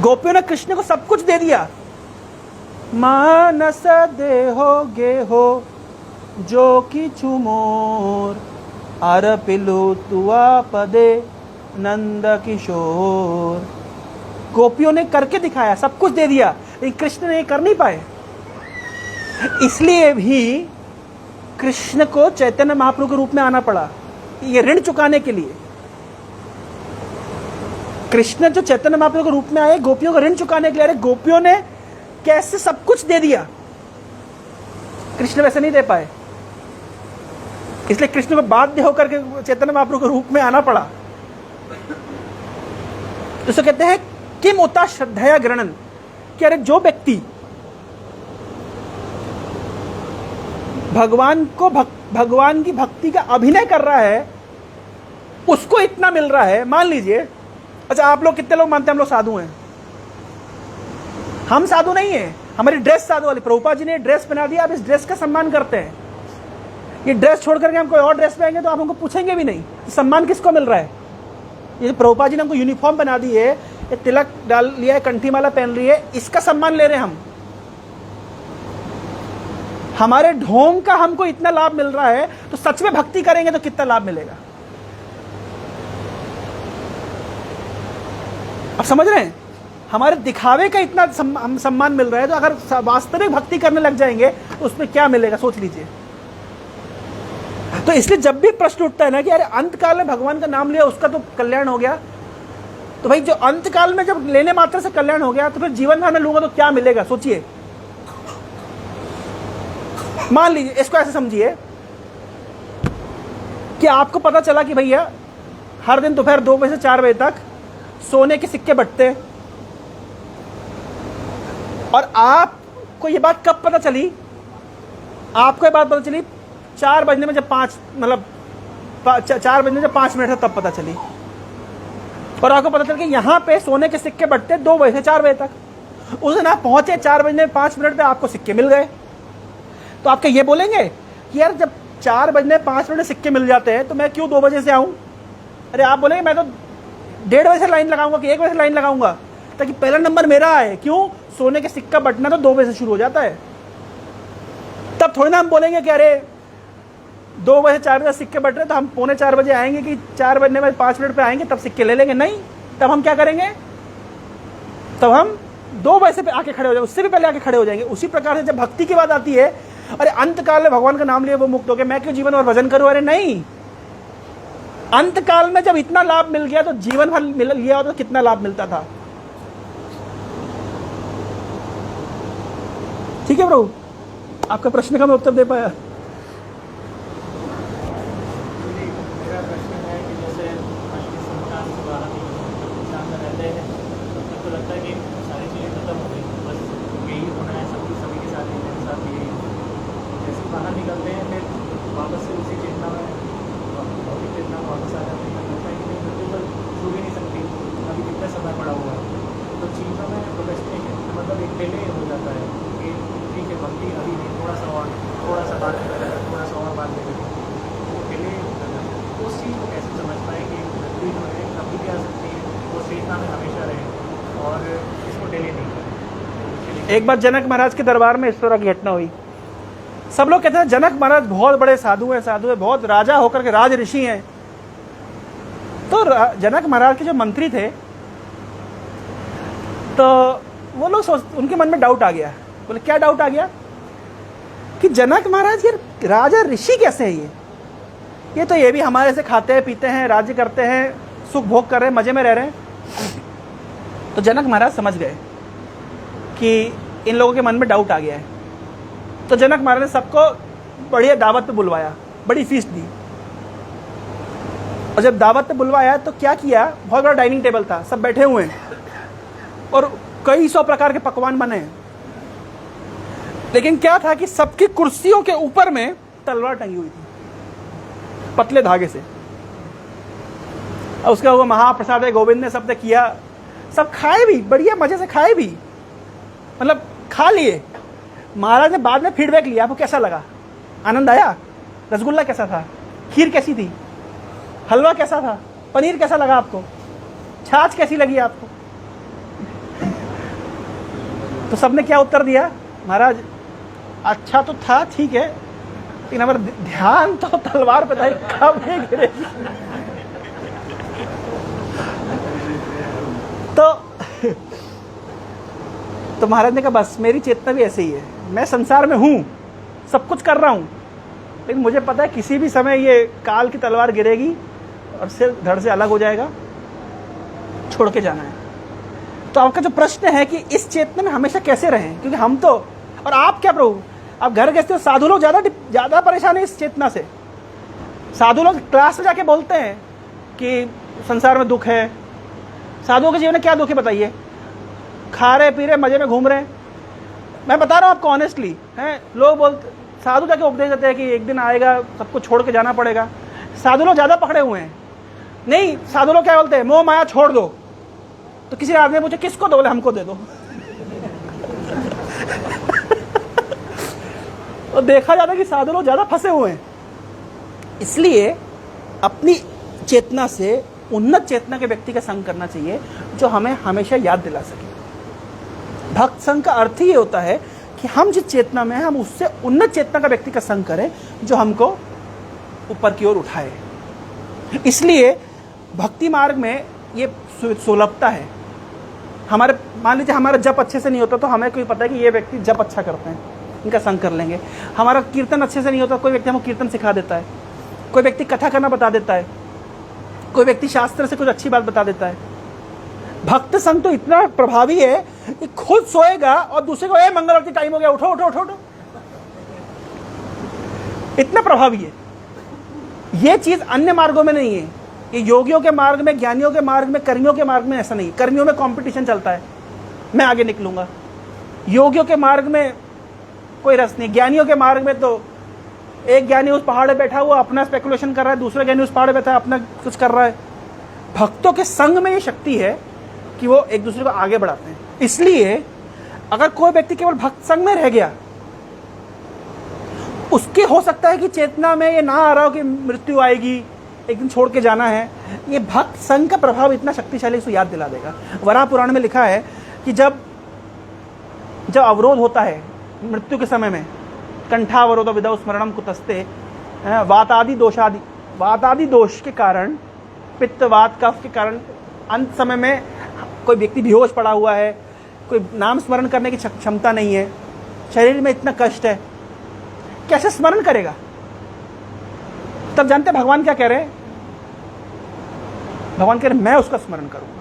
गोपियों ने कृष्ण को सब कुछ दे दिया। मानस देहो गेहो जो किछु मोर, अरपिलु तुआ पदे नंद किशोर। गोपियों ने करके दिखाया, सब कुछ दे दिया, लेकिन कृष्ण ने कर नहीं पाए। इसलिए भी कृष्ण को चैतन्य महाप्रभु के रूप में आना पड़ा, ये ऋण चुकाने के लिए। कृष्ण जो चैतन्य महाप्रभु के रूप में आए गोपियों का ऋण चुकाने के लिए। अरे गोपियों ने कैसे सब कुछ दे दिया, कृष्ण वैसे नहीं दे पाए, इसलिए कृष्ण को बाध्य होकर के चैतन्य महाप्रभु के रूप में आना पड़ा। तो कहते हैं किम उता श्रद्धया गृणन, कि अरे जो व्यक्ति भगवान की भक्ति का अभिनय कर रहा है, उसको इतना मिल रहा है। मान लीजिए, अच्छा आप लोग कितने लोग मानते हैं हम लोग साधु हैं? हम साधु नहीं है, हमारी ड्रेस साधु वाली। प्रभुपाद जी ने ड्रेस पहना दिया, आप इस ड्रेस का सम्मान करते हैं। ये ड्रेस छोड़ करके हम कोई और ड्रेस पहनेंगे तो आप हमको पूछेंगे भी नहीं सम्मान किसको मिल रहा है। ये प्रभुपाद जी ने हमको यूनिफॉर्म बना दी है, ये तिलक डाल लिया है, कंठी माला पहन रही है, इसका सम्मान ले रहे हैं हम। हमारे ढोंग का हमको इतना लाभ मिल रहा है, तो सच में भक्ति करेंगे तो कितना लाभ मिलेगा? आप समझ रहे हैं? हमारे दिखावे का इतना सम्मान मिल रहा है, तो अगर वास्तविक भक्ति करने लग जाएंगे तो उसमें क्या मिलेगा, सोच लीजिए। तो इसलिए जब भी प्रश्न उठता है ना कि अरे अंत काल में भगवान का नाम लिया उसका तो कल्याण हो गया, तो भाई जो अंत काल में जब लेने मात्र से कल्याण हो गया, तो फिर जीवन भर में लूंगा तो क्या मिलेगा? सोचिए। मान लीजिए, इसको ऐसे समझिए कि आपको पता चला कि भैया हर दिन दोपहर 2 बजे से 4 बजे तक सोने के सिक्के बटते, और आपको ये बात कब पता चली? आपको ये बात पता चली 4 बजने में जब 5 मिनट है तब पता चली। और आपको पता चल कि यहां पे सोने के सिक्के बटते 2 बजे से 4 बजे तक। उस दिन आप पहुंचे 4 बजने 5 मिनट पे, आपको सिक्के मिल गए। तो आप क्या ये बोलेंगे कि यार जब 4 बजने 5 मिनट सिक्के मिल जाते हैं तो मैं क्यों 2 बजे से आऊं? अरे आप बोलेंगे मैं तो 1:30 बजे से लाइन लगाऊंगा कि 1 बजे से लाइन लगाऊंगा, ताकि पहला नंबर मेरा आए। क्यों? सोने के सिक्का बटना तो 2 बजे से शुरू हो जाता है। तब थोड़ी ना हम बोलेंगे कि अरे 2 बजे 4 बजे सिक्के बट रहे तो हम 3:45 बजे आएंगे कि 4 बजने में 5 मिनट पे आएंगे तब सिक्के ले लेंगे। नहीं, तब हम क्या करेंगे? तब हम 2 बजे से आके खड़े हो जाएंगे, उससे भी पहले आके खड़े हो जाएंगे। उसी प्रकार से जब भक्ति की बात आती है, अरे अंत काल में भगवान का नाम लिए वो मुक्त हो गए, मैं क्यों जीवन और भजन करूं? अरे नहीं, अंत काल में जब इतना लाभ मिल गया तो जीवन भर मिल गया तो कितना लाभ मिलता था। ठीक है प्रभु, आपका प्रश्न का मैं उत्तर दे पाया? मेरा प्रश्न है कि जैसे रहते हैं तो लगता है कि सारी चीज़ें खत्म हो गई, बस यही होना है, सभी के साथ मेरे साथ यही। जैसे बाहर निकलते हैं फिर वापस से उसी चेतना में, भौतिक चेतना में वापस आ जाते हैं। लगता है कि नहीं, मृत्यु तो छू भी नहीं सकती, अभी कितना समय पड़ा हुआ है। तो चीज़ों में प्रोक्रेस्टिनेशन मतलब एक पहले हो जाता है कि ठीक है भक्ति अभी नहीं, थोड़ा सा और, थोड़ा सा बात और इसको डिले नहीं करें। एक बार जनक महाराज के दरबार में इस तरह की घटना हुई। सब लोग कहते हैं जनक महाराज बहुत बड़े साधु हैं, बहुत राजा होकर के राज ऋषि हैं। तो जनक महाराज के जो मंत्री थे, तो वो लोग उनके मन में डाउट आ गया। बोले क्या डाउट आ गया कि जनक महाराज ये राजा ऋषि कैसे है? ये तो ये भी हमारे से खाते हैं पीते हैं, राज्य करते हैं, सुख भोग कर रहे हैं, मजे में रह रहे हैं। तो जनक महाराज समझ गए कि इन लोगों के मन में डाउट आ गया है। तो जनक महाराज ने सबको बढ़िया दावत पे बुलवाया, बड़ी फीस दी। और जब दावत पे बुलवाया तो क्या किया, बहुत बड़ा डाइनिंग टेबल था, सब बैठे हुए हैं और कई सौ प्रकार के पकवान बने हैं। लेकिन क्या था कि सबकी कुर्सियों के ऊपर में तलवार टंगी हुई थी पतले धागे से। और उसका वो महाप्रसाद है गोविंद ने सबने किया, सब खाए भी, बढ़िया मजे से खाए भी, मतलब खा लिए। महाराज ने बाद में फीडबैक लिया, आपको कैसा लगा, आनंद आया, रसगुल्ला कैसा था, खीर कैसी थी, हलवा कैसा था, पनीर कैसा लगा आपको, छाछ कैसी लगी आपको? तो सबने क्या उत्तर दिया, महाराज अच्छा तो था, ठीक है, लेकिन हमारा ध्यान तो तलवार पे था, कब ये गिरेगी। तो महाराज ने कहा बस मेरी चेतना भी ऐसे ही है, मैं संसार में हूं, सब कुछ कर रहा हूं, लेकिन मुझे पता है किसी भी समय ये काल की तलवार गिरेगी और सिर धड़ से अलग हो जाएगा, छोड़ के जाना है। तो आपका जो प्रश्न है कि इस चेतना में हमेशा कैसे रहें, क्योंकि हम तो, और आप क्या प्रभु, आप घर गए हो, साधु लोग ज्यादा परेशान है इस चेतना से। साधु लोग क्लास में जाके बोलते हैं कि संसार में दुख है। साधुओं के जीवन में क्या दुख है बताइए? खा रहे पी रहे मजे में घूम रहे हैं। मैं बता रहा हूं आपको ऑनेस्टली, हैं लोग बोलते, साधु जाके उपदेश देते हैं कि एक दिन आएगा सबको छोड़ के जाना पड़ेगा। साधु लोग ज्यादा पकड़े हुए हैं। नहीं, साधु लोग क्या बोलते हैं, मोह माया छोड़ दो। तो किसी आदमी ने पूछा किसको दो, बोले हमको दे दो। तो देखा जाता है कि साधु लोग ज्यादा फंसे हुए हैं। इसलिए अपनी चेतना से उन्नत चेतना के व्यक्ति का संग करना चाहिए, जो हमें हमेशा याद दिला सके। भक्त संग का अर्थ ही ये होता है कि हम जिस चेतना में हैं, हम उससे उन्नत चेतना का व्यक्ति का संग करें, जो हमको ऊपर की ओर उठाए। इसलिए भक्ति मार्ग में ये सुलभता है। हमारे मान लीजिए हमारा जप अच्छे से नहीं होता, तो हमें कोई पता है कि ये व्यक्ति जप अच्छा करते हैं, इनका संग कर लेंगे। हमारा कीर्तन अच्छे से नहीं होता, कोई व्यक्ति हमको कीर्तन सिखा देता है, कोई व्यक्ति कथा करना बता देता है, कोई व्यक्ति शास्त्र से कुछ अच्छी बात बता देता है। भक्त संग तो इतना प्रभावी है कि खुद सोएगा और दूसरे को, ए मंगलवार टाइम हो गया, उठो उठो उठो उठो, इतना प्रभावी है। यह चीज अन्य मार्गों में नहीं है। ये योगियों के मार्ग में, ज्ञानियों के मार्ग में, कर्मियों के मार्ग में ऐसा नहीं। कर्मियों में कंपटीशन चलता है, मैं आगे निकलूंगा। योगियों के मार्ग में कोई रस नहीं। ज्ञानियों के मार्ग में तो एक ज्ञानी उस पहाड़ पे बैठा हुआ अपना स्पेकुलेशन कर रहा है, दूसरा ज्ञानी उस पहाड़ पे बैठा है अपना कुछ कर रहा है। भक्तों के संग में ये शक्ति है कि वो एक दूसरे को आगे बढ़ाते हैं। इसलिए अगर कोई व्यक्ति केवल भक्त संग में रह गया, उसके हो सकता है कि चेतना में ये ना आ रहा हो कि मृत्यु आएगी, एक दिन छोड़ के जाना है। ये भक्त संग का प्रभाव इतना शक्तिशाली, उसको याद दिला देगा। वराह पुराण में लिखा है कि जब अवरोध होता है मृत्यु के समय में, कंठावरोध विदौ स्मरणम कुतस्ते, वातादि दोष के कारण, पित्त वात कफ के कारण अंत समय में कोई व्यक्ति बेहोश पड़ा हुआ है, कोई नाम स्मरण करने की क्षमता नहीं है, शरीर में इतना कष्ट है, कैसे स्मरण करेगा? तब जानते भगवान क्या कह रहे हैं? भगवान कह रहे मैं उसका स्मरण करूंगा।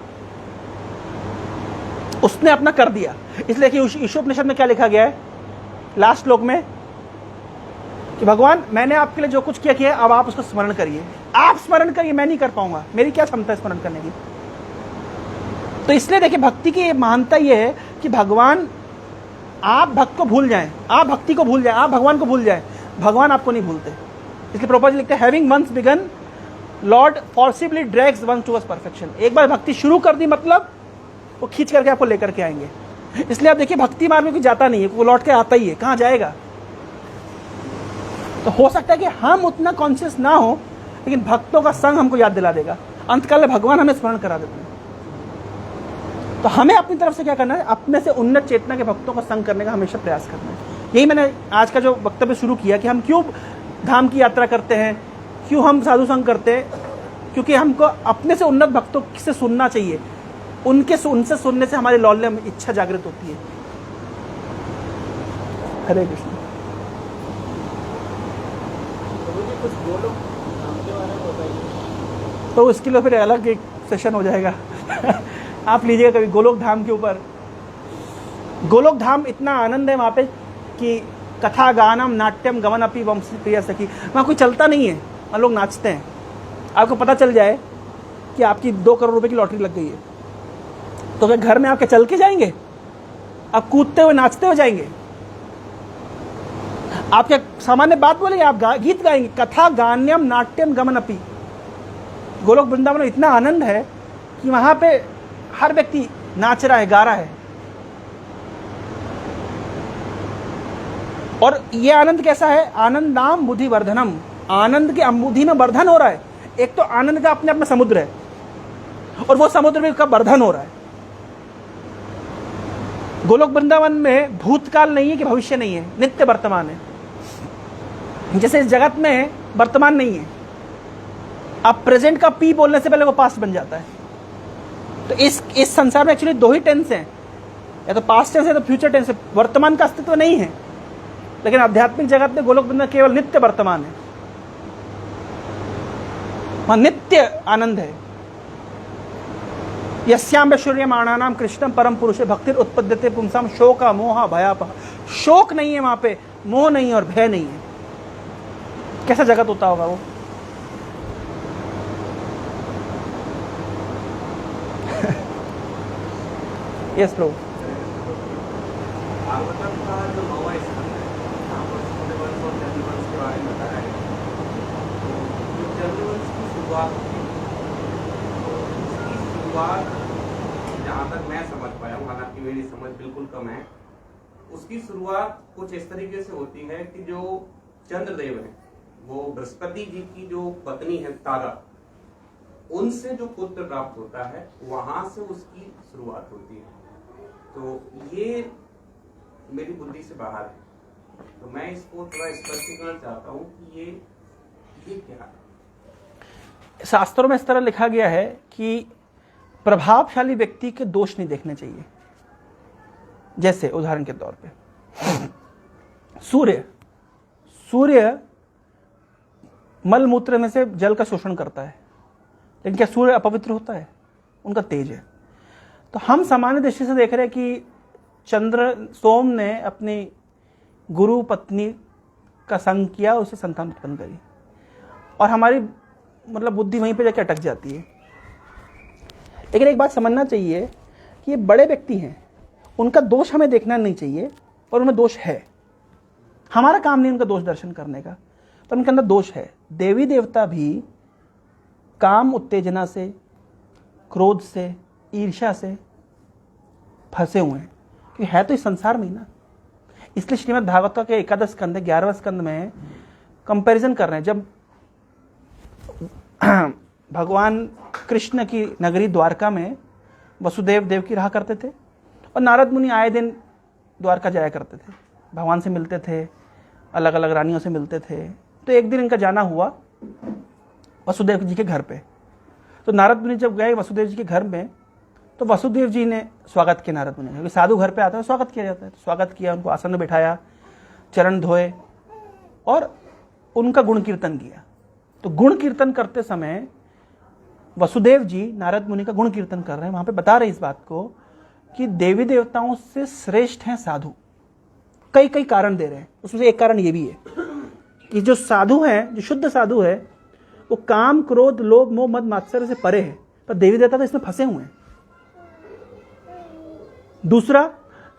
उसने अपना कर दिया। इसलिए कि ईशोपनिषद में क्या लिखा गया है लास्ट श्लोक में, कि भगवान मैंने आपके लिए जो कुछ किया है, अब आप उसको स्मरण करिए। आप स्मरण करिए, मैं नहीं कर पाऊंगा, मेरी क्या क्षमता है स्मरण करने की। तो इसलिए देखिए भक्ति की महानता यह है कि भगवान, आप भक्त को भूल जाएं, आप भक्ति को भूल जाएं, आप भगवान को भूल जाएं, भगवान आपको नहीं भूलते। इसलिए प्रभुपाद जी लिखते हैं, having once begun Lord forcibly drags one towards perfection. एक बार भक्ति शुरू कर दी, मतलब वो खींच करके आपको लेकर के आएंगे। इसलिए आप देखिए भक्ति मार्ग में कोई जाता नहीं है, वो लौट के आता ही है, कहां जाएगा? तो हो सकता है कि हम उतना कॉन्शियस ना हो, लेकिन भक्तों का संग हमको याद दिला देगा। अंतकाल में भगवान हमें स्मरण करा देते हैं। तो हमें अपनी तरफ से क्या करना है, अपने से उन्नत चेतना के भक्तों का संग करने का हमेशा प्रयास करना है। यही मैंने आज का जो वक्तव्य शुरू किया कि हम क्यों धाम की यात्रा करते हैं, क्यों हम साधु संग करते हैं, क्योंकि हमको अपने से उन्नत भक्तों से सुनना चाहिए। उनसे सुनने से हमारी लौल्य में इच्छा जागृत होती है। हरे कृष्ण। कुछ बोलो नाम के बारे में बताइए। तो इसके लिए फिर अलग एक सेशन हो जाएगा। आप लीजिएगा कभी गोलोक धाम के ऊपर। गोलोक धाम इतना आनंद है वहाँ पे कि कथा गानम नाट्यम गमन अपी वंशी प्रिय सखी, वहाँ कोई चलता नहीं है, वहाँ लोग नाचते हैं। आपको पता चल जाए कि आपकी 2 करोड़ रुपए की लॉटरी लग गई है, तो क्या घर में आपके चल के जाएंगे? आप कूदते हुए नाचते हुए जाएंगे? आप क्या सामान्य बात बोलेंगे? आप गीत गाएंगे। कथा गान्यम नाट्यम गमन अपी। गोलोक वृंदावन में इतना आनंद है कि वहां पे हर व्यक्ति नाच रहा है, गा रहा है। और ये आनंद कैसा है? आनंद नाम बुद्धि वर्धनम। आनंद के बुद्धि में वर्धन हो रहा है। एक तो आनंद का अपने आप में समुद्र है, और वो समुद्र में का वर्धन हो रहा है। गोलोक वृंदावन में भूतकाल नहीं है कि भविष्य नहीं है, नित्य वर्तमान है। जैसे इस जगत में वर्तमान नहीं है, आप प्रेजेंट का पी बोलने से पहले वो पास्ट बन जाता है। तो इस संसार में एक्चुअली 2 ही टेंस हैं, या तो पास्ट टेंस है तो फ्यूचर टेंस है। वर्तमान का अस्तित्व नहीं है, लेकिन आध्यात्मिक जगत में गोलोक वृंदावन केवल नित्य वर्तमान है। वहां नित्य आनंद है। यस्याम वैश्वर्यमाणानाम कृष्णम परम पुरुषे भक्तिर उत्पद्यते पुंसाम शोका मोहा भयापह। शोक नहीं है वहां पे, मोह नहीं है और भय नहीं है। कैसा जगत होता होगा वो? यस लो। भागवतम का जो 9वां स्कंद है, यहाँ पर सूर्यवंश और चंद्रवंश के बारे में बताया है। तो जो चंद्रवंश की शुरुआत होती है, तो उसकी शुरुआत जहाँ तक मैं समझ पाया हूँ, हालांकि मेरी समझ बिल्कुल कम है, उसकी शुरुआत कुछ इस तरीके से होती है कि जो चंद्रदेव है, वो बृहस्पति जी की जो पत्नी है तारा, उनसे जो पुत्र प्राप्त होता है, वहां से उसकी शुरुआत होती है। तो ये मेरी बुद्धि से बाहर है, तो मैं इसको थोड़ा स्पष्टीकरण चाहता हूँ कि ये क्या है। शास्त्रों में इस तरह लिखा गया है कि प्रभावशाली व्यक्ति के दोष नहीं देखने चाहिए। जैसे उदाहरण के तौर पे सूर्य मलमूत्र में से जल का शोषण करता है, लेकिन क्या सूर्य अपवित्र होता है? उनका तेज है। तो हम सामान्य दृष्टि से देख रहे हैं कि सोम ने अपनी गुरु पत्नी का संग किया, उससे संतान उत्पन्न करी, और हमारी मतलब बुद्धि वहीं पे जाके अटक जाती है। लेकिन एक बात समझना चाहिए कि ये बड़े व्यक्ति हैं, उनका दोष हमें देखना नहीं चाहिए, और उनमें दोष है। हमारा काम नहीं उनका दोष दर्शन करने का, पर उनके अंदर दोष है। देवी देवता भी काम उत्तेजना से, क्रोध से, ईर्ष्या से फंसे हुए हैं, क्योंकि है तो इस संसार में ही ना। इसलिए श्रीमद् भागवत के 11 स्कंद 11वें स्कंद में कंपैरिजन कर रहे हैं। जब भगवान कृष्ण की नगरी द्वारका में वसुदेव देवकी रहा करते थे, और नारद मुनि आए दिन द्वारका जाया करते थे, भगवान से मिलते थे, अलग अलग रानियों से मिलते थे। तो एक दिन इनका जाना हुआ वसुदेव जी के घर पे। तो नारद मुनि जब गए वसुदेव जी के घर में, तो वसुदेव जी ने स्वागत किया नारद मुनि, क्योंकि साधु घर पे आता है स्वागत किया जाता है। तो स्वागत किया, उनको आसन में बिठाया, चरण धोए और उनका गुण कीर्तन किया। तो गुण कीर्तन करते समय वसुदेव जी नारद मुनि का गुण कीर्तन कर रहे हैं, वहां पे बता रहे इस बात को कि देवी देवताओं से श्रेष्ठ हैं साधु। कई कई कारण दे रहे हैं, उसमें से एक कारण ये भी है कि जो साधु हैं, जो शुद्ध साधु है, वो काम क्रोध लोभ मोह मद मात्सर्य से परे है, पर देवी देवता तो इसमें फंसे हुए हैं। दूसरा,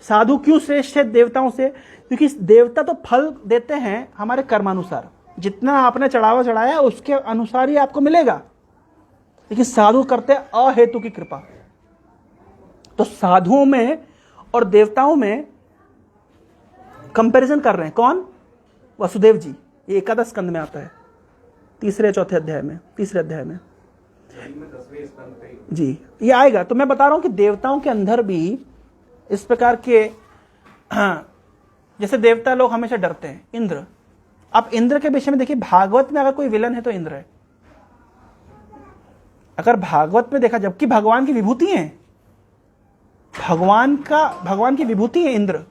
साधु क्यों श्रेष्ठ है देवताओं से? क्योंकि देवता तो फल देते हैं हमारे कर्मानुसार, जितना आपने चढ़ावा चढ़ाया उसके अनुसार ही आपको मिलेगा, लेकिन साधु करते अहेतु की कृपा। तो साधुओं में और देवताओं में कंपैरिजन कर रहे हैं कौन? वसुदेव जी। ये 11 स्कंद में आता है, तीसरे अध्याय में। शरीर में 10वें स्कंद पे जी ये आएगा। तो मैं बता रहा हूं कि देवताओं के अंदर भी इस प्रकार के, हाँ, जैसे देवता लोग हमेशा डरते हैं। इंद्र, आप इंद्र के विषय में देखिए, भागवत में अगर कोई विलन है तो इंद्र है। अगर भागवत में देखा, जबकि भगवान की विभूति है, भगवान की विभूति है इंद्र,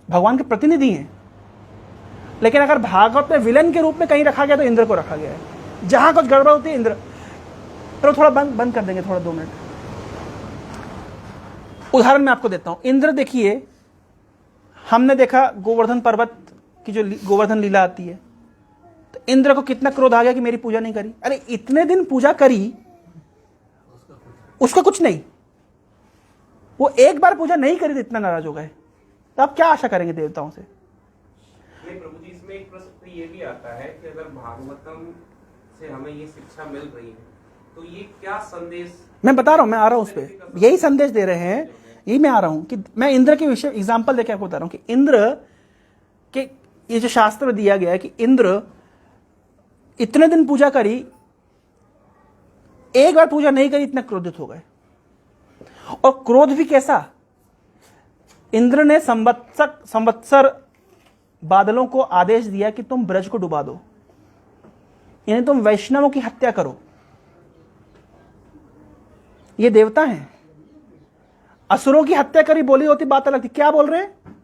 भगवान के प्रतिनिधि हैं, लेकिन अगर भागवत में विलन के रूप में कहीं रखा गया तो इंद्र को रखा गया है। जहां कुछ गड़बड़ होती है इंद्र। तो थोड़ा बंद कर देंगे, थोड़ा 2 मिनट। उदाहरण मैं आपको देता हूं। इंद्र देखिए, हमने देखा गोवर्धन पर्वत की जो गोवर्धन लीला आती है, तो इंद्र को कितना क्रोध आ गया कि मेरी पूजा नहीं करी। अरे इतने दिन पूजा करी, उसको कुछ नहीं, वो एक बार पूजा नहीं करी तो इतना नाराज हो गए। तो आप क्या आशा करेंगे देवताओं से? ये प्रभु जी, इसमें एक प्रश्न ये भी आता है कि अगर भागवतम से हमें ये शिक्षा मिल रही है तो ये क्या संदेश? मैं बता रहा हूं, मैं आ रहा हूं उस पर। यही संदेश दे रहे हैं, यही मैं आ रहा हूं कि मैं इंद्र के विषय एग्जाम्पल देके आपको बता रहा हूं कि इंद्र के ये जो शास्त्र में दिया गया है कि इंद्र इतने दिन पूजा करी, एक बार पूजा नहीं करी, इतना क्रोधित हो गए। और क्रोध भी कैसा? इंद्र ने संवत्सर बादलों को आदेश दिया कि तुम ब्रज को डुबा दो, यानी तुम वैष्णवों की हत्या करो। ये देवता हैं। असुरों की हत्या करी बोली होती बात अलग थी। क्या बोल रहे हैं?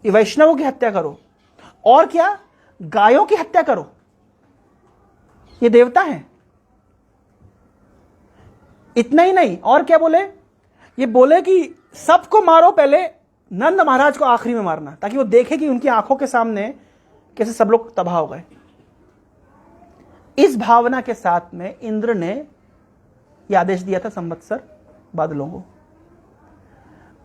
ये वैष्णवों की हत्या करो। और क्या? गायों की हत्या करो। ये देवता हैं। इतना ही नहीं, और क्या बोले? ये बोले कि सबको मारो, पहले नंद महाराज को आखिरी में मारना, ताकि वो देखे कि उनकी आंखों के सामने कैसे सब लोग तबाह हो गए। इस भावना के साथ में इंद्र ने यह आदेश दिया था संवत्सर बादलों को।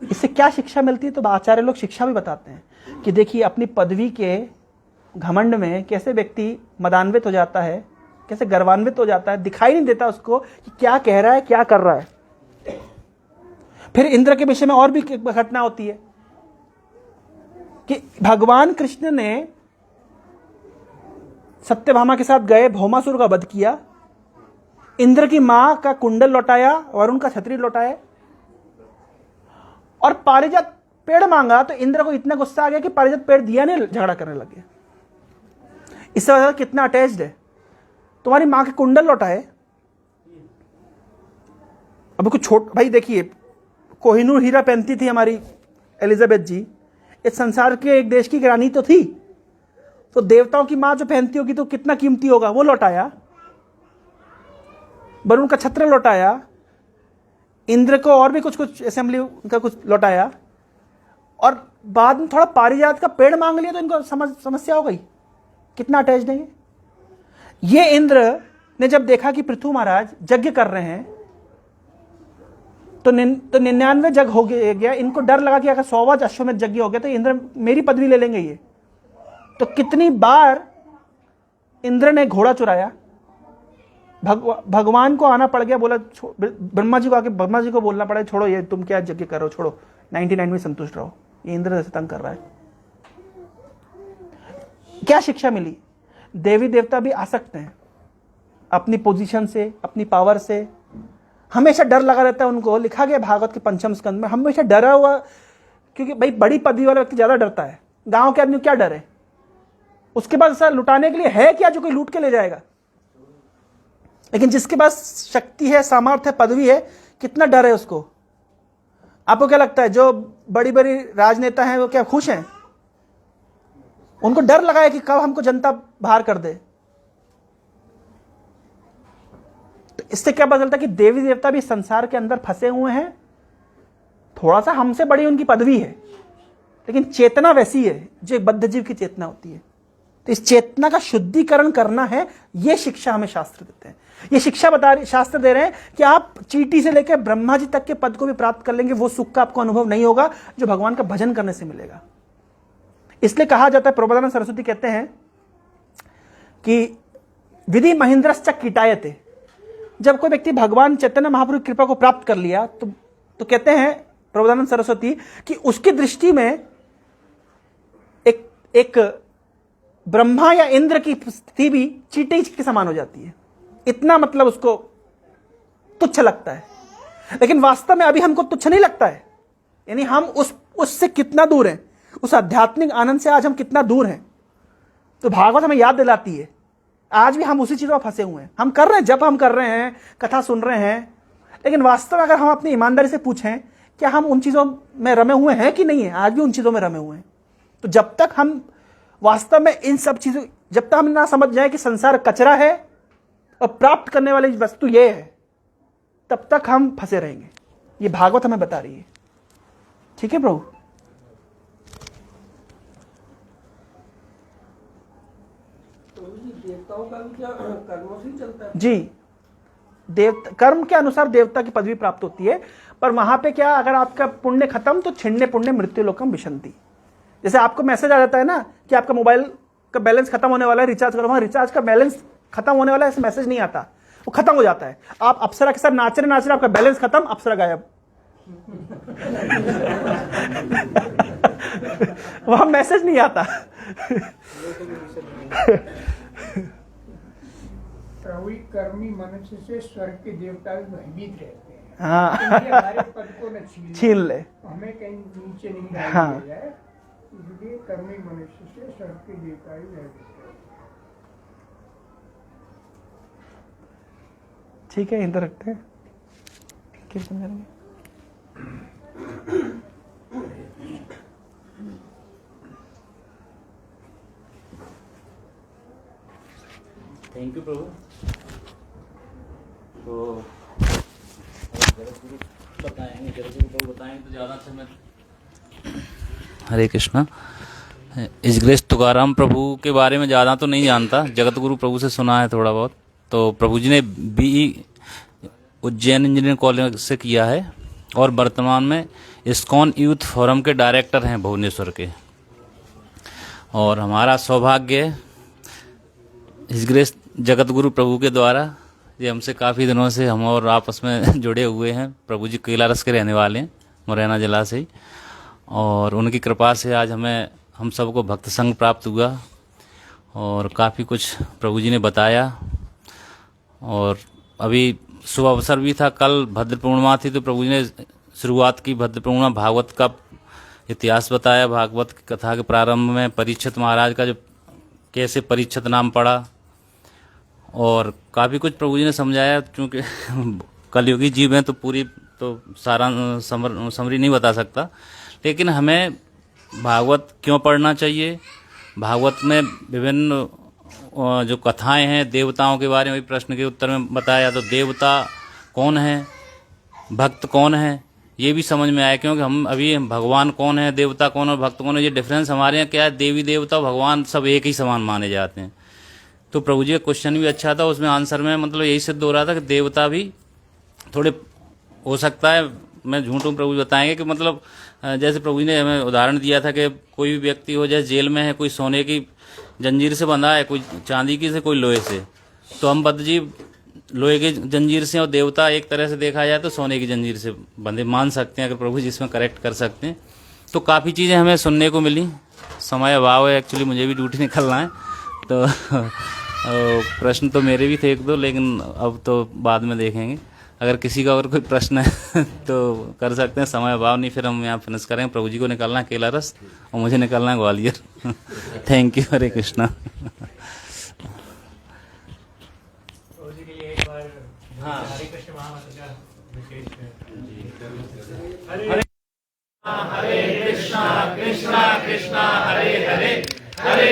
इससे क्या शिक्षा मिलती है? तो आचार्य लोग शिक्षा भी बताते हैं कि देखिए, अपनी पदवी के घमंड में कैसे व्यक्ति मदान्वित हो जाता है, कैसे गर्वान्वित हो जाता है, दिखाई नहीं देता उसको कि क्या कह रहा है, क्या कर रहा है। फिर इंद्र के विषय में और भी घटना होती है कि भगवान कृष्ण ने सत्यभामा के साथ गए, भौमासुर का वध किया, इंद्र की मां का कुंडल लौटाया, वरुण का छतरी लौटाया, और पारिजात पेड़ मांगा तो इंद्र को इतना गुस्सा आ गया कि पारिजात पेड़ दिया नहीं, झगड़ा करने लगे। इससे वजह कितना अटैच्ड है। तुम्हारी मां के कुंडल लौटाए। अब कुछ भाई देखिए, कोहिनूर हीरा पहनती थी हमारी एलिजाबेथ जी, इस संसार के एक देश की रानी तो थी, तो देवताओं की मां जो पहनती होगी तो कितना कीमती होगा, वो लौटाया। वरुण का छत्र लौटाया, इंद्र को और भी कुछ असेंबली का कुछ लौटाया, और बाद में थोड़ा पारिजात का पेड़ मांग लिया तो इनको समस्या हो गई। कितना अटैच्ड है ये। इंद्र ने जब देखा कि पृथु महाराज यज्ञ कर रहे हैं तो 99 यज्ञ हो गया, इनको डर लगा कि अगर 100वां अश्वमेध यज्ञ हो गया तो इंद्र मेरी पदवी ले लेंगे ये। तो कितनी बार इंद्र ने घोड़ा चुराया, भगवान को आना पड़ गया, बोला ब्रह्मा जी को आके ब्रह्मा जी को बोलना पड़ा, छोड़ो ये, तुम क्या यज्ञ कर रहे हो, छोड़ो, 99 में संतुष्ट रहो, ये इंद्र से तंग कर रहा है। क्या शिक्षा मिली? देवी देवता भी आसक्त हैं अपनी पोजीशन से, अपनी पावर से, हमेशा डर लगा रहता है उनको। लिखा गया भागवत के 5वें स्कंद में, हमेशा डरा हुआ, क्योंकि भाई बड़ी पदवी वाला व्यक्ति ज्यादा डरता है। गांव के आदमी क्या डर है? उसके पास ऐसा लुटाने के लिए है क्या जो कोई लूट के ले जाएगा? लेकिन जिसके पास शक्ति है, सामर्थ्य है, पदवी है, कितना डर है उसको? आपको क्या लगता है जो बड़ी बड़ी राजनेता हैं वो क्या खुश हैं? उनको डर लगा है कि कब हमको जनता बाहर कर दे। तो इससे क्या पता चलता है कि देवी देवता भी संसार के अंदर फंसे हुए हैं। थोड़ा सा हमसे बड़ी उनकी पदवी है, लेकिन चेतना वैसी है जो एक बद्ध जीव की चेतना होती है। तो इस चेतना का शुद्धिकरण करना है, यह शिक्षा हमें शास्त्र देते हैं। ये शिक्षा शास्त्र दे रहे हैं कि आप चींटी से लेकर ब्रह्मा जी तक के पद को भी प्राप्त कर लेंगे, वो सुख का आपको अनुभव नहीं होगा जो भगवान का भजन करने से मिलेगा। इसलिए कहा जाता है, प्रबोधानंद सरस्वती कहते हैं कि विधि महेंद्रश्च कीटायते। जब कोई व्यक्ति भगवान चैतन्य महाप्रभु की कृपा को प्राप्त कर लिया तो कहते हैं प्रबोधानंद सरस्वती कि उसकी दृष्टि में एक ब्रह्मा या इंद्र की स्थिति भी चींटी के समान हो जाती है। इतना मतलब उसको तुच्छ लगता है, लेकिन वास्तव में अभी हमको तुच्छ नहीं लगता है। यानी हम उससे कितना दूर हैं, उस आध्यात्मिक आनंद से आज हम कितना दूर हैं। तो भागवत हमें याद दिलाती है आज भी हम उसी चीजों में फंसे हुए हैं। हम कर रहे हैं, जब हम कर रहे हैं, कथा सुन रहे हैं, लेकिन वास्तव में अगर हम अपनी ईमानदारी से पूछें क्या हम उन चीजों में रमे हुए हैं कि नहीं है, आज भी उन चीजों में रमे हुए हैं। तो जब तक हम वास्तव में इन सब चीजों, जब तक हम ना समझ जाए कि संसार कचरा है और प्राप्त करने वाली वस्तु ये है, तब तक हम फंसे रहेंगे। ये भागवत हमें बता रही है। ठीक है प्रभु? देवताओं का भी क्या कर्मों से ही चलता है? जी, कर्म के अनुसार देवता की पदवी प्राप्त होती है, पर वहां पे क्या, अगर आपका पुण्य खत्म तो छिन्ने पुण्य मृत्यु लोकम विशंति। जैसे आपको मैसेज आ जाता है ना कि आपका मोबाइल का बैलेंस खत्म होने वाला है, रिचार्ज करो, वहां रिचार्ज का बैलेंस खत्म होने वाला है, ऐसा मैसेज नहीं आता, वो खत्म हो जाता है। आप अप्सरा के साथ नाच रहे आपका बैलेंस खत्म, अप्सरा गायब। वहां मैसेज नहीं आता। प्रभु कर्मी मनुष्य से स्वर्ग के देवता भी भयभीत रहते हैं। हाँ, इसलिए हमारे पद को न छीन ले, हमें कहीं नीचे नहीं डाल हाँ। दिया जाए, इसलिए कर्मी मनुष्य से स्वर्ग के देवता भी भयभीत रहते हैं। ठीक है, इधर रखते हैं। कीर्तन करेंगे। थैंक यू प्रभु। तो बताएंगे, जगतगुरु प्रभु बताएंगे तो ज़्यादा अच्छा। मैं हरे कृष्णा। इस ग्रेस तुकाराम प्रभु के बारे में ज़्यादा तो नहीं जानता, जगतगुरु प्रभु से सुना है थोड़ा बहुत। तो प्रभु जी ने BE उज्जैन इंजीनियरिंग कॉलेज से किया है और वर्तमान में इस्कॉन यूथ फोरम के डायरेक्टर हैं भुवनेश्वर के। और हमारा सौभाग्य है इस ग्रेस जगतगुरु प्रभु के द्वारा, ये हमसे काफ़ी दिनों से हम और आपस में जुड़े हुए हैं। प्रभु जी केलारस के रहने वाले हैं, मुरैना जिला से ही, और उनकी कृपा से आज हम सबको भक्त संग प्राप्त हुआ और काफ़ी कुछ प्रभु जी ने बताया। और अभी शुभ अवसर भी था, कल भद्र पूर्णिमा थी, तो प्रभु जी ने शुरुआत की भद्र पूर्णिमा भागवत का इतिहास बताया। भागवत की कथा के प्रारंभ में परीक्षित महाराज का जो कैसे परीक्षित नाम पड़ा, और काफ़ी कुछ प्रभु जी ने समझाया। क्योंकि कलयुगी जीव हैं तो पूरी तो सारा समरी नहीं बता सकता, लेकिन हमें भागवत क्यों पढ़ना चाहिए, भागवत में विभिन्न जो कथाएं हैं देवताओं के बारे में भी प्रश्न के उत्तर में बताया। तो देवता कौन है, भक्त कौन है, ये भी समझ में आया। क्योंकि हम अभी भगवान कौन है, देवता कौन और भक्त कौन है, ये डिफरेंस हमारे यहाँ क्या है, देवी देवता भगवान सब एक ही समान माने जाते हैं। तो प्रभु जी का क्वेश्चन भी अच्छा था, उसमें आंसर में मतलब यही सिद्ध हो रहा था कि देवता भी थोड़े हो सकता है, मैं झूठूं प्रभु जी बताएंगे कि मतलब जैसे प्रभु जी ने हमें उदाहरण दिया था कि कोई भी व्यक्ति हो, जैसे जेल में है, कोई सोने की जंजीर से बंधा है, कोई चांदी की से, कोई लोहे से, तो हम बद्ध जी लोहे की जंजीर से और देवता एक तरह से देखा जाए तो सोने की जंजीर से बंधे मान सकते हैं, अगर प्रभु जी इसमें करेक्ट कर सकते हैं। तो काफ़ी चीज़ें हमें सुनने को मिली। समय अभाव है, एक्चुअली मुझे भी ड्यूटी निकलना है, तो प्रश्न तो मेरे भी थे एक दो, लेकिन अब तो बाद में देखेंगे। अगर किसी का और कोई प्रश्न है तो कर सकते हैं, समय अभाव नहीं, फिर हम यहाँ फिनिश करेंगे। प्रभु जी को निकलना है केलारस और मुझे निकलना है ग्वालियर। थैंक यू, हरे कृष्णा। हाँ, हरे कृष्ण महामंत्र का विशेष हरे कृष्णा कृष्णा कृष्णा हरे हरे, हरे